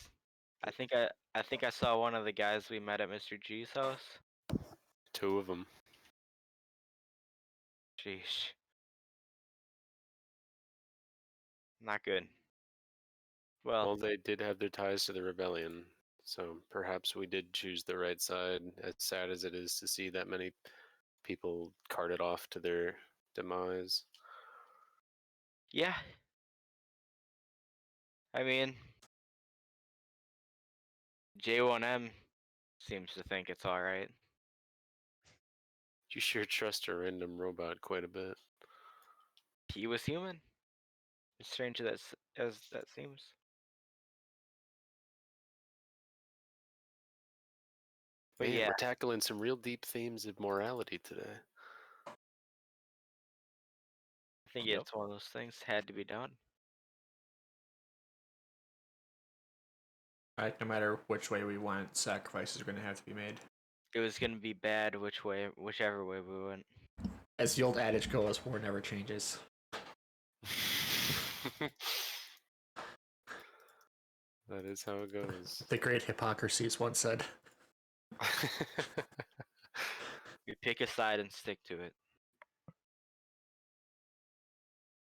S2: I think I saw one of the guys we met at Mr. G's house.
S4: 2 of them.
S2: Sheesh. Not good.
S4: Well,
S2: Well,
S4: they did have their ties to the rebellion, so perhaps we did choose the right side. As sad as it is to see that many people carted off to their demise.
S2: yeah. I mean, J1M seems to think it's alright.
S4: You sure trust a random robot quite a bit.
S2: He was human. As strange as that seems. But
S4: Man,
S2: yeah,
S4: we're tackling some real deep themes of morality today.
S2: I think
S5: Yep.
S2: it's one of those things had to be done.
S1: Right, no matter which way we went, sacrifices are going to have to be made.
S2: It was gonna be bad whichever way we went.
S1: As the old adage goes, war never changes.
S4: That is how it goes.
S1: The great Hippocrates once said.
S2: We pick a side and stick to it.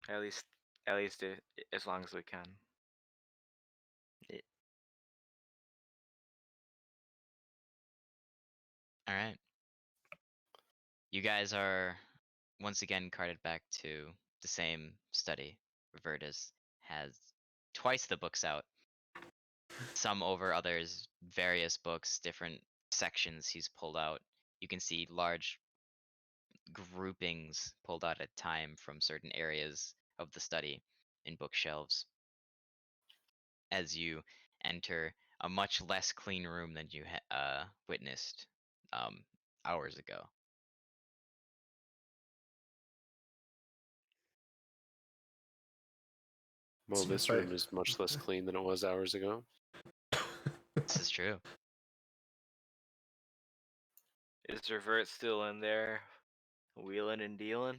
S2: At least as long as we can.
S3: All right. You guys are once again carted back to the same study. Robertus has twice the books out. Some over others, various books, different sections he's pulled out. You can see large groupings pulled out at a time from certain areas of the study in bookshelves. As you enter a much less clean room than you witnessed hours ago.
S4: Well,
S1: Seems
S4: this
S1: like-
S4: room is much less clean than it was hours ago.
S3: This is true.
S2: Is Revert still in there, wheeling and dealing?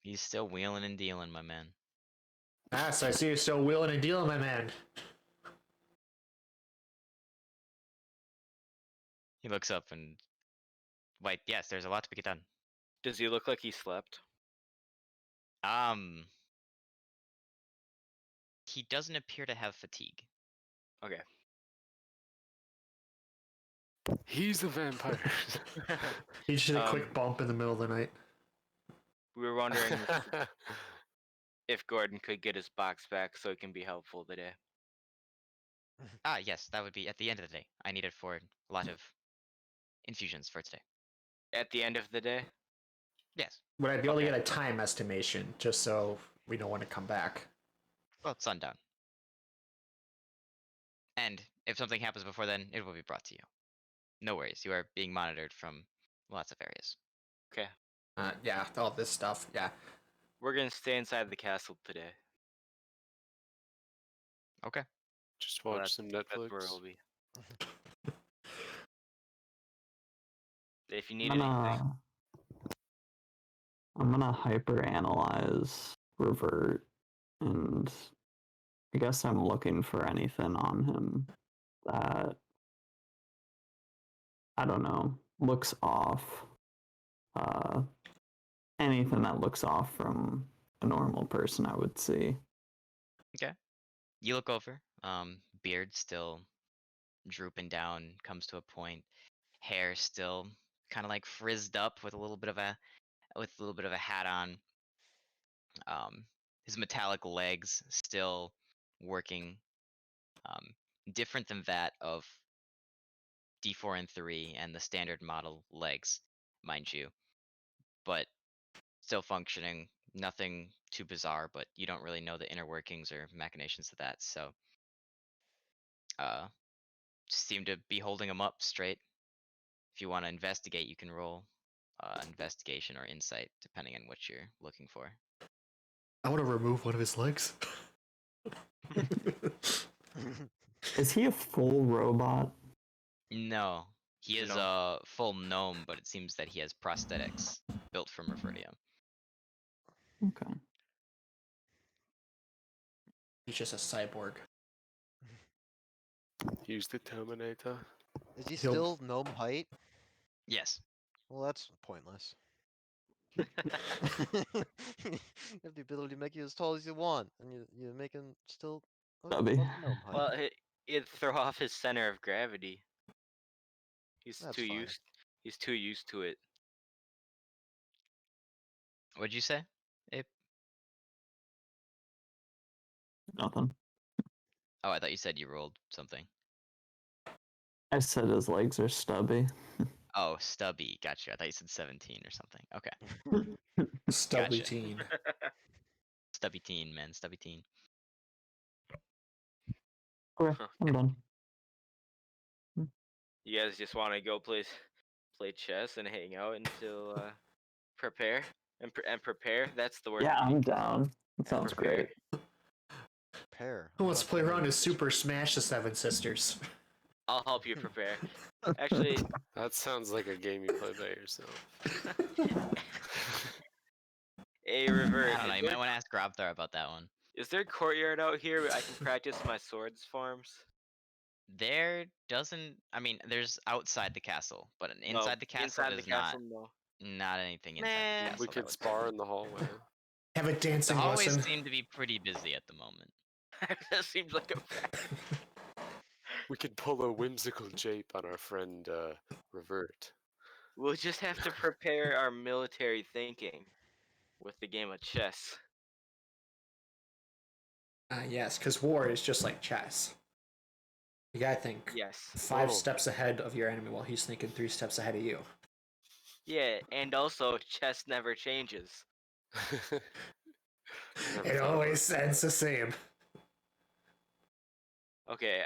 S3: He's still wheeling and dealing, my man.
S1: Yes, I see you still wheeling and dealing, my man.
S3: He looks up and, wait, yes, there's a lot to be done.
S2: Does he look like he slept?
S3: He doesn't appear to have fatigue.
S2: Okay.
S4: He's the vampire.
S1: He just did a
S2: Um,
S1: quick bump in the middle of the night.
S2: We were wondering if Gordon could get his box back so it can be helpful today.
S3: Ah, yes, that would be at the end of the day. I need it for a lot of infusions for today.
S2: At the end of the day?
S3: Yes.
S1: Would I be able to
S2: Okay.
S1: get a time estimation just so we know when to come back?
S3: Well, it's sundown. And if something happens before then, it will be brought to you. No worries, you are being monitored from lots of areas.
S2: Okay.
S1: Yeah, all this stuff. Yeah.
S2: We're gonna stay inside the castle today.
S3: Okay.
S4: Just
S2: Well,
S4: watch some
S2: That's where
S4: Netflix.
S2: we'll be. If you
S6: I'm
S2: need anything.
S6: gonna hyper analyze Revert, and I guess I'm looking for anything on him that I don't know looks off. Anything that looks off from a normal person, I would see.
S3: You look over, beard still drooping down, comes to a point. Hair still kind of like frizzed up with a little bit of a hat on. His metallic legs still working. Different than that of D4 and 3 and the standard model legs, mind you, but still functioning. Nothing too bizarre, but you don't really know the inner workings or machinations of that. So, seem to be holding him up straight. If you want to investigate, you can roll investigation or insight, depending on what you're looking for.
S1: I want to remove one of his legs.
S6: Is he a full robot?
S3: No, he is
S2: No.
S3: a full gnome, but it seems that he has prosthetics built from Revertium.
S6: Okay.
S1: He's just a cyborg.
S4: Use the Terminator.
S5: Is he
S1: He'll-
S5: still gnome height?
S3: Yes.
S5: Well, that's pointless. You have the ability to make you as tall as you want, and you make him still
S6: Stubby.
S5: above gnome height.
S2: Well, it'd throw off his center of gravity. He's
S5: That's
S2: too
S5: fine.
S2: used. He's too used to it.
S3: What'd you say, Abe?
S6: Nothing.
S3: Oh, I thought you said you rolled something.
S6: I said his legs are stubby.
S3: Oh, stubby. Gotcha. I thought you said 17 or something. Okay.
S1: Stubby
S3: Gotcha.
S1: teen.
S3: Stubby teen, man. Stubby teen.
S6: Okay, I'm done.
S2: You guys just want to go play chess and hang out until prepare and prepare. That's the word.
S6: Yeah, I'm down. That
S2: And
S6: sounds
S2: prepare.
S6: great.
S5: Pair.
S1: Who wants to play around to Super Smash the Seven Sisters?
S2: I'll help you prepare. Actually,
S4: That sounds like a game you play by yourself.
S2: a revert.
S3: I don't know. You might want to ask Grobthar about that one.
S2: Is there a courtyard out here where I can practice my swords forms?
S3: There doesn't. I mean, there's outside the castle, but inside the castle
S2: inside
S3: is
S2: the castle, no.
S3: not anything inside
S2: Man.
S3: the castle.
S4: We
S3: that
S4: could
S3: would-
S4: spar in the hallway.
S1: Have a
S3: The
S1: dancing
S3: hallways
S1: lesson.
S3: seem to be pretty busy at the moment.
S2: That seems like a.
S4: We could pull a whimsical jape on our friend Revert.
S2: We'll just have to prepare our military thinking with the game of chess.
S1: Yes, because war is just like chess. You gotta think
S2: Yes.
S1: 5
S4: Oh.
S1: steps ahead of your enemy while he's thinking 3 steps ahead of you.
S2: Yeah, and also chess never changes.
S4: Never
S1: It
S4: thought
S1: always
S4: about
S1: ends the same.
S2: Okay,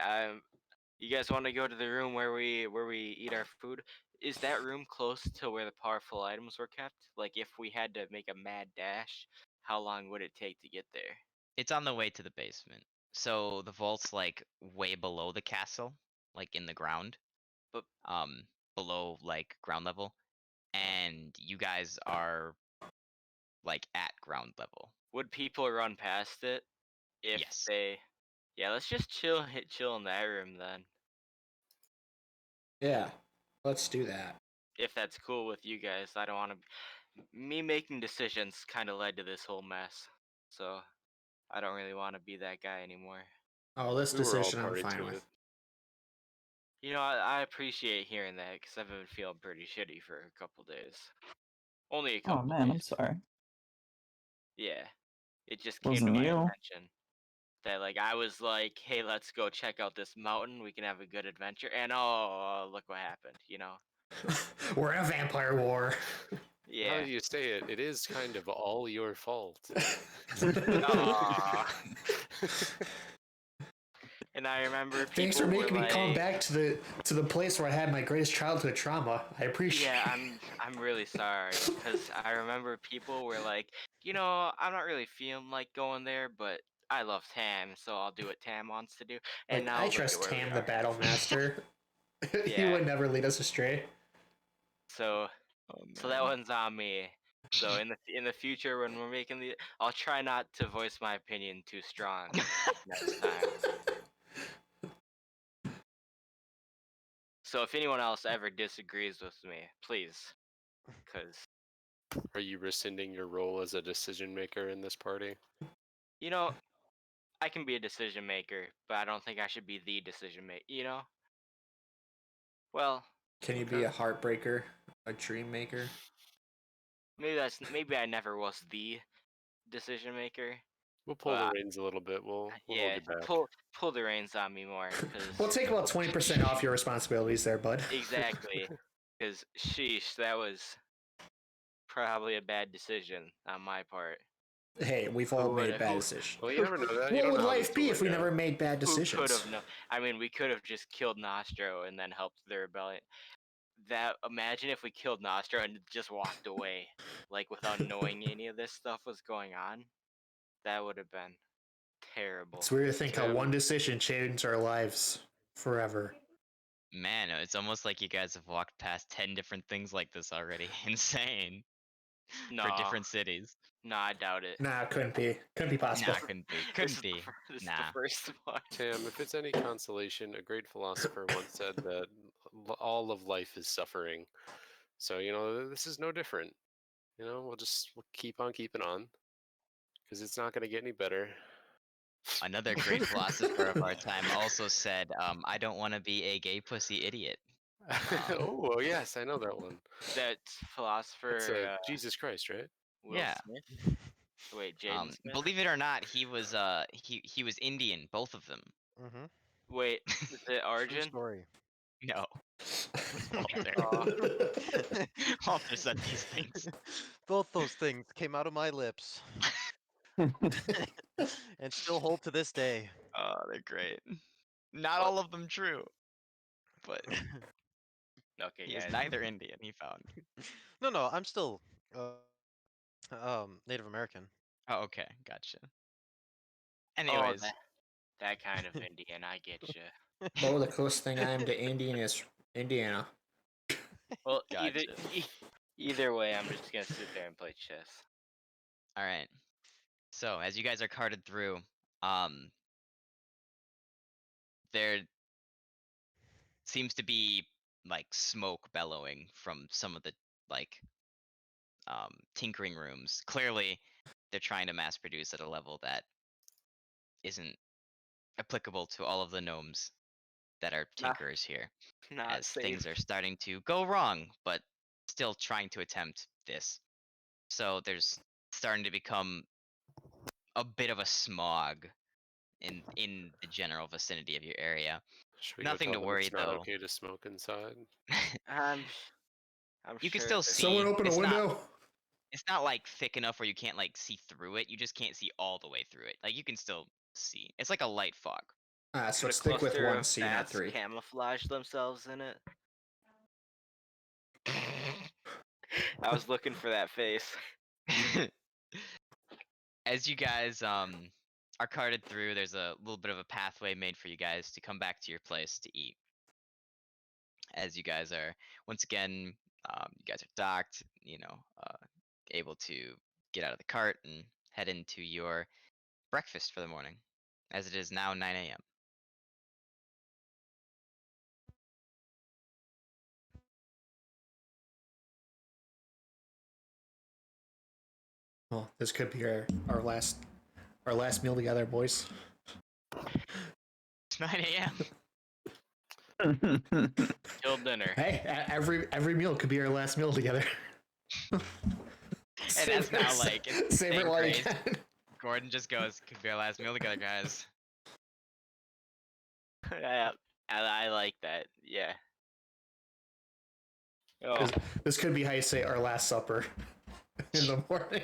S2: you guys want to go to the room where we eat our food? Is that room close to where the powerful items were kept? Like if we had to make a mad dash, how long would it take to get there?
S3: It's on the way to the basement. So the vault's like way below the castle. like in the ground,
S2: But-
S3: below like ground level, and you guys are like at ground level.
S2: Would people run past it if
S3: Yes.
S2: they? Yeah, let's just chill in that room then.
S1: Yeah, let's do that.
S2: If that's cool with you guys, I don't want to. Me making decisions kind of led to this whole mess, so I don't really want to be that guy anymore.
S1: Oh, this
S4: We were all
S1: decision I'm
S4: party
S1: fine
S4: to
S1: with.
S4: it.
S2: You know, I appreciate hearing that because I've been feeling pretty shitty for a couple days. Only a
S6: Oh
S2: couple.
S6: man, I'm
S2: days.
S6: sorry.
S2: Yeah, it just came
S6: Wasn't
S2: to my
S6: you.
S2: attention that like I was like, hey, let's go check out this mountain. We can have a good adventure. And oh, look what happened. You know.
S1: We're in a vampire war.
S4: How
S2: Yeah.
S4: do you say it? It is kind of all your fault.
S2: Aw. And I remember people
S1: Thanks for making
S2: were
S1: me come
S2: like-
S1: back to the place where I had my greatest childhood trauma. I appreciate.
S2: Yeah, I'm really sorry because I remember people were like, you know, I'm not really feeling like going there, but I love Tam, so I'll do what Tam wants to do. And
S1: Like,
S2: now
S1: I
S2: look at
S1: trust
S2: where we
S1: Tam, the
S2: are.
S1: battle master. He
S2: Yeah.
S1: would never lead us astray.
S2: So
S3: Oh,
S2: so that one's on me. So in the future when we're making the, I'll try not to voice my opinion too strong next time. So if anyone else ever disagrees with me, please, because
S4: Are you rescinding your role as a decision maker in this party?
S2: you know, I can be a decision maker, but I don't think I should be the decision maker. You know. Well,
S1: Can you be a heartbreaker, a dream maker?
S2: maybe I never was the decision maker.
S4: We'll pull
S2: Well,
S4: the reins a little bit. We'll hold
S2: Yeah,
S4: you back.
S2: pull the reins on me more,
S1: We'll
S2: cause
S1: take about 20% off your responsibilities there, bud.
S2: exactly, cause sheesh, that was probably a bad decision on my part.
S1: Hey, we've all
S2: Who
S1: made
S2: would-
S1: bad
S2: who-
S1: decisions.
S4: Well, you never know that. You
S1: What
S4: don't
S1: would
S4: know how
S1: life
S4: this
S1: be
S4: will
S1: if we
S4: work out.
S1: never made bad
S2: Who
S1: decisions?
S2: could have known? I mean, we could have just killed Nostro and then helped the rebellion. That imagine if we killed Nostro and just walked away, like without knowing any of this stuff was going on. That would have been terrible.
S1: It's weird to think how
S4: Tim.
S1: one decision changed our lives forever.
S3: Man, it's almost like you guys have walked past 10 different things like this already. Insane. For
S2: Nah.
S3: different cities.
S2: No, I doubt it.
S1: Nah, couldn't be. Couldn't be possible.
S3: Nah, couldn't be.
S2: This
S3: Couldn't
S2: is the
S3: be.
S2: fir- this is
S3: Nah.
S2: the first one.
S4: Tam, if it's any consolation, a great philosopher once said that all of life is suffering. So, you know, this is no different. You know, we'll keep on keeping on because it's not going to get any better.
S3: Another great philosopher of our time also said, I don't want to be a gay pussy idiot.
S4: Oh, well, yes, I know that one.
S2: That philosopher
S4: It's Jesus Christ, right?
S2: Will
S3: Yeah.
S2: Smith. Wait, Jaden Smith.
S3: Believe it or not, he was was Indian, both of them.
S5: Mm-hmm.
S2: Wait, is it
S5: True
S2: Arjun?
S5: story.
S3: No. Walter.
S2: Aw.
S3: Walter said these things.
S5: Both those things came out of my lips and still hold to this day.
S3: Oh, they're great. Not all of them true. But
S2: Okay,
S3: he is
S2: guys.
S3: neither Indian, he found.
S5: No, I'm still Native American.
S3: Oh, okay, gotcha.
S2: Oh,
S3: Anyways,
S2: that kind of Indian, I get you.
S1: Oh, the closest thing I am to Indian is Indiana.
S2: Well,
S3: Gotcha.
S2: either way, I'm just gonna sit there and play chess.
S3: alright. So, as you guys are carted through, there seems to be like smoke bellowing from some of the like tinkering rooms. Clearly, they're trying to mass produce at a level that isn't applicable to all of the gnomes that are
S2: Nah.
S3: tinkerers here,
S2: Not
S3: as
S2: safe.
S3: things are starting to go wrong, but still trying to attempt this. So there's starting to become a bit of a smog in the general vicinity of your area.
S4: Should we
S3: Nothing
S4: go
S3: to
S4: tell them
S3: worry,
S4: it's not
S3: though.
S4: okay to smoke inside?
S2: I'm
S3: You can
S2: sure
S3: still
S2: that-
S3: see.
S1: Someone open a
S3: it's not-
S1: window.
S3: It's not like thick enough where you can't like see through it. You just can't see all the way through it. Like you can still see. It's like a light fog.
S1: Ah, so
S2: Could a
S1: stick with
S2: cluster
S1: one
S2: of
S1: C, not
S2: bats
S1: three.
S2: camouflage themselves in it. I was looking for that face.
S3: As you guys are carted through, there's a little bit of a pathway made for you guys to come back to your place to eat. as you guys are once again, you guys are docked, able to get out of the cart and head into your breakfast for the morning, as it is now 9 a.m.
S1: Well, this could be our last meal together, boys.
S3: It's 9 a.m.
S2: Till dinner.
S1: Hey, every meal could be our last meal together.
S3: And that's now like it's
S1: save it
S3: same
S1: while you
S3: phrase.
S1: can.
S3: Gordon just goes, "Could be our last meal together, guys."
S2: I like that. Yeah. Oh,
S1: This could be how you say our last supper in the morning.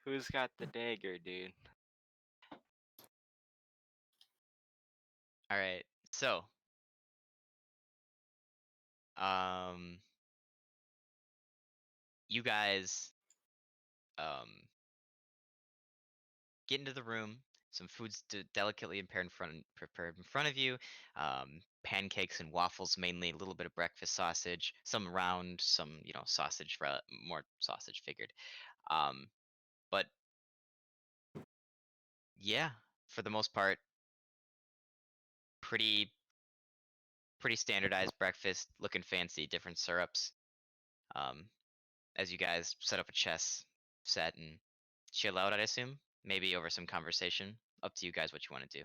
S2: who's got the dagger, dude?
S3: All right, so you guys get into the room. Some food's delicately prepared in front of you. Pancakes and waffles, mainly. A little bit of breakfast sausage. Some round, some sausage. More sausage figured. But yeah, for the most part, pretty standardized breakfast. Looking fancy. Different syrups. As you guys set up a chess set and chill out, I'd assume. Maybe over some conversation. Up to you guys what you want to do.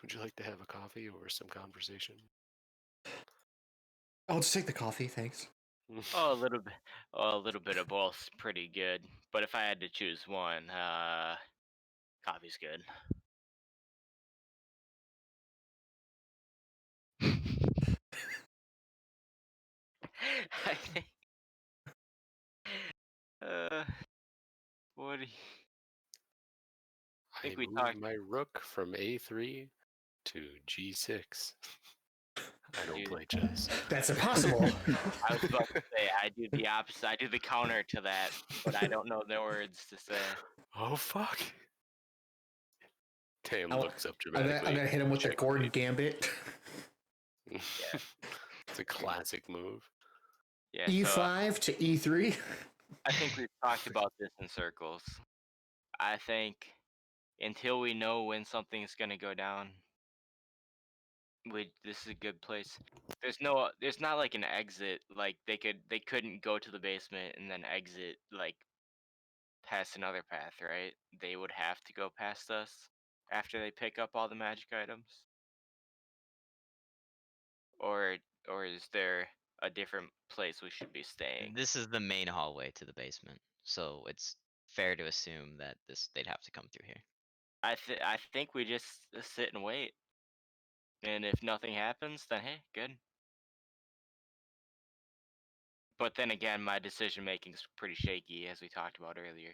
S4: Would you like to have a coffee or some conversation?
S1: I'll just take the coffee, thanks.
S2: Oh, a little bit. Oh, a little bit of both's pretty good. But if I had to choose one, coffee's good. I think. What do you...
S4: I
S2: think we
S4: moved
S2: talked-
S4: my rook from A3 to G6. I don't
S2: Dude.
S4: play chess.
S1: That's impossible.
S2: I was about to say I do the opposite. I do the counter to that, but I don't know the words to say.
S4: Oh fuck! Tam
S1: I'll-
S4: looks up
S1: I'm
S4: dramatically.
S1: gonna hit him with the Gordon
S4: Checkmate.
S1: Gambit.
S4: It's a classic move.
S2: Yeah. So
S1: E5 to E3.
S2: I think we've talked about this in circles. I think until we know when something's gonna go down, this is a good place. There's not like an exit. Like they couldn't go to the basement and then exit like past another path, right? They would have to go past us after they pick up all the magic items. Or is there a different place we should be staying?
S3: This is the main hallway to the basement, so it's fair to assume that they'd have to come through here.
S2: I think we just sit and wait. And if nothing happens, then hey, good. But then again, my decision making is pretty shaky, as we talked about earlier.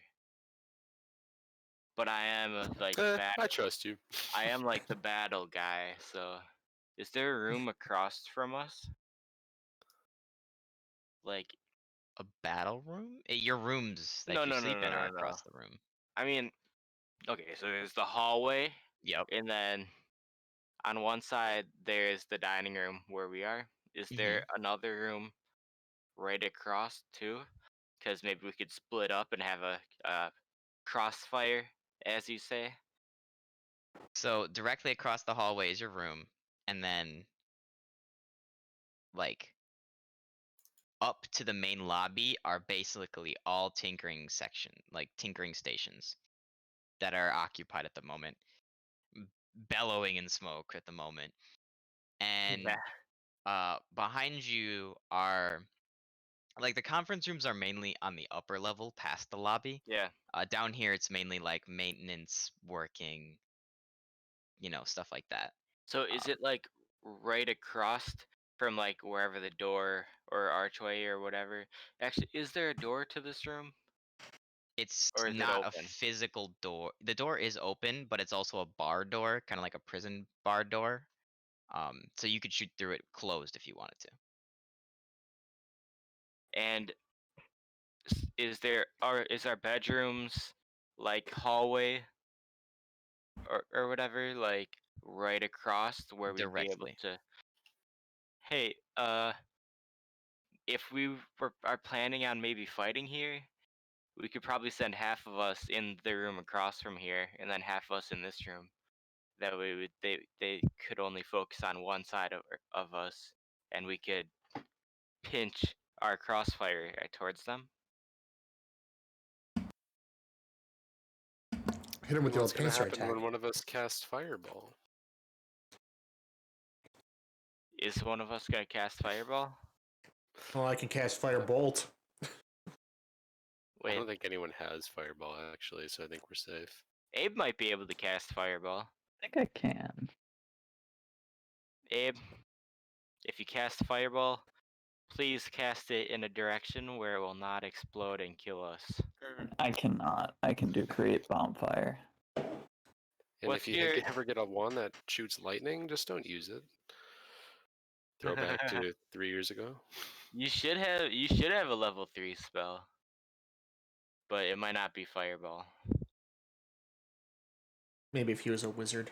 S2: But I am
S4: I trust you.
S2: I am like the battle guy. So, is there a room across from us? Like
S3: A battle room? Your rooms that
S2: No,
S3: you
S2: no, no,
S3: sleep
S2: no,
S3: in
S2: no,
S3: are
S2: no.
S3: across the room.
S2: I mean, okay, so there's the hallway,
S3: Yep.
S2: and then on one side there's the dining room where we are. Is there another room right across too? Because maybe we could split up and have a crossfire, as you say.
S3: So directly across the hallway is your room, and then like up to the main lobby are basically all tinkering stations that are occupied at the moment, bellowing in smoke at the moment. And behind you are like the conference rooms are mainly on the upper level past the lobby.
S2: Yeah.
S3: Down here it's mainly like maintenance working, stuff like that.
S2: So is it like right across from like wherever the door or archway or whatever? Actually, is there a door to this room?
S3: It's
S2: Or is it
S3: not a
S2: open?
S3: physical door. The door is open, but it's also a bar door, kind of like a prison bar door. So you could shoot through it closed if you wanted to.
S2: And is our bedrooms like hallway or whatever, like right across to where we'd be able
S3: Directly.
S2: to. Hey, if we are planning on maybe fighting here, we could probably send half of us in the room across from here, and then half of us in this room. That way, they could only focus on one side of us, and we could pinch our crossfire towards them.
S8: Hit him with the
S4: What's
S8: old
S4: gonna
S8: pincer
S4: happen
S8: attack.
S4: when one of us casts fireball?
S2: Is one of us gonna cast fireball?
S8: Well, I can cast firebolt.
S4: I
S2: Wait,
S4: don't think anyone has fireball actually, so I think we're safe.
S2: Abe might be able to cast fireball.
S6: I think I can.
S2: Abe, if you cast fireball, please cast it in a direction where it will not explode and kill us.
S6: I cannot. I can do create bonfire.
S4: And
S2: What's
S4: if you
S2: your-
S4: ever get a wand that shoots lightning, just don't use it. Throw back to 3 years ago.
S2: You should have a level 3 spell, but it might not be fireball.
S1: Maybe if he was a wizard,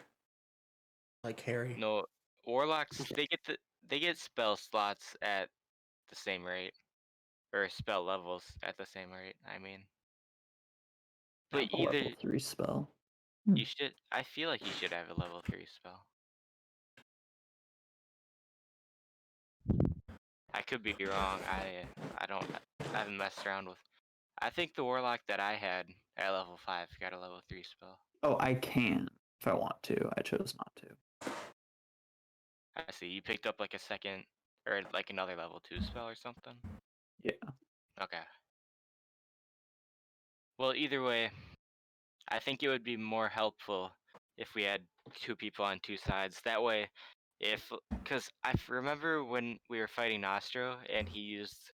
S1: like Harry.
S2: No, warlocks they get spell slots at the same rate, or spell levels at the same rate. I mean, but
S6: I have a level
S2: either
S6: 3 spell.
S2: you should. I feel like you should have a level 3 spell. I could be wrong. I haven't messed around with. I think the warlock that I had at level 5 got a level 3 spell.
S6: Oh, I can if I want to. I chose not to.
S2: I see. You picked up like a second or like another level 2 spell or something.
S6: Yeah.
S2: Okay. Well, either way, I think it would be more helpful if we had 2 people on 2 sides. That way, because I remember when we were fighting Nostro and he used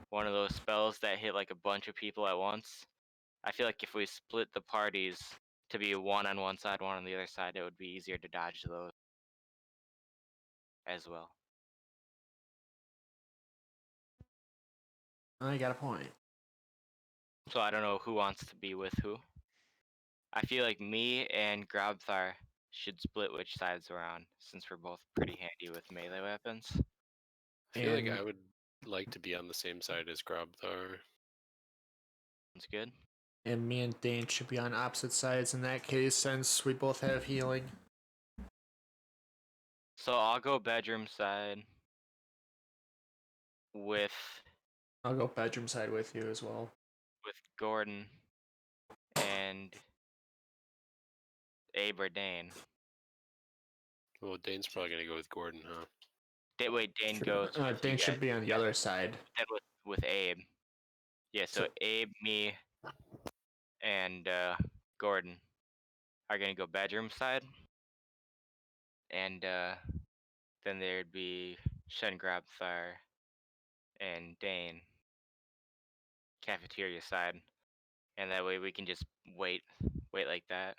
S2: one of those spells that hit like a bunch of people at once. I feel like if we split the parties to be one on one side, one on the other side, it would be easier to dodge those as well.
S1: I got a point.
S2: So I don't know who wants to be with who. I feel like me and Grabthar should split which sides we're on, since we're both pretty handy with melee weapons.
S4: I feel like
S1: And-
S4: I would like to be on the same side as Grabthar.
S2: Sounds good.
S1: And me and Dane should be on opposite sides in that case, since we both have healing.
S2: So I'll go bedroom side with
S1: I'll go bedroom side with you as well.
S2: Gordon and Abe or Dane.
S4: Well, Dane's probably gonna go with Gordon, huh?
S2: Wait, Dane
S1: Should-
S2: goes. with you
S1: Dane should
S2: guys.
S1: be on the other side.
S2: Then with Abe. Yeah, so Abe, me, and Gordon are gonna go bedroom side, and then there'd be Shen Grabthar and Dane cafeteria side, and that way we can just wait like that.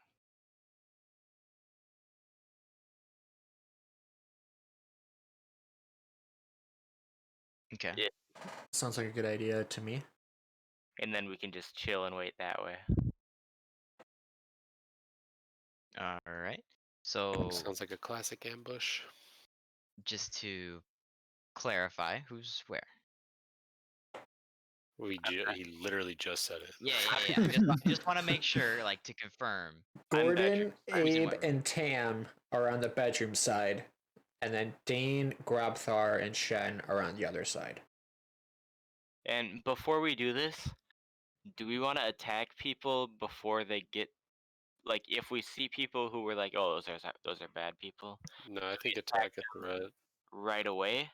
S3: Okay.
S2: Yeah.
S1: Sounds like a good idea to me.
S2: And then we can just chill and wait that way.
S3: All right. So
S4: Sounds like a classic ambush.
S3: just to clarify, who's where?
S4: He literally just said it.
S3: Yeah. Just want to make sure, like, to confirm.
S1: Gordon,
S2: bedroom
S3: side.
S1: Abe,
S3: Whoever.
S1: and Tam are on the bedroom side, and then Dane, Grabthar, and Shen are on the other side.
S2: And before we do this, do we want to attack people before they get, like, if we see people who were like, oh, those are bad people,
S4: No, I think attack a threat.
S2: right away,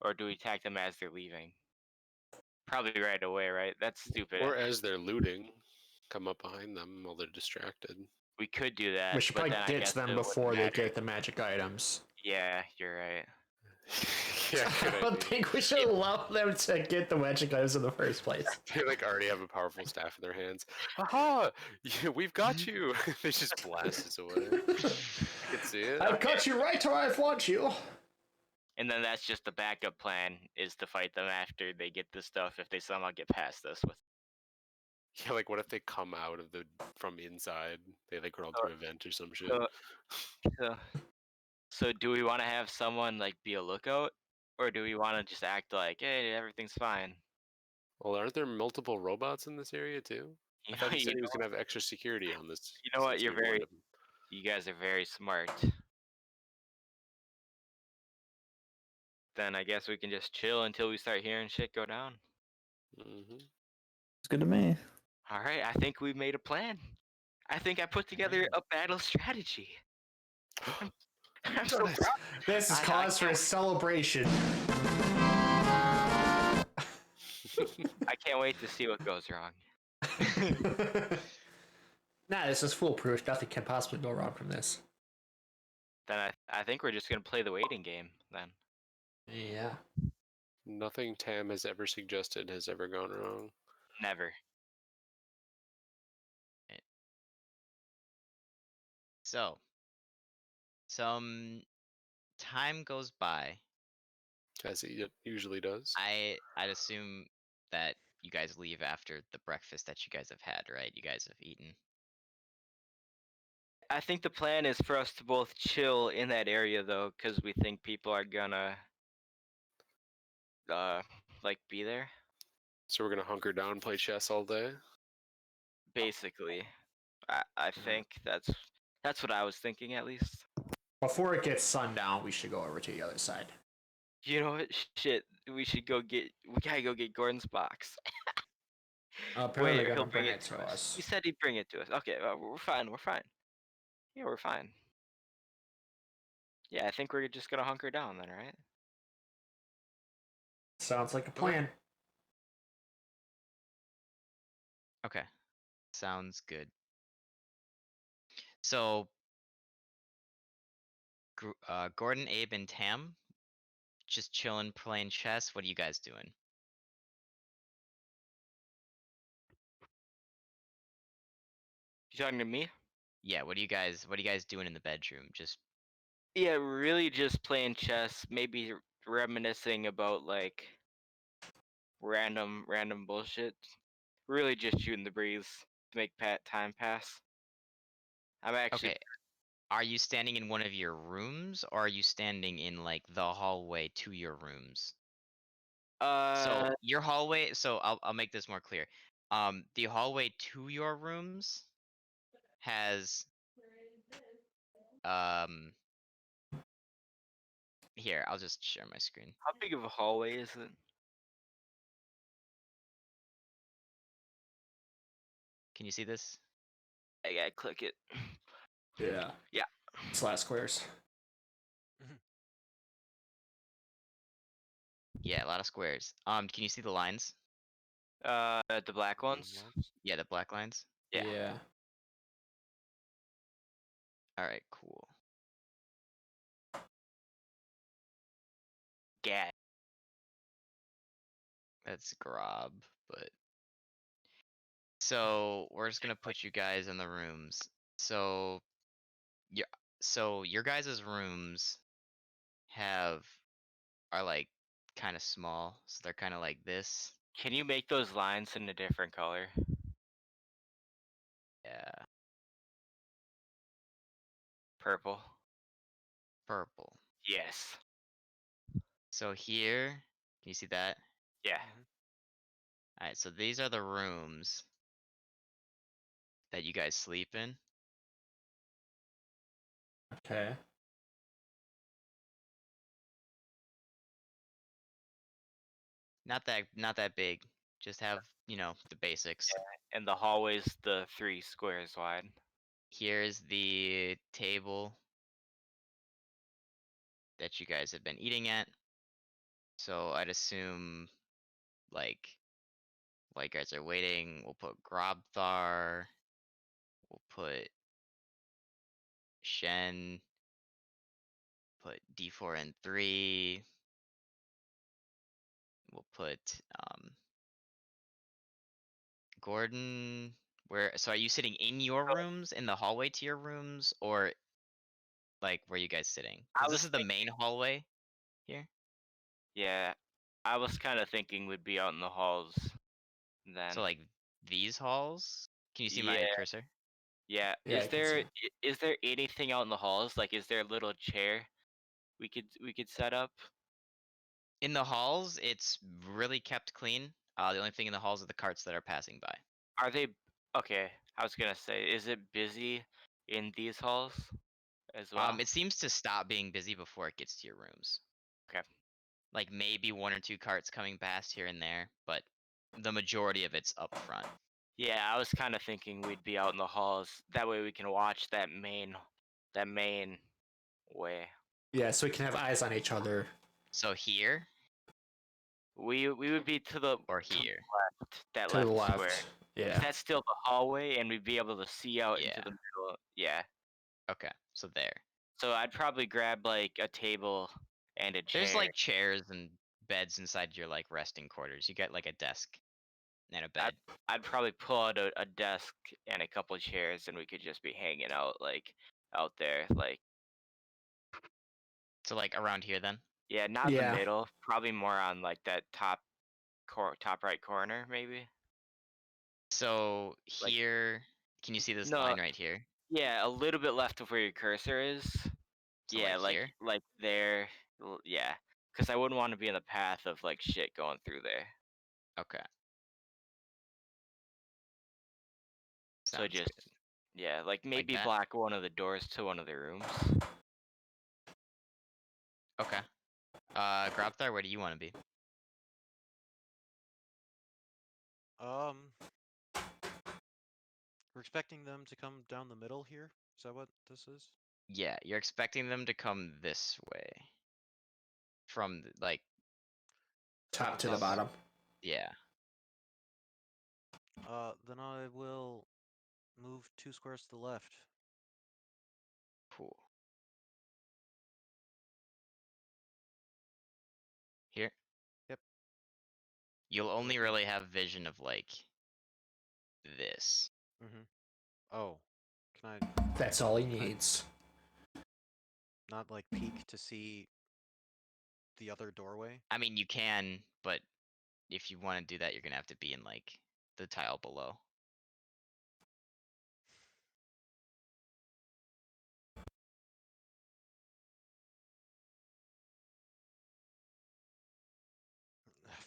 S2: or do we attack them as they're leaving? Probably right away, right? That's stupid.
S4: Or as they're looting, come up behind them while they're distracted.
S2: We could do that.
S1: We should
S2: but
S1: probably
S2: then I
S1: ditch
S2: guess
S1: them
S2: it wouldn't
S1: before they
S2: matter.
S1: get the magic items.
S2: Yeah, you're right.
S4: Yeah,
S1: I
S4: good
S1: don't
S4: idea.
S1: think we should allow them to get the magic items in the first place.
S4: They like already have a powerful staff in their hands. Aha! Yeah, we've got you! They just blast us away. You can see it.
S1: I've got you right where I want you.
S2: And then that's just the backup plan, is to fight them after they get the stuff if they somehow get past us with.
S4: Yeah, like what if they come out of from inside? They like run through a vent or some shit.
S2: So, so, so do we want to have someone like be a lookout, or do we want to just act like, hey, everything's fine?
S4: Well, aren't there multiple robots in this area too?
S2: You
S4: I thought
S2: know,
S4: he said
S2: you
S4: he was
S2: know,
S4: gonna have extra security on this.
S2: you know what?
S4: since
S2: You're
S4: we warned
S2: very,
S4: him.
S2: you guys are very smart. Then I guess we can just chill until we start hearing shit go down.
S4: Mhm.
S6: It's good to me.
S2: All right, I think we made a plan. I think I put together a battle strategy. I'm so
S8: Done it.
S2: proud.
S1: This is
S2: I
S1: cause for a
S2: can't-
S1: celebration.
S2: I can't wait to see what goes wrong.
S1: Nah, this is foolproof. Nothing can possibly go wrong from this.
S2: Then I think we're just gonna play the waiting game then.
S1: Yeah.
S4: Nothing Tam has ever suggested has ever gone wrong.
S2: Never.
S3: So, some time goes by.
S4: As it usually does.
S3: I'd assume that you guys leave after the breakfast that you guys have had, right? You guys have eaten.
S2: I think the plan is for us to both chill in that area though, because we think people are gonna like be there.
S4: So we're gonna hunker down and play chess all day.
S2: Basically. I think that's what I was thinking at least.
S1: Before it gets sundown, we should go over to the other side.
S2: You know what? Shit. We gotta go get Gordon's box.
S1: Apparently,
S2: Wait,
S1: they're
S2: he'll
S1: gonna
S2: bring
S1: bring
S2: it
S1: it
S2: to
S1: to
S2: us.
S1: us.
S2: He said he'd bring it to us. Okay, we're fine. We're fine. Yeah, we're fine. Yeah, I think we're just gonna hunker down then, right?
S1: Sounds like a plan.
S3: Okay. Sounds good. So, Gordon, Abe, and Tam, just chilling, playing chess. What are you guys doing?
S2: You talking to me?
S3: Yeah, what are you guys doing in the bedroom? Just
S2: Yeah, really just playing chess, maybe reminiscing about like random bullshit. Really just shooting the breeze to make time pass. I'm actually
S3: okay. Are you standing in one of your rooms, or are you standing in like the hallway to your rooms? So your hallway. So I'll make this more clear. The hallway to your rooms has Here, I'll just share my screen.
S2: how big of a hallway is it?
S3: Can you see this?
S2: I gotta click it.
S1: Yeah.
S2: Yeah.
S1: Slash squares.
S3: Yeah, a lot of squares. Can you see the lines?
S2: The black ones.
S3: Yeah, the black lines.
S2: Yeah.
S3: All right, cool.
S2: Gad.
S3: That's Grob, but so we're just gonna put you guys in the rooms. So your guys' rooms are like kind of small, so they're kind of like this.
S2: Can you make those lines in a different color?
S3: Yeah,
S2: Purple.
S3: purple.
S2: Yes.
S3: So here, can you see that?
S2: Yeah.
S3: All right, so these are the rooms that you guys sleep in.
S1: Okay.
S3: Not that big. Just have, the basics.
S2: And the hallway's the 3 squares wide.
S3: Here's the table that you guys have been eating at. So I'd assume, like, while you guys are waiting, we'll put Grobthar. We'll put Shen. Put D4 and 3. We'll put Gordon. So are you sitting in your rooms, in the hallway to your rooms, or like where you guys sitting?
S2: I
S3: Because this
S2: was
S3: is the main hallway here.
S2: Yeah. I was kind of thinking we'd be out in the halls then.
S3: So like these halls. Can you see my
S2: Yeah.
S3: cursor?
S2: Yeah.
S1: Yeah, I
S2: Is
S1: can
S2: there
S1: see.
S2: is there anything out in the halls? Like, is there a little chair we could set up?
S3: In the halls, it's really kept clean. The only thing in the halls are the carts that are passing by.
S2: Are they okay? I was gonna say, is it busy in these halls as well?
S3: It seems to stop being busy before it gets to your rooms.
S2: Okay.
S3: Like maybe 1 or 2 carts coming past here and there, but the majority of it's up front.
S2: Yeah, I was kind of thinking we'd be out in the halls. That way we can watch that main way.
S1: Yeah, so we can have eyes on each other.
S3: So here
S2: We would be to the
S3: or here?
S2: left, that
S1: To the
S2: left
S1: left.
S2: square. Is
S1: Yeah.
S2: that still the hallway, and we'd be able to see out into
S3: Yeah.
S2: the middle? Yeah.
S3: Okay, so there.
S2: So I'd probably grab like a table and a chair.
S3: There's like chairs and beds inside your like resting quarters. You get like a desk and a bed.
S2: I'd probably pull out a desk and a couple of chairs, and we could just be hanging out like out there, like
S3: So like around here then.
S2: yeah, not in
S1: Yeah.
S2: the middle. Probably more on like that top right corner, maybe.
S3: So
S2: Like-
S3: here, can you see this
S2: No.
S3: line right here?
S2: Yeah, a little bit left of where your cursor is.
S3: So
S2: Yeah,
S3: like here?
S2: like there. Yeah, because I wouldn't want to be in the path of like shit going through there.
S3: Okay.
S2: So
S3: Sounds
S2: just
S3: good.
S2: yeah, like maybe
S3: that?
S2: block one of the doors to one of the rooms.
S3: Okay. Grabthar, where do you want to be?
S5: We're expecting them to come down the middle here. Is that what this is?
S3: Yeah, you're expecting them to come this way. From like,
S1: Top to the
S3: This-
S1: bottom.
S3: yeah.
S5: Then I will move 2 squares to the left.
S3: Cool. Here?
S5: Yep.
S3: You'll only
S5: Okay.
S3: really have vision of like this.
S5: Oh, can I
S1: That's all he needs.
S5: not like peek to see the other doorway?
S3: I mean, you can, but if you want to do that, you're gonna have to be in like the tile below.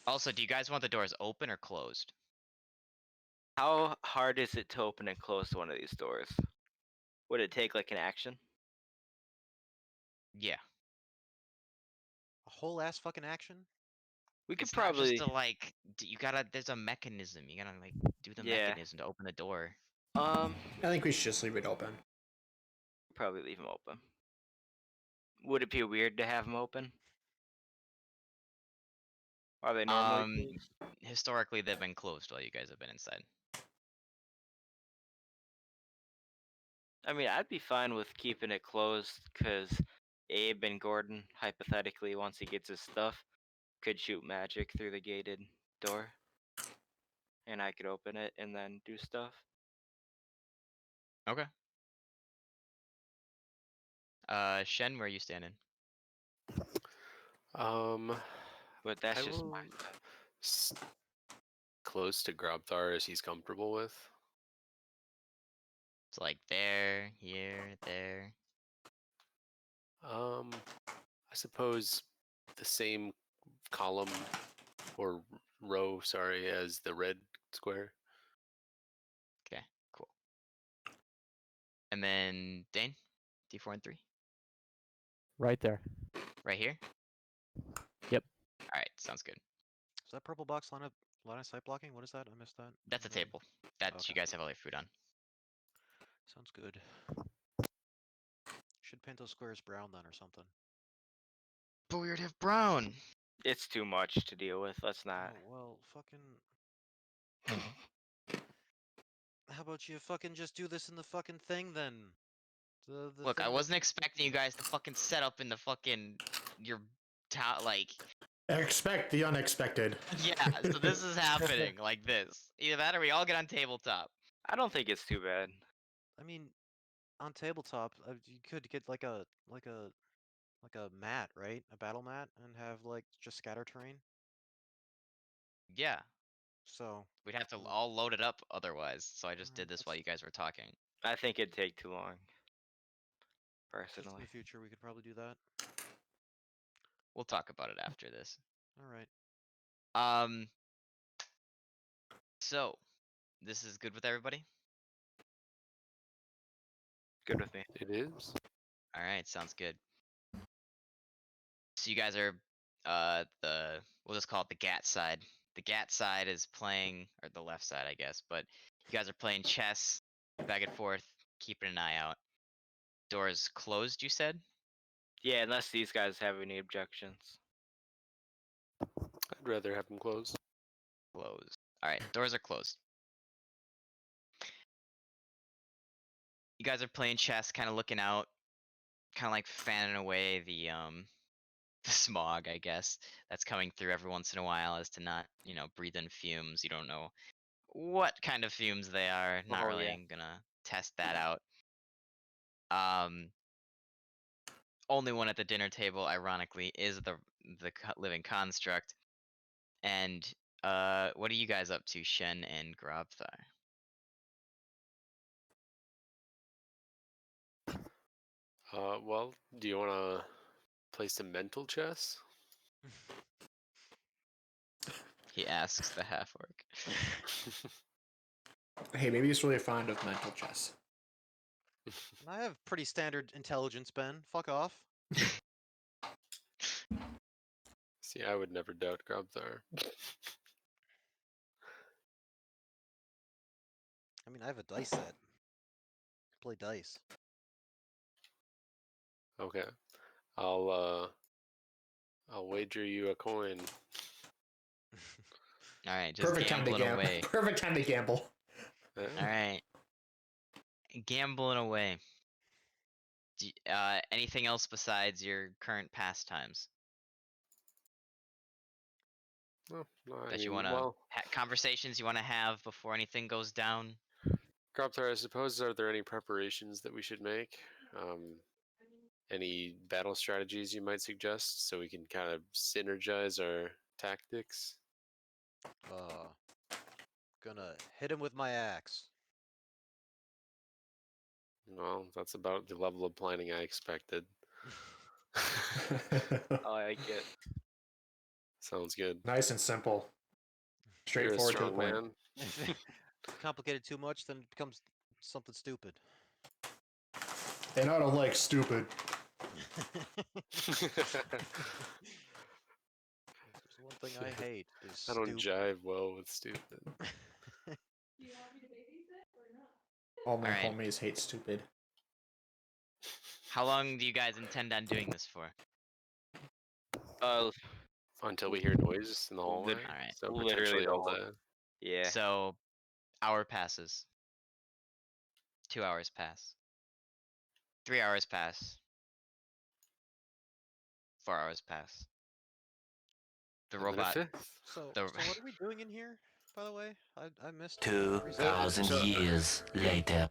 S3: Also, do you guys want the doors open or closed?
S2: How hard is it to open and close one of these doors? Would it take like an action?
S3: Yeah.
S5: A whole ass fucking action?
S2: We could
S3: It's not
S2: probably.
S3: just to like, you gotta, there's a mechanism. You gotta like do the
S2: Yeah.
S3: mechanism to open the door.
S1: I think we should just leave it open.
S2: Probably leave them open. Would it be weird to have them open? Are they normally closed?
S3: Historically, they've been closed while you guys have been inside.
S2: I mean, I'd be fine with keeping it closed because Abe and Gordon, hypothetically, once he gets his stuff, could shoot magic through the gated door. And I could open it and then do stuff.
S3: Okay. Shen, where are you standing?
S2: But that's
S4: I
S2: just
S4: will
S2: my.
S4: close to Grobthar as he's comfortable with.
S3: It's like there, here, there.
S4: I suppose the same column or row, sorry, as the red square.
S3: Okay, cool. And then Dane, D4 and 3.
S7: Right there.
S3: Right here?
S7: Yep.
S3: Alright, sounds good.
S5: Is that purple box line of sight blocking? What is that? I missed that.
S3: That's a table. That you
S5: Okay.
S3: guys have all your food on.
S5: Sounds good. Should paint those squares brown then or something.
S3: But we already have brown.
S2: It's too much to deal with. Let's not.
S5: Oh, well, fucking. How about you fucking just do this in the fucking thing then? The
S3: Look,
S5: thing
S3: I
S5: that-
S3: wasn't expecting you guys to fucking set up in the fucking your like
S8: Expect the unexpected.
S3: yeah, so this is happening like this. Either that or we all get on tabletop.
S2: I don't think it's too bad.
S5: I mean, on tabletop, you could get like a mat, right? A battle mat, and have like just scatter terrain.
S3: Yeah.
S5: So
S3: We'd have to
S5: Mm.
S3: all load it up otherwise. So I just did
S5: Alright,
S3: this while
S5: that's-
S3: you guys were talking.
S2: I think it'd take too long.
S5: just in
S2: Personally.
S5: the future, we could probably do that.
S3: We'll talk about it after this.
S5: All right.
S3: So this is good with everybody?
S2: Good with me.
S4: It is.
S3: All right, sounds good. So you guys are we'll just call it the GAT side. The GAT side is playing, or the left side, I guess, but you guys are playing chess back and forth, keeping an eye out. Doors closed, you said?
S2: Yeah, unless these guys have any objections.
S4: I'd rather have them closed.
S3: Closed. All right, doors are closed. You guys are playing chess, kind of looking out, kind of like fanning away the the smog, I guess, that's coming through every once in a while, as to not, breathe in fumes. You don't know what kind of fumes they are. Not
S2: Oh,
S3: really
S2: yeah.
S3: gonna test that out. Only one at the dinner table, ironically, is the living construct. And what are you guys up to, Shen and Grobthar?
S4: Well, do you want to play some mental chess?
S3: He asks the half orc.
S8: Hey, maybe he's really fond of mental chess.
S5: I have pretty standard intelligence, Ben. Fuck off.
S4: See, I would never doubt Grobthar.
S5: I mean, I have a dice set. Play dice.
S4: Okay, I'll wager you a coin.
S3: All right, just
S8: Perfect time to
S3: gambling
S8: gamble.
S3: away.
S8: Perfect time to gamble.
S4: Yeah.
S3: All right, gambling away. Anything else besides your current pastimes
S4: No, I
S3: that you
S4: mean,
S3: want to
S4: well,
S3: conversations you want to have before anything goes down?
S4: Grobthar, I suppose, are there any preparations that we should make? Any battle strategies you might suggest so we can kind of synergize our tactics?
S5: Gonna hit him with my axe.
S4: Well, that's about the level of planning I expected.
S2: I like it.
S4: Sounds good.
S8: Nice and simple.
S4: You're a
S8: Straightforward to the
S4: strong
S8: point.
S4: man.
S5: If it complicated too much, then it becomes something stupid.
S8: And I don't like stupid.
S5: There's one thing I hate is
S4: I don't
S5: stupid.
S4: jive well with stupid.
S8: All my
S3: Alright.
S8: homies hate stupid.
S3: How long do you guys intend on doing this for?
S4: Until we hear noises in the hallway.
S3: Alright.
S4: So
S2: Literally
S4: potentially
S2: the
S4: all
S2: whole-
S4: day.
S2: Yeah.
S3: So, hour passes. 2 hours pass. 3 hours pass. 4 hours pass. The
S4: And then a
S3: robot.
S4: fifth.
S5: So,
S3: The-
S5: so what are we doing in here, by the way? I missed.
S9: 2,000
S4: So-
S9: years later.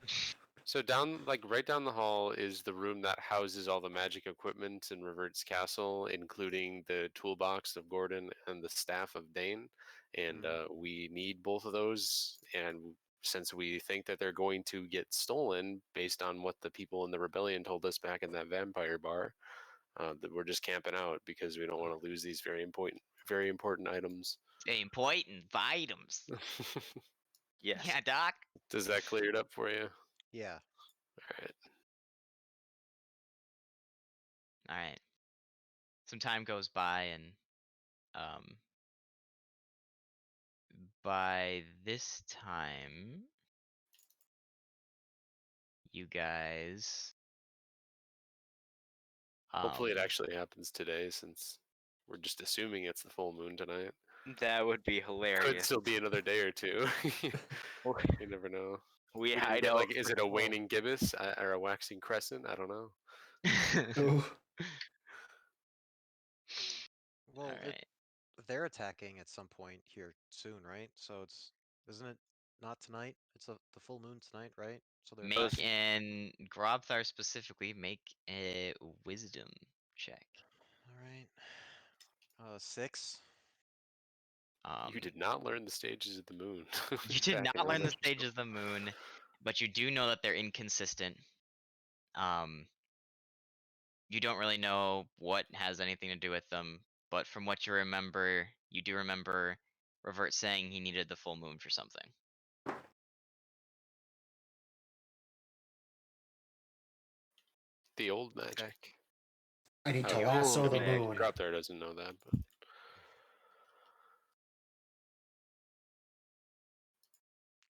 S4: So down, like right down the hall, is the room that houses all the magic equipment in Revert's castle, including the toolbox of Gordon and the staff of Dane. And we need both of those. And since we think that they're going to get stolen, based on what the people in the rebellion told us back in that vampire bar, that we're just camping out because we don't want to lose these very important items.
S3: Important items.
S2: Yes.
S3: Yeah, Doc.
S4: Does that clear it up for you?
S5: Yeah.
S4: All right.
S3: Alright. Some time goes by, and by this time, you guys
S4: Hopefully it actually happens today, since we're just assuming it's the full moon tonight.
S2: That would be
S4: Could
S2: hilarious.
S4: still be another day or two. You never know.
S2: We
S4: We can
S2: hide
S4: get,
S2: out.
S4: like, is
S2: for
S4: it a
S2: snow.
S4: waning gibbous or a waxing crescent? I don't know.
S8: Ooh.
S5: Well,
S3: Alright.
S5: they're attacking at some point here soon, right? So isn't it not tonight? It's the full moon tonight, right? So they're
S3: Make and Grobthar specifically make a wisdom check.
S5: all right. 6.
S4: You did not learn the stages of the moon.
S3: You did
S4: back in
S3: not learn the
S4: elementary school.
S3: stages of the moon, but you do know that they're inconsistent. You don't really know what has anything to do with them, but from what you remember, you do remember Revert saying he needed the full moon for something.
S4: The old magic.
S8: I need to
S4: Oh,
S8: lasso the
S2: man.
S8: moon.
S4: Drop there doesn't know that, but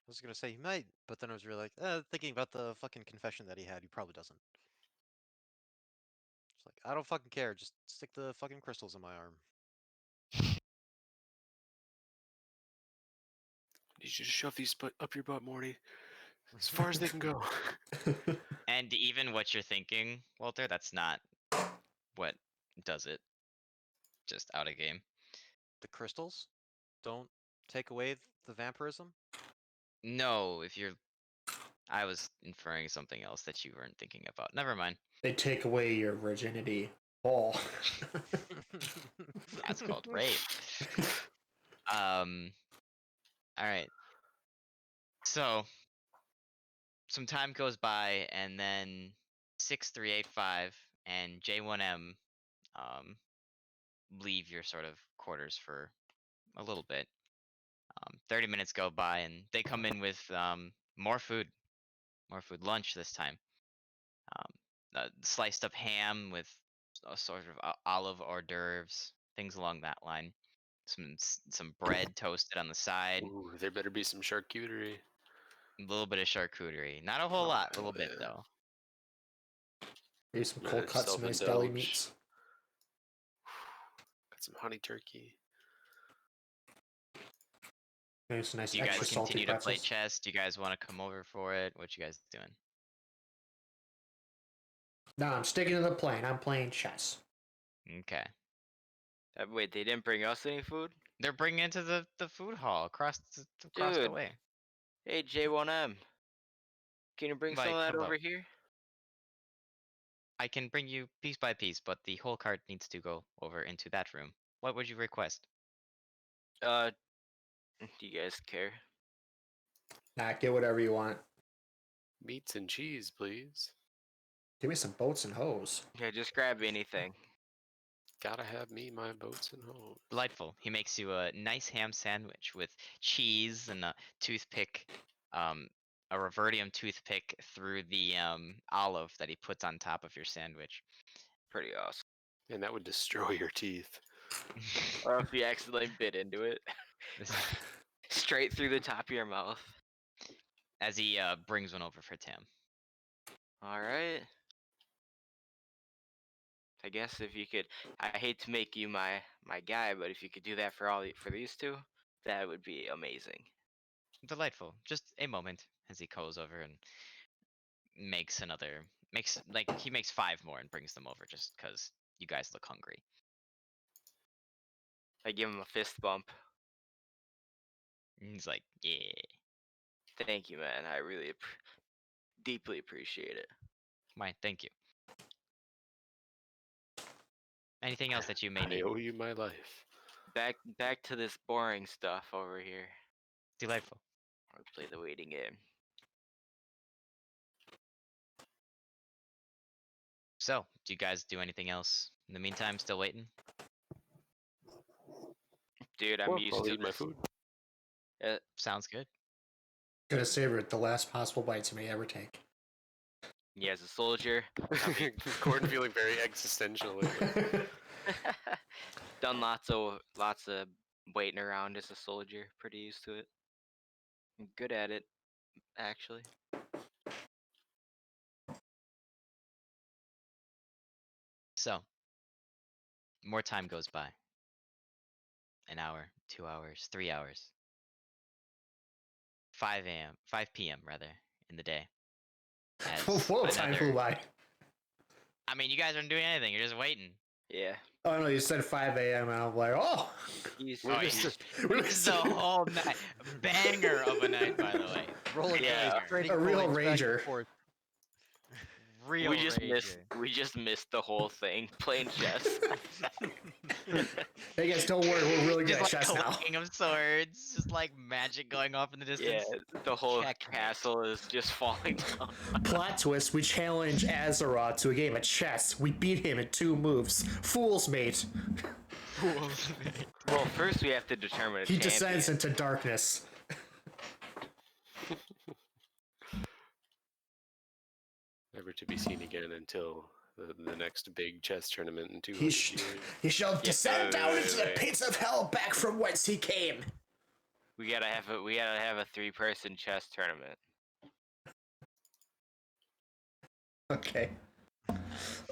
S5: I was gonna say he might, but then I was really like, thinking about the fucking confession that he had, he probably doesn't. It's like, I don't fucking care, just stick the fucking crystals in my arm.
S4: you should shove these up your butt, Morty, as far as they can go.
S3: And even what you're thinking, Walter, that's not what does it. Just out of game.
S5: The crystals don't take away the vampirism?
S3: No, if you're... I was inferring something else that you weren't thinking about. Never mind.
S8: They take away your virginity. Oh.
S3: That's called rape. Alright. So, some time goes by, and then 6385 and J1M leave your sort of quarters for a little bit. 30 minutes go by, and they come in with more food. More food. Lunch this time. Sliced up ham with a sort of olive hors d'oeuvres, things along that line. Some bread toasted on the side.
S4: Ooh, there better be some charcuterie.
S3: A little bit of charcuterie. Not a whole
S4: Oh,
S3: lot, a little
S4: hell
S3: bit
S4: yeah.
S3: though.
S8: Maybe some
S4: Let
S8: cold
S4: it
S8: cuts, some nice deli
S4: self-indulge.
S8: meats.
S4: Got some honey turkey.
S8: Maybe some nice
S3: Do you guys
S8: extra salty
S3: continue to play
S8: pretzels.
S3: chess? Do you guys want to come over for it? What you guys doing?
S8: No, I'm sticking to the plan. I'm playing chess.
S3: Okay.
S2: Wait, they didn't bring us any food?
S3: They're bringing it to the food hall across the
S2: Dude.
S3: way.
S2: Hey, J1M. Can you bring some
S3: Mike,
S2: of that
S3: hello.
S2: over here?
S3: I can bring you piece by piece, but the whole cart needs to go over into that room. What would you request?
S2: Do you guys care?
S8: Nah, get whatever you want.
S4: Meats and cheese, please.
S8: Give me some boats and hoes.
S2: Yeah, just grab anything.
S4: Gotta have me my boats and hoes.
S3: Delightful. He makes you a nice ham sandwich with cheese and a toothpick, a revertium toothpick through the olive that he puts on top of your sandwich.
S2: Pretty awesome.
S4: And that would destroy your teeth.
S2: Or if you accidentally bit into it. Straight through the top of your mouth.
S3: As he brings one over for Tim.
S2: Alright. I guess if you could, I hate to make you my guy, but if you could do that for these two, that would be amazing.
S3: Delightful. Just a moment as he goes over and makes he makes 5 more and brings them over just because you guys look hungry.
S2: I give him a fist bump.
S3: And he's like, yeah.
S2: Thank you, man. I really deeply appreciate it.
S3: Why, thank you. Anything else that you may
S4: I
S3: need?
S4: owe you my life.
S2: Back to this boring stuff over here.
S3: Delightful.
S2: I'll play the waiting game.
S3: So, do you guys do anything else in the meantime? Still waiting?
S2: Dude, I'm used
S4: I'll
S2: to
S4: eat my
S2: this.
S4: food.
S3: Sounds good.
S8: Gonna savor it the last possible bites you may ever take.
S2: Yeah, as a soldier,
S4: Gordon feeling very existential lately.
S2: done lots of waiting around as a soldier. Pretty used to it. I'm good at it, actually.
S3: So, more time goes by. An hour, 2 hours, 3 hours. 5 p.m. rather, in the day. As
S8: Whoa, time flew by.
S3: I mean, you guys aren't doing anything. You're just waiting.
S2: Yeah.
S8: Oh no, you said 5 a.m. and I'm like, oh.
S2: He's,
S3: Oh,
S2: he's-
S3: This is a whole night. Banger of a night, by the way.
S5: Rolling
S2: Yeah.
S5: dice, trading
S8: A real
S5: coins back and
S8: rager.
S5: forth.
S3: Real
S2: we just missed the whole thing playing chess.
S8: Hey guys, don't worry, we're really good
S3: Just
S8: at
S3: like
S8: chess now.
S3: clicking of swords, just like magic going off in the
S2: Yeah,
S3: distance.
S2: the whole
S3: Checkmate.
S2: castle is just falling down.
S8: Plot twist: we challenge Azeroth to a game of chess. We beat him in 2 moves. Fool's mate.
S2: Well, first we have to determine a
S8: He
S2: champion.
S8: descends into darkness.
S4: Never to be seen again until the next big chess tournament in 200
S8: He,
S4: years.
S8: he shall descend down
S2: wait,
S8: into
S2: wait.
S8: the pits of hell back from whence he came.
S2: We gotta have a 3-person chess tournament.
S8: Okay.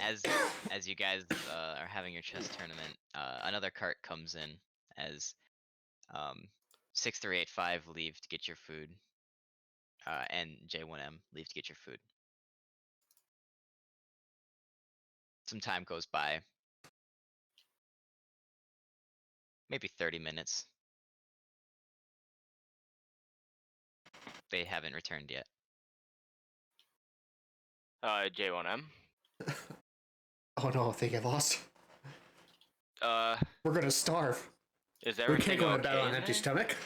S3: As you guys are having your chess tournament, another cart comes in as 6385 leave to get your food, and J1M leave to get your food. Some time goes by, maybe 30 minutes. They haven't returned yet.
S2: J1M.
S8: Oh no, I think I lost. We're gonna starve.
S2: Is
S8: We
S2: everything
S8: can't go to
S2: okay
S8: bed on an
S2: in
S8: empty
S2: there?
S8: stomach.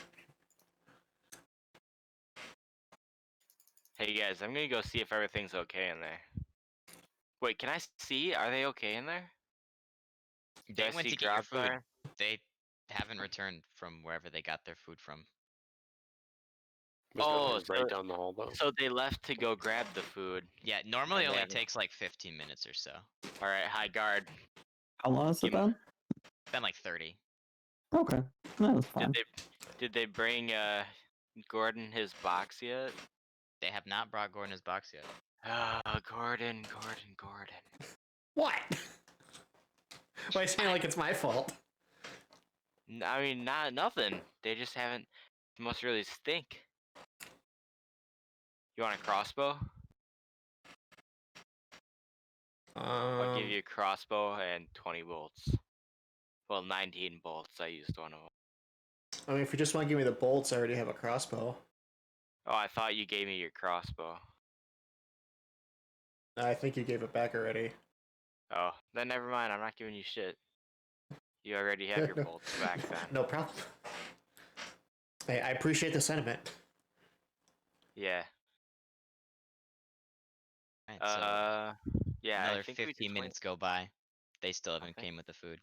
S2: Hey guys, I'm gonna go see if everything's okay in there. Wait, can I see? Are they okay in there? Do
S3: They
S2: I
S3: went
S2: see
S3: to get your
S2: drops
S3: food.
S2: there?
S3: They haven't returned from wherever they got their food from.
S4: Was
S2: Oh,
S4: right
S2: so-
S4: down the hall though.
S2: So they left to go grab the food.
S3: Yeah, normally
S2: And they
S3: only
S2: haven't-
S3: takes like 15 minutes or so.
S2: All right, high guard.
S6: How long has it
S2: Give me-
S6: been?
S3: Been like 30.
S6: Okay, that was fine.
S2: Did they bring Gordon his box yet?
S3: They have not brought Gordon his box yet.
S2: Gordon.
S8: What? Why are you saying like it's my fault?
S2: I mean, nothing. They just haven't. It must really stink. You want a crossbow? I'll give you a crossbow and 20 bolts. Well, 19 bolts. I used one of them.
S8: I mean, if you just want to give me the bolts, I already have a crossbow.
S2: Oh, I thought you gave me your crossbow.
S8: I think you gave it back already.
S2: Oh, then never mind. I'm not giving you shit. You already have your bolts back then.
S8: No problem. Hey, I appreciate the sentiment.
S2: Yeah.
S3: Alright, so
S2: Yeah.
S3: another
S2: I think we
S3: 15
S2: just
S3: minutes go by. They still haven't
S2: Okay.
S3: came with the food.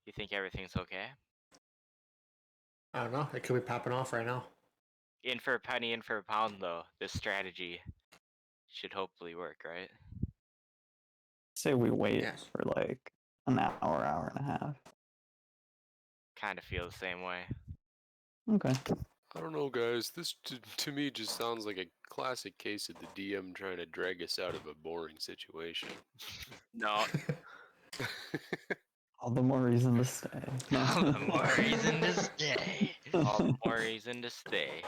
S2: You think everything's okay?
S8: I don't know. It could be popping off right now.
S2: In for a penny, in for a pound, though. This strategy should hopefully work, right?
S6: Say we wait
S8: Yes.
S6: for like an hour and a half.
S2: Kind of feel the same way.
S6: Okay.
S4: I don't know, guys. This to me just sounds like a classic case of the DM trying to drag us out of a boring situation.
S2: No,
S6: All the more reason to stay.
S3: All the more reason to stay.
S2: all the more reason to stay.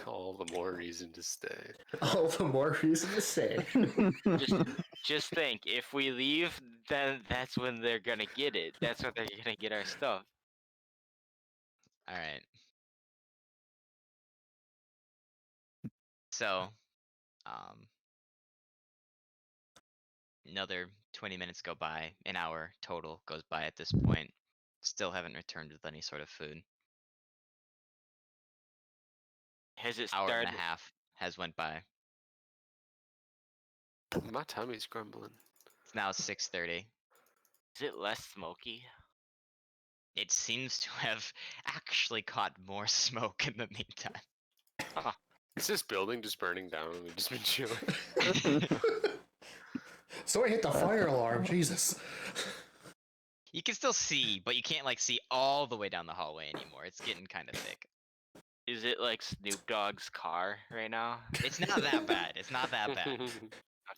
S4: All the more reason to stay.
S8: All the more reason to say.
S2: Just think, if we leave, then that's when they're gonna get it. That's when they're gonna get our stuff.
S3: Alright. So, another 20 minutes go by, an hour total goes by at this point. Still haven't returned with any sort of food.
S2: Has it
S3: Hour
S2: started?
S3: and a half has went by.
S4: My tummy's grumbling.
S3: It's now 6:30.
S2: Is it less smoky?
S3: It seems to have actually caught more smoke in the meantime.
S4: Is this building just burning down and we've just been chilling?
S8: So I hit the fire alarm. Jesus.
S3: You can still see, but you can't like see all the way down the hallway anymore. It's getting kind of thick.
S2: Is it like Snoop Dogg's car right now?
S3: It's not that bad. It's not that bad.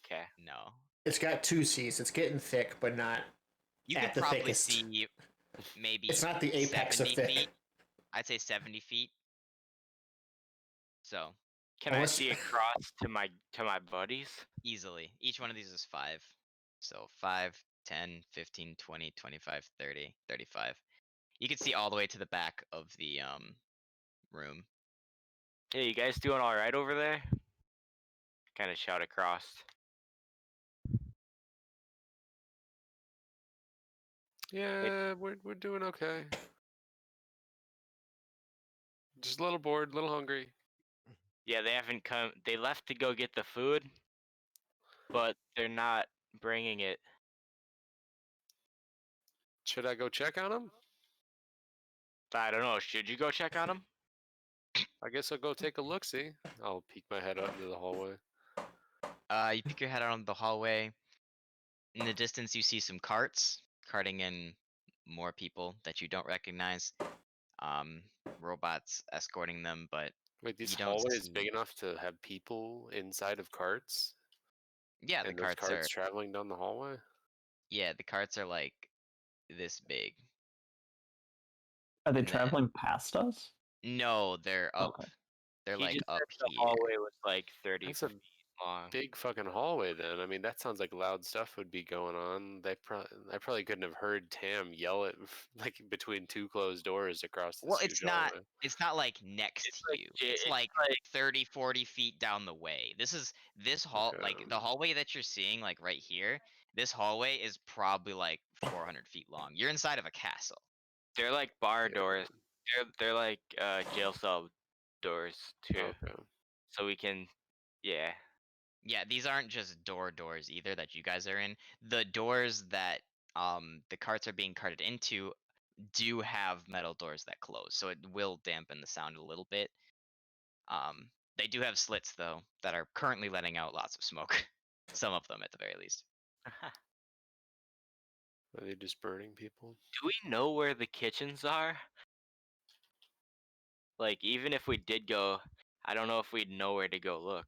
S2: Okay.
S3: No.
S8: It's got 2 C's. It's getting thick, but not.
S3: You
S8: At
S3: could
S8: the
S3: probably
S8: thickest.
S3: see maybe
S8: It's not the apex of
S3: 70
S8: thick.
S3: feet. I'd say 70 feet. So
S2: Can I
S8: Unless-
S2: see across to my buddies?
S3: easily. Each one of these is 5. So 5, 10, 15, 20, 25, 30, 35. You can see all the way to the back of the room.
S2: Hey, you guys doing all right over there? Kind of shout across.
S4: Yeah, we're doing okay. Just a little bored, a little hungry.
S2: Yeah, they haven't come. They left to go get the food, but they're not bringing it.
S4: Should I go check on them?
S2: I don't know. Should you go check on them?
S4: I guess I'll go take a look. See, I'll peek my head out into the hallway.
S3: You peek your head out on the hallway. In the distance, you see some carts carting in more people that you don't recognize. Robots escorting them, but
S4: Wait, this
S3: you don't
S4: hallway is
S3: see-
S4: big enough to have people inside of carts,
S3: yeah, the
S4: and those
S3: carts are
S4: carts traveling down the hallway.
S3: the carts are like this big.
S6: Are they
S3: And then-
S6: traveling past us?
S3: No, they're up.
S6: Okay.
S3: They're
S2: He
S3: like
S2: just
S3: up
S2: said the
S3: here.
S2: hallway was like 30
S4: That's a
S2: feet long.
S4: big fucking hallway. Then I mean, that sounds like loud stuff would be going on. I probably couldn't have heard Tam yell it like between two closed doors across this
S3: Well,
S4: huge
S3: it's not.
S4: hallway.
S3: It's not like next
S2: It's
S3: to
S2: like
S3: you.
S2: j-
S3: It's
S2: it's
S3: like
S2: like-
S3: 30, 40 feet down the way. This hall, like
S4: Okay.
S3: the hallway that you're seeing, like right here. This hallway is probably like 400 feet long. You're inside of a castle.
S2: They're like bar
S4: Yeah.
S2: doors. They're like jail cell doors too.
S4: Okay.
S2: So we can, yeah.
S3: Yeah, these aren't just doors either that you guys are in. The doors that the carts are being carted into do have metal doors that close, so it will dampen the sound a little bit. They do have slits though that are currently letting out lots of smoke. Some of them at the very least.
S4: Are they just burning people?
S2: Do we know where the kitchens are? Like, even if we did go, I don't know if we'd know where to go look.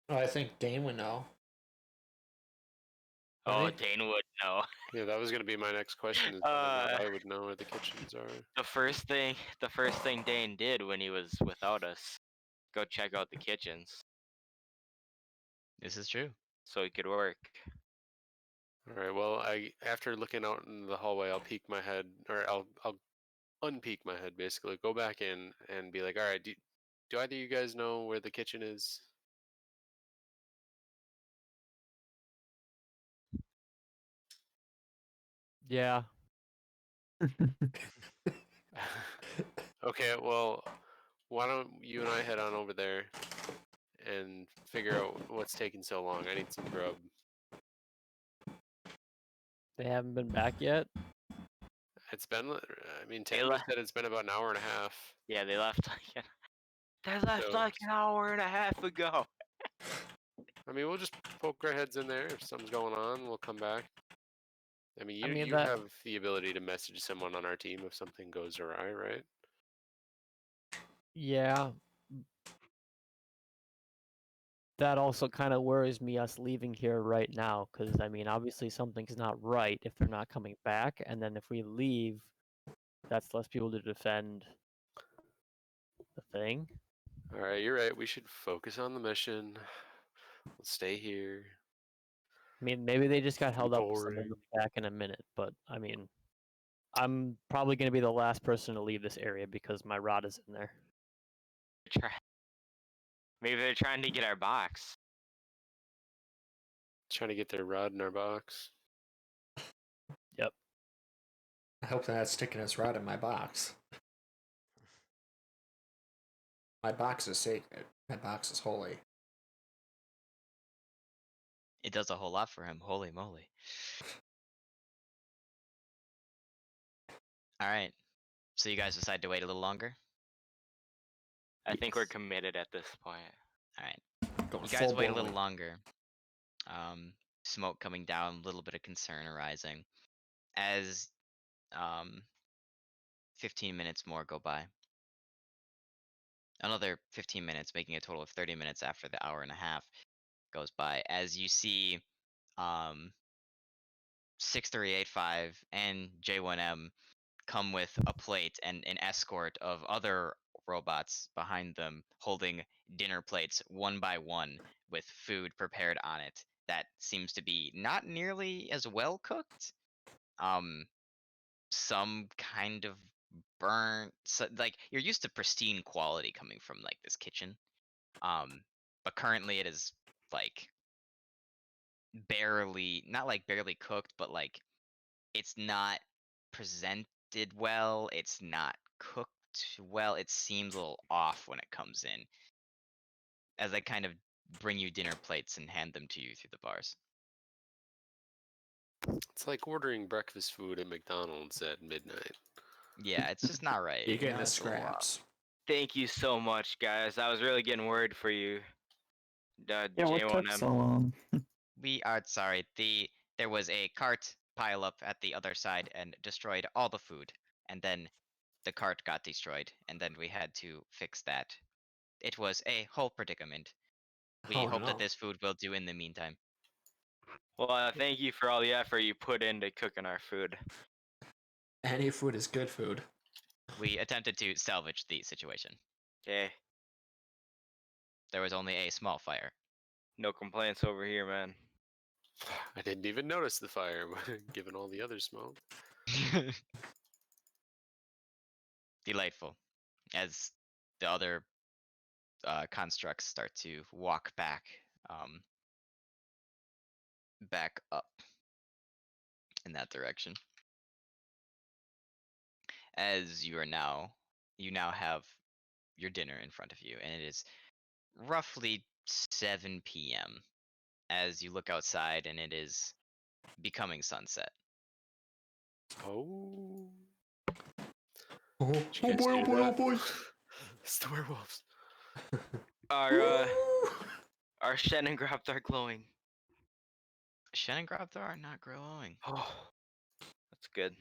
S1: Oh, I think Dane would know.
S2: Oh,
S1: Right?
S2: Dane would know.
S4: Yeah, that was gonna be my next question. Is whether or not I would know where the kitchens are.
S2: The first thing Dane did when he was without us, go check out the kitchens
S3: This is true.
S2: so he could work.
S4: All right. Well, after looking out in the hallway, I'll peek my head, or I'll unpeek my head basically. Go back in and be like, all right, do either of you guys know where the kitchen is?
S7: Yeah.
S4: Okay. Well, why don't you and I head on over there and figure out what's taking so long? I need some grub.
S7: They haven't been back yet.
S4: It's been, I mean,
S2: They
S4: Tam
S2: left-
S4: said it's been about an hour and a half.
S2: Yeah, they left like
S4: So-
S2: like an hour and a half ago.
S4: I mean, we'll just poke our heads in there. If something's going on, we'll come back. I mean, you,
S7: mean,
S4: you
S7: that-
S4: have the ability to message someone on our team if something goes awry, right?
S7: Yeah. That also kind of worries me, us leaving here right now, because I mean, obviously something's not right if they're not coming back, and then if we leave, that's less people to defend the thing.
S4: All right, you're right. We should focus on the mission. Let's stay here.
S7: I mean, maybe they just got held up with something
S4: Boring.
S7: will be back in a minute, but I mean, I'm probably going to be the last person to leave this area because my rod is in there.
S2: Maybe they're trying to get our box.
S4: Trying to get their rod in our box.
S1: I hope they're not sticking his rod in my box. My box is sacred. My box is holy.
S3: It does a whole lot for him. Holy moly. All right. So you guys decide to wait a little longer.
S2: I think we're
S1: Yes.
S2: committed at this point.
S3: All right.
S1: Going
S3: You guys wait a
S1: full-blown
S3: little
S1: win.
S3: longer. Smoke coming down, a little bit of concern arising. As 15 minutes more go by. Another 15 minutes, making a total of 30 minutes after the hour and a half goes by. As you see 6385 and J1M come with a plate and an escort of other robots behind them holding dinner plates one by one with food prepared on it that seems to be not nearly as well cooked. Some kind of burnt, so, like you're used to pristine quality coming from like this kitchen. But currently it is like barely, not like barely cooked, but like it's not presented well. It's not cooked well. It seems a little off when it comes in. As they kind of bring you dinner plates and hand them to you through the bars.
S4: It's like ordering breakfast food at McDonald's at midnight.
S3: Yeah, it's just not right.
S1: You're getting the
S3: it's a little off.
S1: scraps.
S2: Thank you so much, guys. I was really getting worried for you.
S6: Yeah, what took
S2: J1M.
S6: so long?
S3: We are sorry. There was a cart pile up at the other side and destroyed all the food, and then the cart got destroyed, and then we had to fix that. It was a whole predicament. We
S1: Oh,
S3: hope that
S1: no.
S3: this food will do in the meantime.
S2: Well, thank you for all the effort you put into cooking our food.
S1: Any food is good food.
S3: We attempted to salvage the situation.
S2: Okay,
S3: There was only a small fire.
S2: no complaints over here, man.
S4: I didn't even notice the fire, given all the other smoke.
S3: Delightful. As the other constructs start to walk back up in that direction. As you now have your dinner in front of you, and it is roughly 7 p.m. as you look outside, and it is becoming sunset.
S4: Oh.
S1: Oh,
S4: Did you
S1: oh
S4: guys
S1: boy, oh
S4: hear
S1: boy, oh
S4: that?
S1: boy.
S4: It's the werewolves.
S2: Our Shenangrobs are glowing.
S3: Shenangrobthar are not glowing.
S2: Oh, that's good.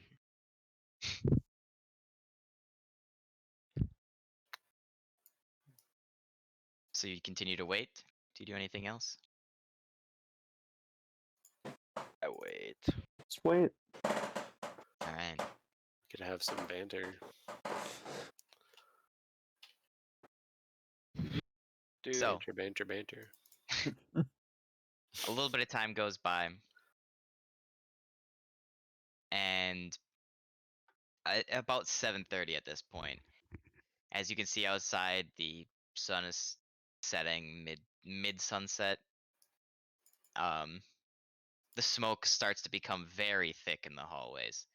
S3: So you continue to wait? Do you do anything else?
S2: I wait.
S6: Just wait.
S3: Alright.
S4: Could have some banter.
S2: Dude,
S3: So-
S4: Banter.
S3: A little bit of time goes by. And about 7:30 at this point. As you can see outside, the sun is setting mid sunset. The smoke starts to become very thick in the hallways,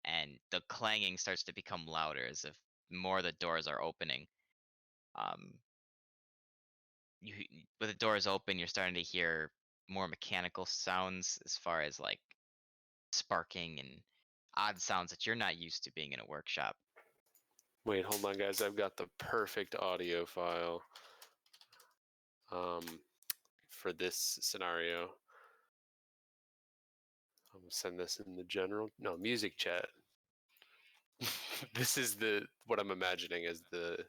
S3: and the clanging starts to become louder as if more of the doors are opening. With the doors open, you're starting to hear more mechanical sounds as far as like sparking and odd sounds that you're not used to being in a workshop.
S4: Wait, hold on, guys. I've got the perfect audio file for this scenario. I'm gonna send this in the music chat. This is what I'm imagining as the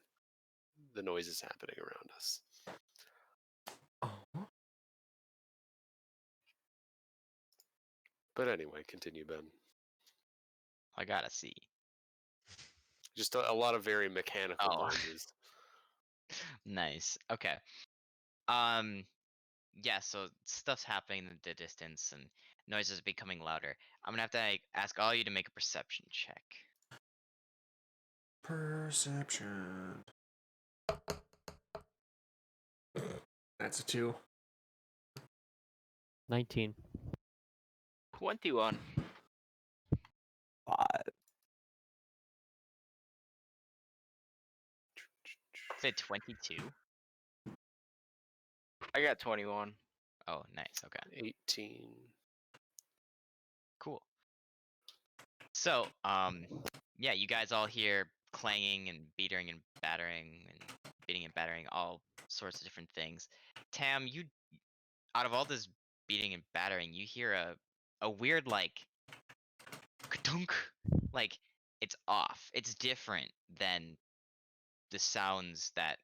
S4: noises happening around us.
S1: Oh.
S4: But anyway, continue, Ben.
S3: I gotta see.
S4: Just a lot of very mechanical
S3: Oh.
S4: noises.
S3: Nice. Okay. Yeah, so stuff's happening in the distance and noises are becoming louder. I'm gonna have to ask all you to make a perception check.
S1: Perception. That's a 2.
S7: 19.
S2: 21.
S6: 5.
S3: Say 22.
S2: I got 21.
S3: Oh, nice. Okay.
S4: 18.
S3: Cool. So, yeah, you guys all hear clanging and beating and battering, all sorts of different things. Tam, out of all this beating and battering, you hear a weird like ka-dunk. Like it's off. It's different than the sounds that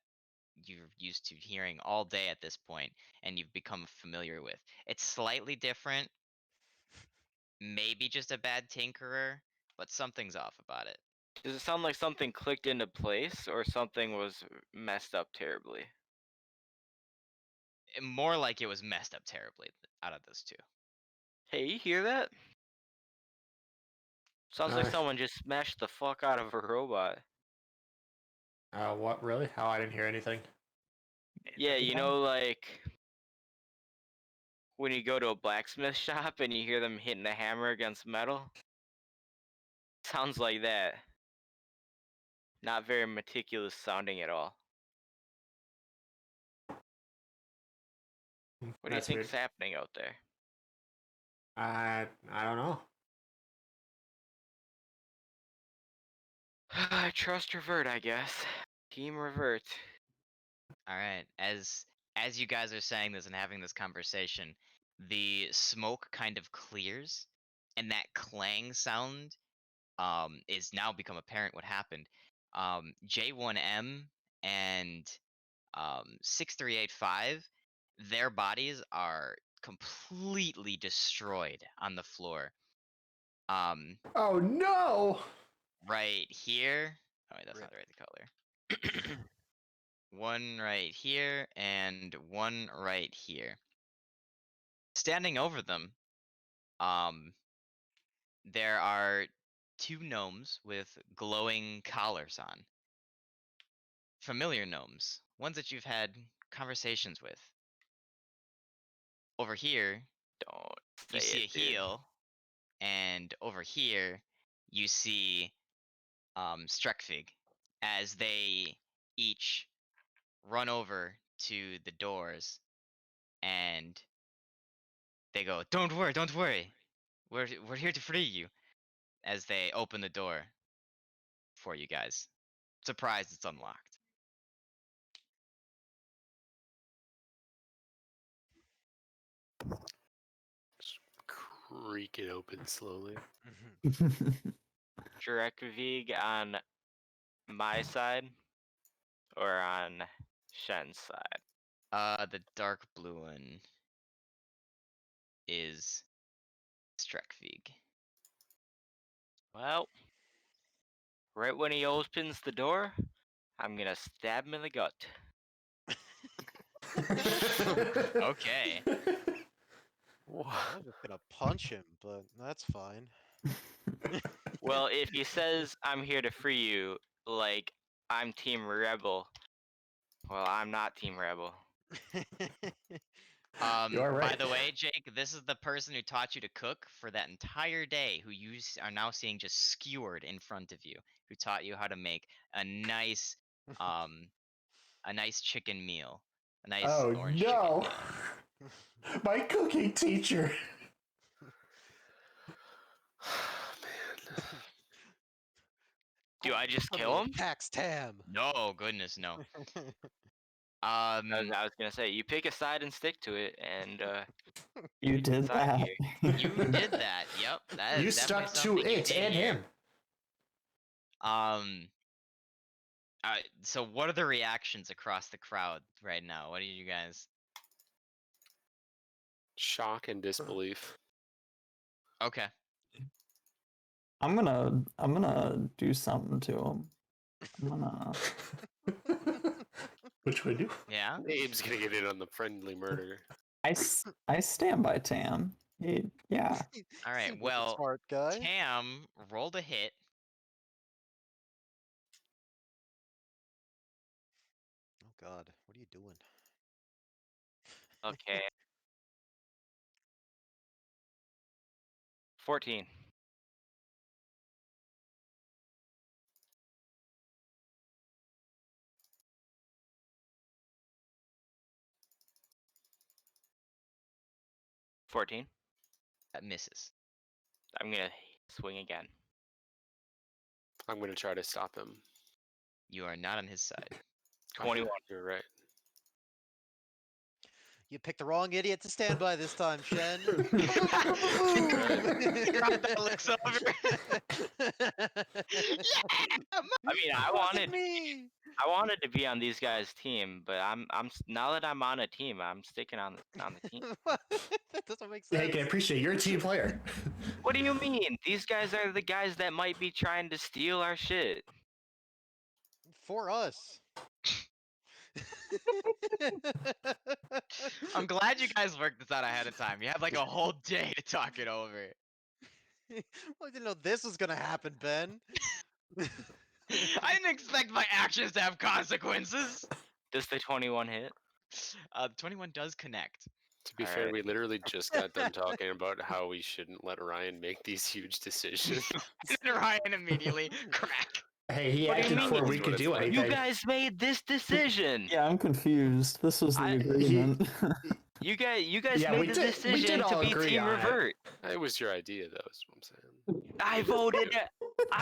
S3: you're used to hearing all day at this point and you've become familiar with. It's slightly different. Maybe just a bad tinkerer, but something's off about it.
S2: Does it sound like something clicked into place or something was messed up terribly?
S3: More like it was messed up terribly out of those two.
S2: Hey, you hear that? Sounds like someone just smashed the fuck out of a robot.
S1: What, really? Oh, I didn't hear anything.
S2: Yeah, you know, like when you go to a blacksmith shop and you hear them hitting a hammer against metal? Sounds like that. Not very meticulous sounding at all. What do you
S1: That's
S2: think's
S1: weird.
S2: happening out there?
S1: I don't know.
S2: I trust Revert, I guess. Team Revert.
S3: All right. As you guys are saying this and having this conversation, the smoke kind of clears, and that clang sound is now become apparent what happened. J1M and 6385, their bodies are completely destroyed on the floor.
S1: Oh no!
S3: Right here. Oh, wait, that's
S5: Rip.
S3: not the right color. One right here and one right here. Standing over them, there are two gnomes with glowing collars on. Familiar gnomes, ones that you've had conversations with. Over here,
S2: Don't
S3: you
S2: say
S3: see
S2: it,
S3: a
S2: dude.
S3: heel, and over here, you see Strekfig as they each run over to the doors, and they go, "Don't worry, don't worry. We're here to free you." As they open the door for you guys. Surprised it's unlocked.
S4: Just creak it open slowly.
S2: Drekvig on my side or on Shen's side?
S3: The dark blue one is Strekvig.
S2: Well, right when he opens the door, I'm gonna stab him in the gut.
S3: Okay.
S5: I was just gonna punch him, but that's fine.
S2: Well, if he says I'm here to free you, like I'm Team Rebel, well, I'm not Team Rebel.
S1: You are
S3: By
S1: right.
S3: the way, Jake, this is the person who taught you to cook for that entire day, who you are now seeing just skewered in front of you, who taught you how to make a nice chicken meal. A nice
S1: Oh
S3: orange chicken
S1: no!
S3: meal.
S1: My cooking teacher.
S4: Man.
S2: Do I just
S5: I'm
S2: kill
S5: gonna
S2: him?
S5: Tax Tam.
S3: No, goodness, no.
S2: I was gonna say, you pick a side and stick to it, and
S6: You did
S2: inside
S6: that.
S2: here.
S3: You did that. Yep, that
S1: You
S3: is definitely
S1: stuck to
S3: something you
S1: it
S3: did
S1: and
S3: here.
S1: him.
S3: So what are the reactions across the crowd right now? What are you guys?
S4: Shock and disbelief.
S3: Okay.
S6: I'm gonna do something to him. I'm gonna.
S1: Which would I do?
S3: Yeah.
S4: Abe's gonna get in on the friendly murder.
S6: I stand by Tam. Yeah.
S3: All right.
S5: Seems like a
S3: Well,
S5: smart guy.
S3: Tam rolled a hit.
S5: Oh God, what are you doing?
S2: Okay. 14. $14.
S3: That misses.
S2: I'm gonna swing again.
S4: I'm gonna try to stop him.
S3: You are not on his side.
S2: 21.
S4: You're right.
S5: You picked the wrong idiot to stand by this time, Shen.
S3: Drop that looks over.
S2: I mean, I wanted to be on these guys' team, but now that I'm on a team, I'm sticking on the team.
S5: That doesn't make sense.
S1: Hank, I appreciate you're a team player.
S2: What do you mean? These guys are the guys that might be trying to steal our shit.
S5: For us.
S3: I'm glad you guys worked this out ahead of time. You had like a whole day to talk it over.
S5: Well, I didn't know this was gonna happen, Ben.
S3: I didn't expect my actions to have consequences.
S2: Does the 21 hit?
S3: 21 does connect.
S4: To be fair,
S2: Alright.
S4: we literally just got done talking about how we shouldn't let Ryan make these huge decisions.
S3: And Ryan immediately crack.
S1: Hey, he
S2: What do you
S1: acted
S2: mean?
S1: before
S4: That's
S1: we
S4: what
S1: could
S4: it's
S1: do
S4: like.
S1: anything.
S2: You guys made this decision.
S6: Yeah, I'm confused. This was the
S2: I-
S6: agreement.
S2: You guys
S1: Yeah, we
S2: made the
S1: did- we did
S2: decision to
S1: all
S2: be
S1: agree
S2: Team
S1: on it.
S2: Revert.
S4: It was your idea, though, is what I'm saying.
S2: I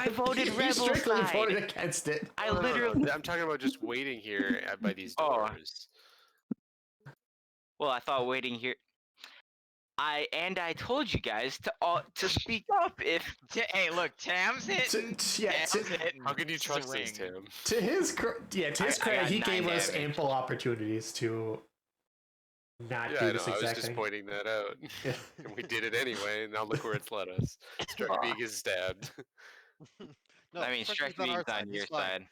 S2: voted
S1: He
S2: Rebel
S1: strictly
S2: side.
S1: voted against it.
S2: I
S4: No, no, no,
S2: literally.
S4: I'm talking about just waiting here by these
S2: Oh.
S4: doors.
S2: Well, I thought waiting here. I told you guys to speak up if.
S3: Hey, look, Tam's hitting.
S1: Yeah,
S3: Tam's hitting.
S4: How can you trust
S3: swing.
S4: this, Tim?
S1: to his
S2: I
S1: credit,
S2: got
S1: he
S2: 9
S1: gave us
S2: damage.
S1: ample opportunities to not
S4: Yeah,
S1: do
S4: I know.
S1: this
S4: I was
S1: exact
S4: just
S1: thing.
S4: pointing that out.
S1: Yeah.
S4: And we did it anyway, and now look where it's led us. Strike is stabbed.
S5: No,
S2: I mean,
S5: Struck
S2: Strike
S5: V's on our
S2: V's
S5: side.
S2: on
S5: He's
S2: your
S5: fine.
S2: side.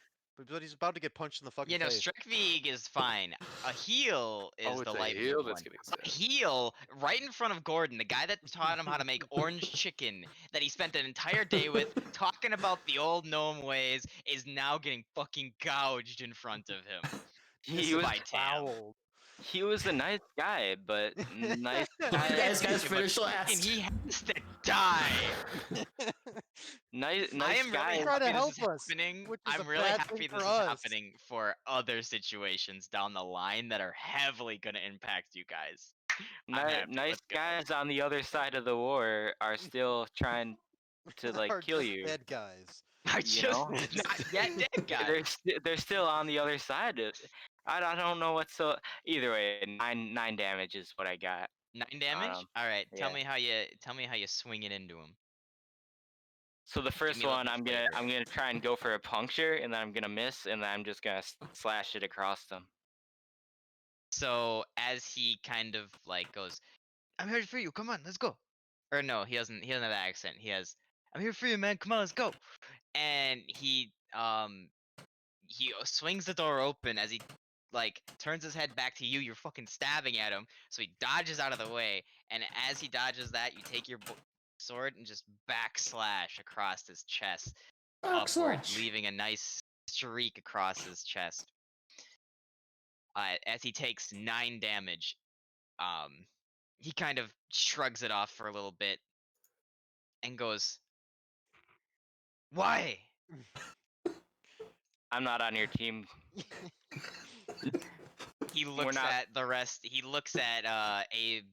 S5: But he's about to get punched in the fucking
S3: You know,
S5: face.
S3: Strekvig is fine. A heal is
S4: Oh,
S3: the
S4: it's a
S3: light
S4: heel
S3: blue
S4: that's
S3: one.
S4: getting
S3: A
S4: stabbed.
S3: heel right in front of Gordon, the guy that taught him how to make orange chicken that he spent an entire day with talking about the old gnome ways, is now getting fucking gouged in front of him.
S2: He was
S3: by Tam.
S5: Foul.
S2: he was a nice guy, but nice guy.
S1: Guys,
S3: But
S1: finish
S3: fucking
S1: last.
S3: he has to die.
S2: Nice
S3: I am
S2: guy.
S3: really
S5: Try to
S3: happy
S5: help
S3: this is
S5: us,
S3: happening.
S5: which is
S3: I'm
S5: a
S3: really
S5: bad
S3: happy
S5: thing
S3: this
S5: for
S3: is
S5: us.
S3: happening for other situations down the line that are heavily going to impact you guys. I'm happy.
S2: Nice
S3: Let's go.
S2: guys on the other side of the war are still trying to like
S5: Are
S2: kill
S5: just
S2: you.
S5: dead guys.
S3: I
S2: You
S3: just
S2: know?
S3: not yet dead guys.
S2: They're still on the other side of. I don't know what's so. Either way, 9 damage is what I got.
S3: 9 damage. All right, tell
S2: yeah.
S3: me how you swing it into him.
S2: So the first
S3: me a little
S2: one,
S3: bit
S2: I'm
S3: flavor.
S2: gonna try and go for a puncture, and then I'm gonna miss, and then I'm just gonna slash it across them.
S3: So as he kind of like goes, "I'm here for you. Come on, let's go." Or no, he doesn't. He doesn't have that accent. He has, "I'm here for you, man. Come on, let's go." And he swings the door open as he like turns his head back to you. You're fucking stabbing at him, so he dodges out of the way. And as he dodges that, you take your sword and just backslash across his chest, upwards, leaving a nice streak across his chest. As he takes 9 damage, he kind of shrugs it off for a little bit and goes, "Why?"
S2: I'm not on your team.
S3: He looks
S2: not-
S3: at the rest. He looks at Abe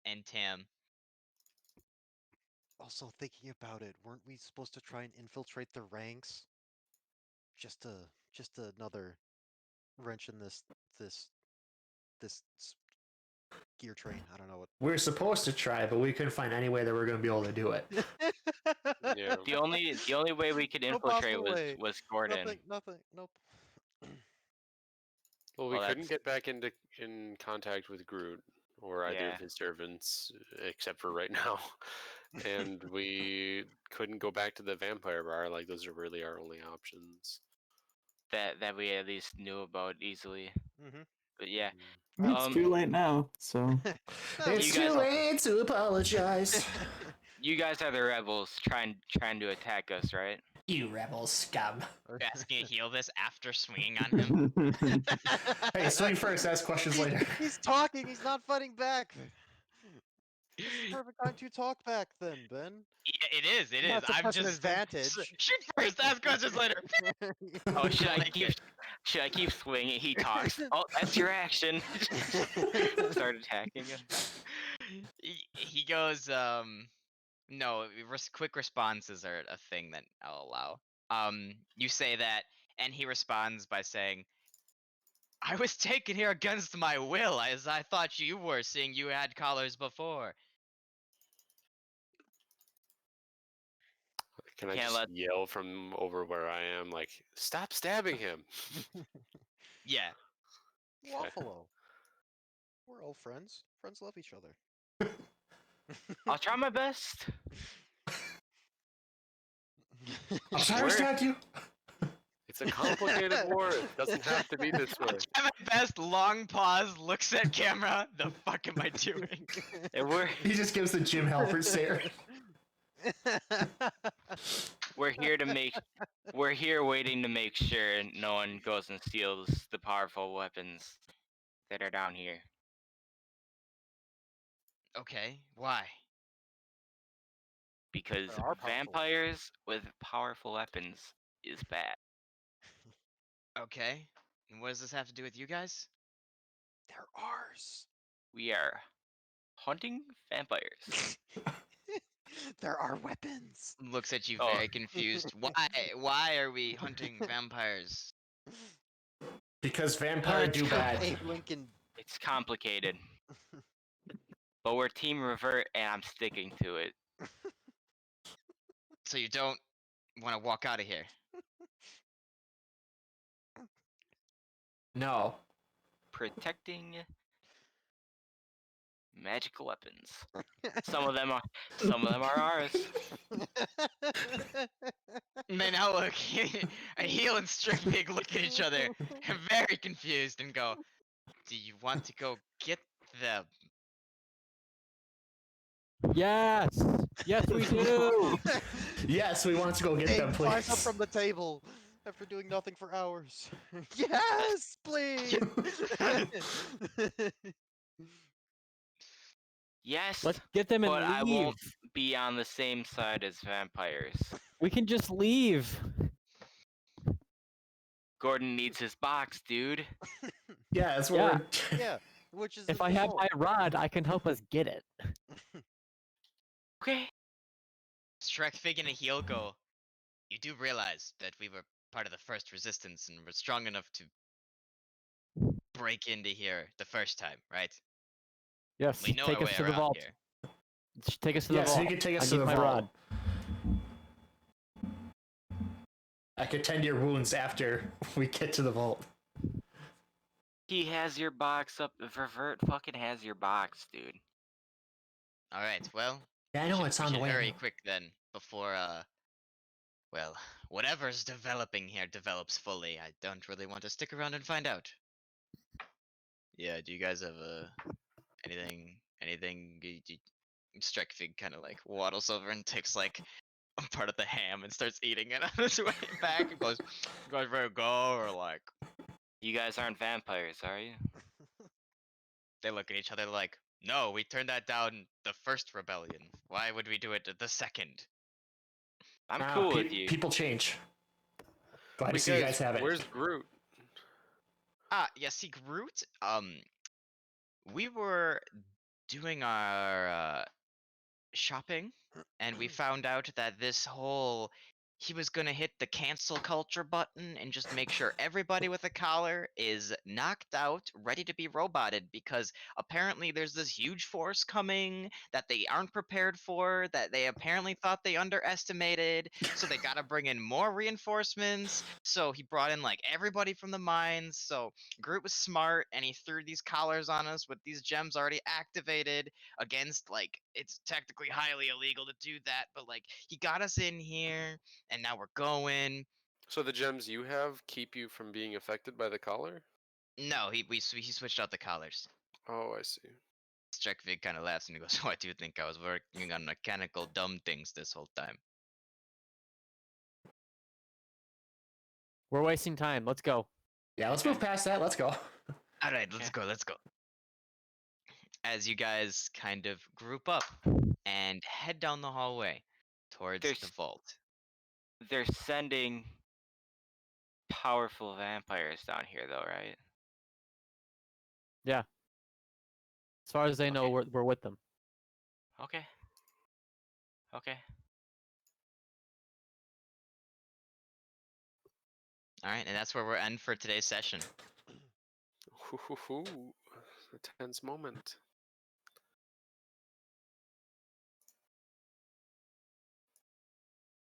S3: and Tam.
S5: Also, thinking about it, weren't we supposed to try and infiltrate the ranks? Just another wrench in this gear train. I don't know what.
S1: We were supposed to try, but we couldn't find any way that we are going to be able to do it.
S4: Yeah.
S2: The only way we could
S5: No
S2: infiltrate
S5: possible way.
S2: was Gordon.
S5: Nothing. Nope.
S4: Well, we
S2: Well,
S4: couldn't
S2: that's-
S4: get in contact with Groot or either
S2: Yeah.
S4: of his servants, except for right now. And we couldn't go back to the vampire bar. Like, those are really our only options.
S2: That we at least knew about easily.
S5: Mm-hmm.
S2: But yeah,
S6: It's too late now, so
S1: It's
S2: You
S1: too
S2: guys-
S1: late to apologize.
S2: you guys are the rebels trying to attack us, right?
S1: You rebel scum.
S3: You're asking to heal this after swinging on him.
S1: Hey, swing first, ask questions later.
S5: He's talking. He's not fighting back. Perfect time to talk back, then, Ben.
S3: Yeah, it is. It is.
S5: Not to
S3: I'm
S5: press an
S3: just
S5: advantage.
S3: shoot first. Ask questions later.
S2: Oh, should I
S3: Like
S2: keep
S3: it.
S2: should I keep swinging? He talks. Oh, that's your action. Start attacking him.
S3: He goes, no, quick responses are a thing that I'll allow. You say that, and he responds by saying, "I was taken here against my will, as I thought you were, seeing you had collars before."
S4: Can I
S2: Can't
S4: just
S2: let-
S4: yell from over where I am, like, stop stabbing him?
S3: Yeah.
S5: Waffalo. We're all friends. Friends love each other.
S2: I'll try my best.
S1: I'm sorry,
S2: Sure.
S1: stabbed you.
S4: It's a complicated war. It doesn't have to be this way.
S3: At my best, long pause, looks at camera. The fuck am I doing?
S2: And
S1: He just gives the Jim Halpert stare.
S2: we're here waiting to make sure no one goes and steals the powerful weapons that are down here.
S3: Okay, why?
S2: Because
S5: There are powerful
S2: vampires with powerful weapons is bad.
S3: Okay. And what does this have to do with you guys?
S5: They're ours.
S2: We are hunting vampires.
S5: There are weapons.
S3: Looks at you
S2: Oh.
S3: very confused. Why? Why are we hunting vampires?
S1: Because vampire do bad.
S5: Abe Lincoln.
S2: It's complicated. But we're Team Revert, and I'm sticking to it.
S3: So you don't want to walk out of here?
S1: No.
S2: Protecting magical weapons. Some of them are ours.
S3: They now look. Heel and Strickpig look at each other, very confused, and go, "Do you want to go get them?"
S7: Yes! Yes, we do!
S1: Yes, we want to go get
S5: Abe
S1: them,
S5: flies up
S1: please.
S5: from the table after doing nothing for hours. Yes, please.
S2: Yes,
S7: Let's get them and
S2: but
S7: leave.
S2: I won't be on the same side as vampires.
S7: We can just leave.
S2: Gordon needs his box, dude.
S1: Yeah, that's what
S7: Yeah.
S1: we're.
S5: Yeah, which is
S7: If
S5: the
S7: I have
S5: vault.
S7: my rod, I can help us get it.
S2: Okay.
S3: Strickpig and a Heel go, "You do realize that we were part of the first resistance and were strong enough to break into here the first time, right?
S7: Yes,
S3: We know
S7: take
S3: our
S7: us
S3: way
S7: to the
S3: around
S7: vault.
S3: here."
S7: Take us to the
S1: Yeah,
S7: vault.
S1: so you can take us
S7: I
S1: to
S7: need
S1: the
S7: my
S1: vault.
S7: rod.
S1: I can tend your wounds after we get to the vault.
S2: He has your box up. Revert fucking has your box, dude.
S3: All right. Well,
S1: Yeah, I
S3: we
S1: know
S3: should,
S1: it's
S3: we
S1: on the
S3: should
S1: way.
S3: hurry quick then before well, whatever's developing here develops fully. I don't really want to stick around and find out. Yeah. Do you guys have anything? Strickfig kind of like waddles over and takes like a part of the ham and starts eating it on his way back and goes, "You guys ready to go?" Or like,
S2: You guys aren't vampires, are you?
S3: they look at each other like, "No, we turned that down the first rebellion. Why would we do it the second?"
S2: I'm
S1: Ah,
S2: cool with you.
S1: People change. Glad to
S4: Wait,
S1: see you guys have it.
S4: Where's Groot?
S3: Yeah, see, Groot, we were doing our shopping, and we found out that he was gonna hit the cancel culture button and just make sure everybody with a collar is knocked out, ready to be roboted, because apparently there's this huge force coming that they aren't prepared for, that they apparently thought they underestimated, so they gotta bring in more reinforcements. So he brought in like everybody from the mines. So Groot was smart, and he threw these collars on us with these gems already activated against, like, it's technically highly illegal to do that, but like he got us in here, and now we're going.
S4: So the gems you have keep you from being affected by the collar?
S3: No, he switched out the collars.
S4: Oh, I see.
S3: Strickvig kind of laughs and he goes, "Oh, I do think I was working on mechanical dumb things this whole time."
S7: We're wasting time. Let's go.
S1: Yeah, let's move past that. Let's go.
S3: All right, let's
S2: Okay.
S3: go. Let's go. As you guys kind of group up and head down the hallway towards the
S2: There's-
S3: vault.
S2: They're sending powerful vampires down here, though, right?
S7: As far as they know,
S2: Okay.
S7: we're with them.
S2: Okay. Okay.
S3: All right, and that's where we're end for today's session.
S4: A tense moment.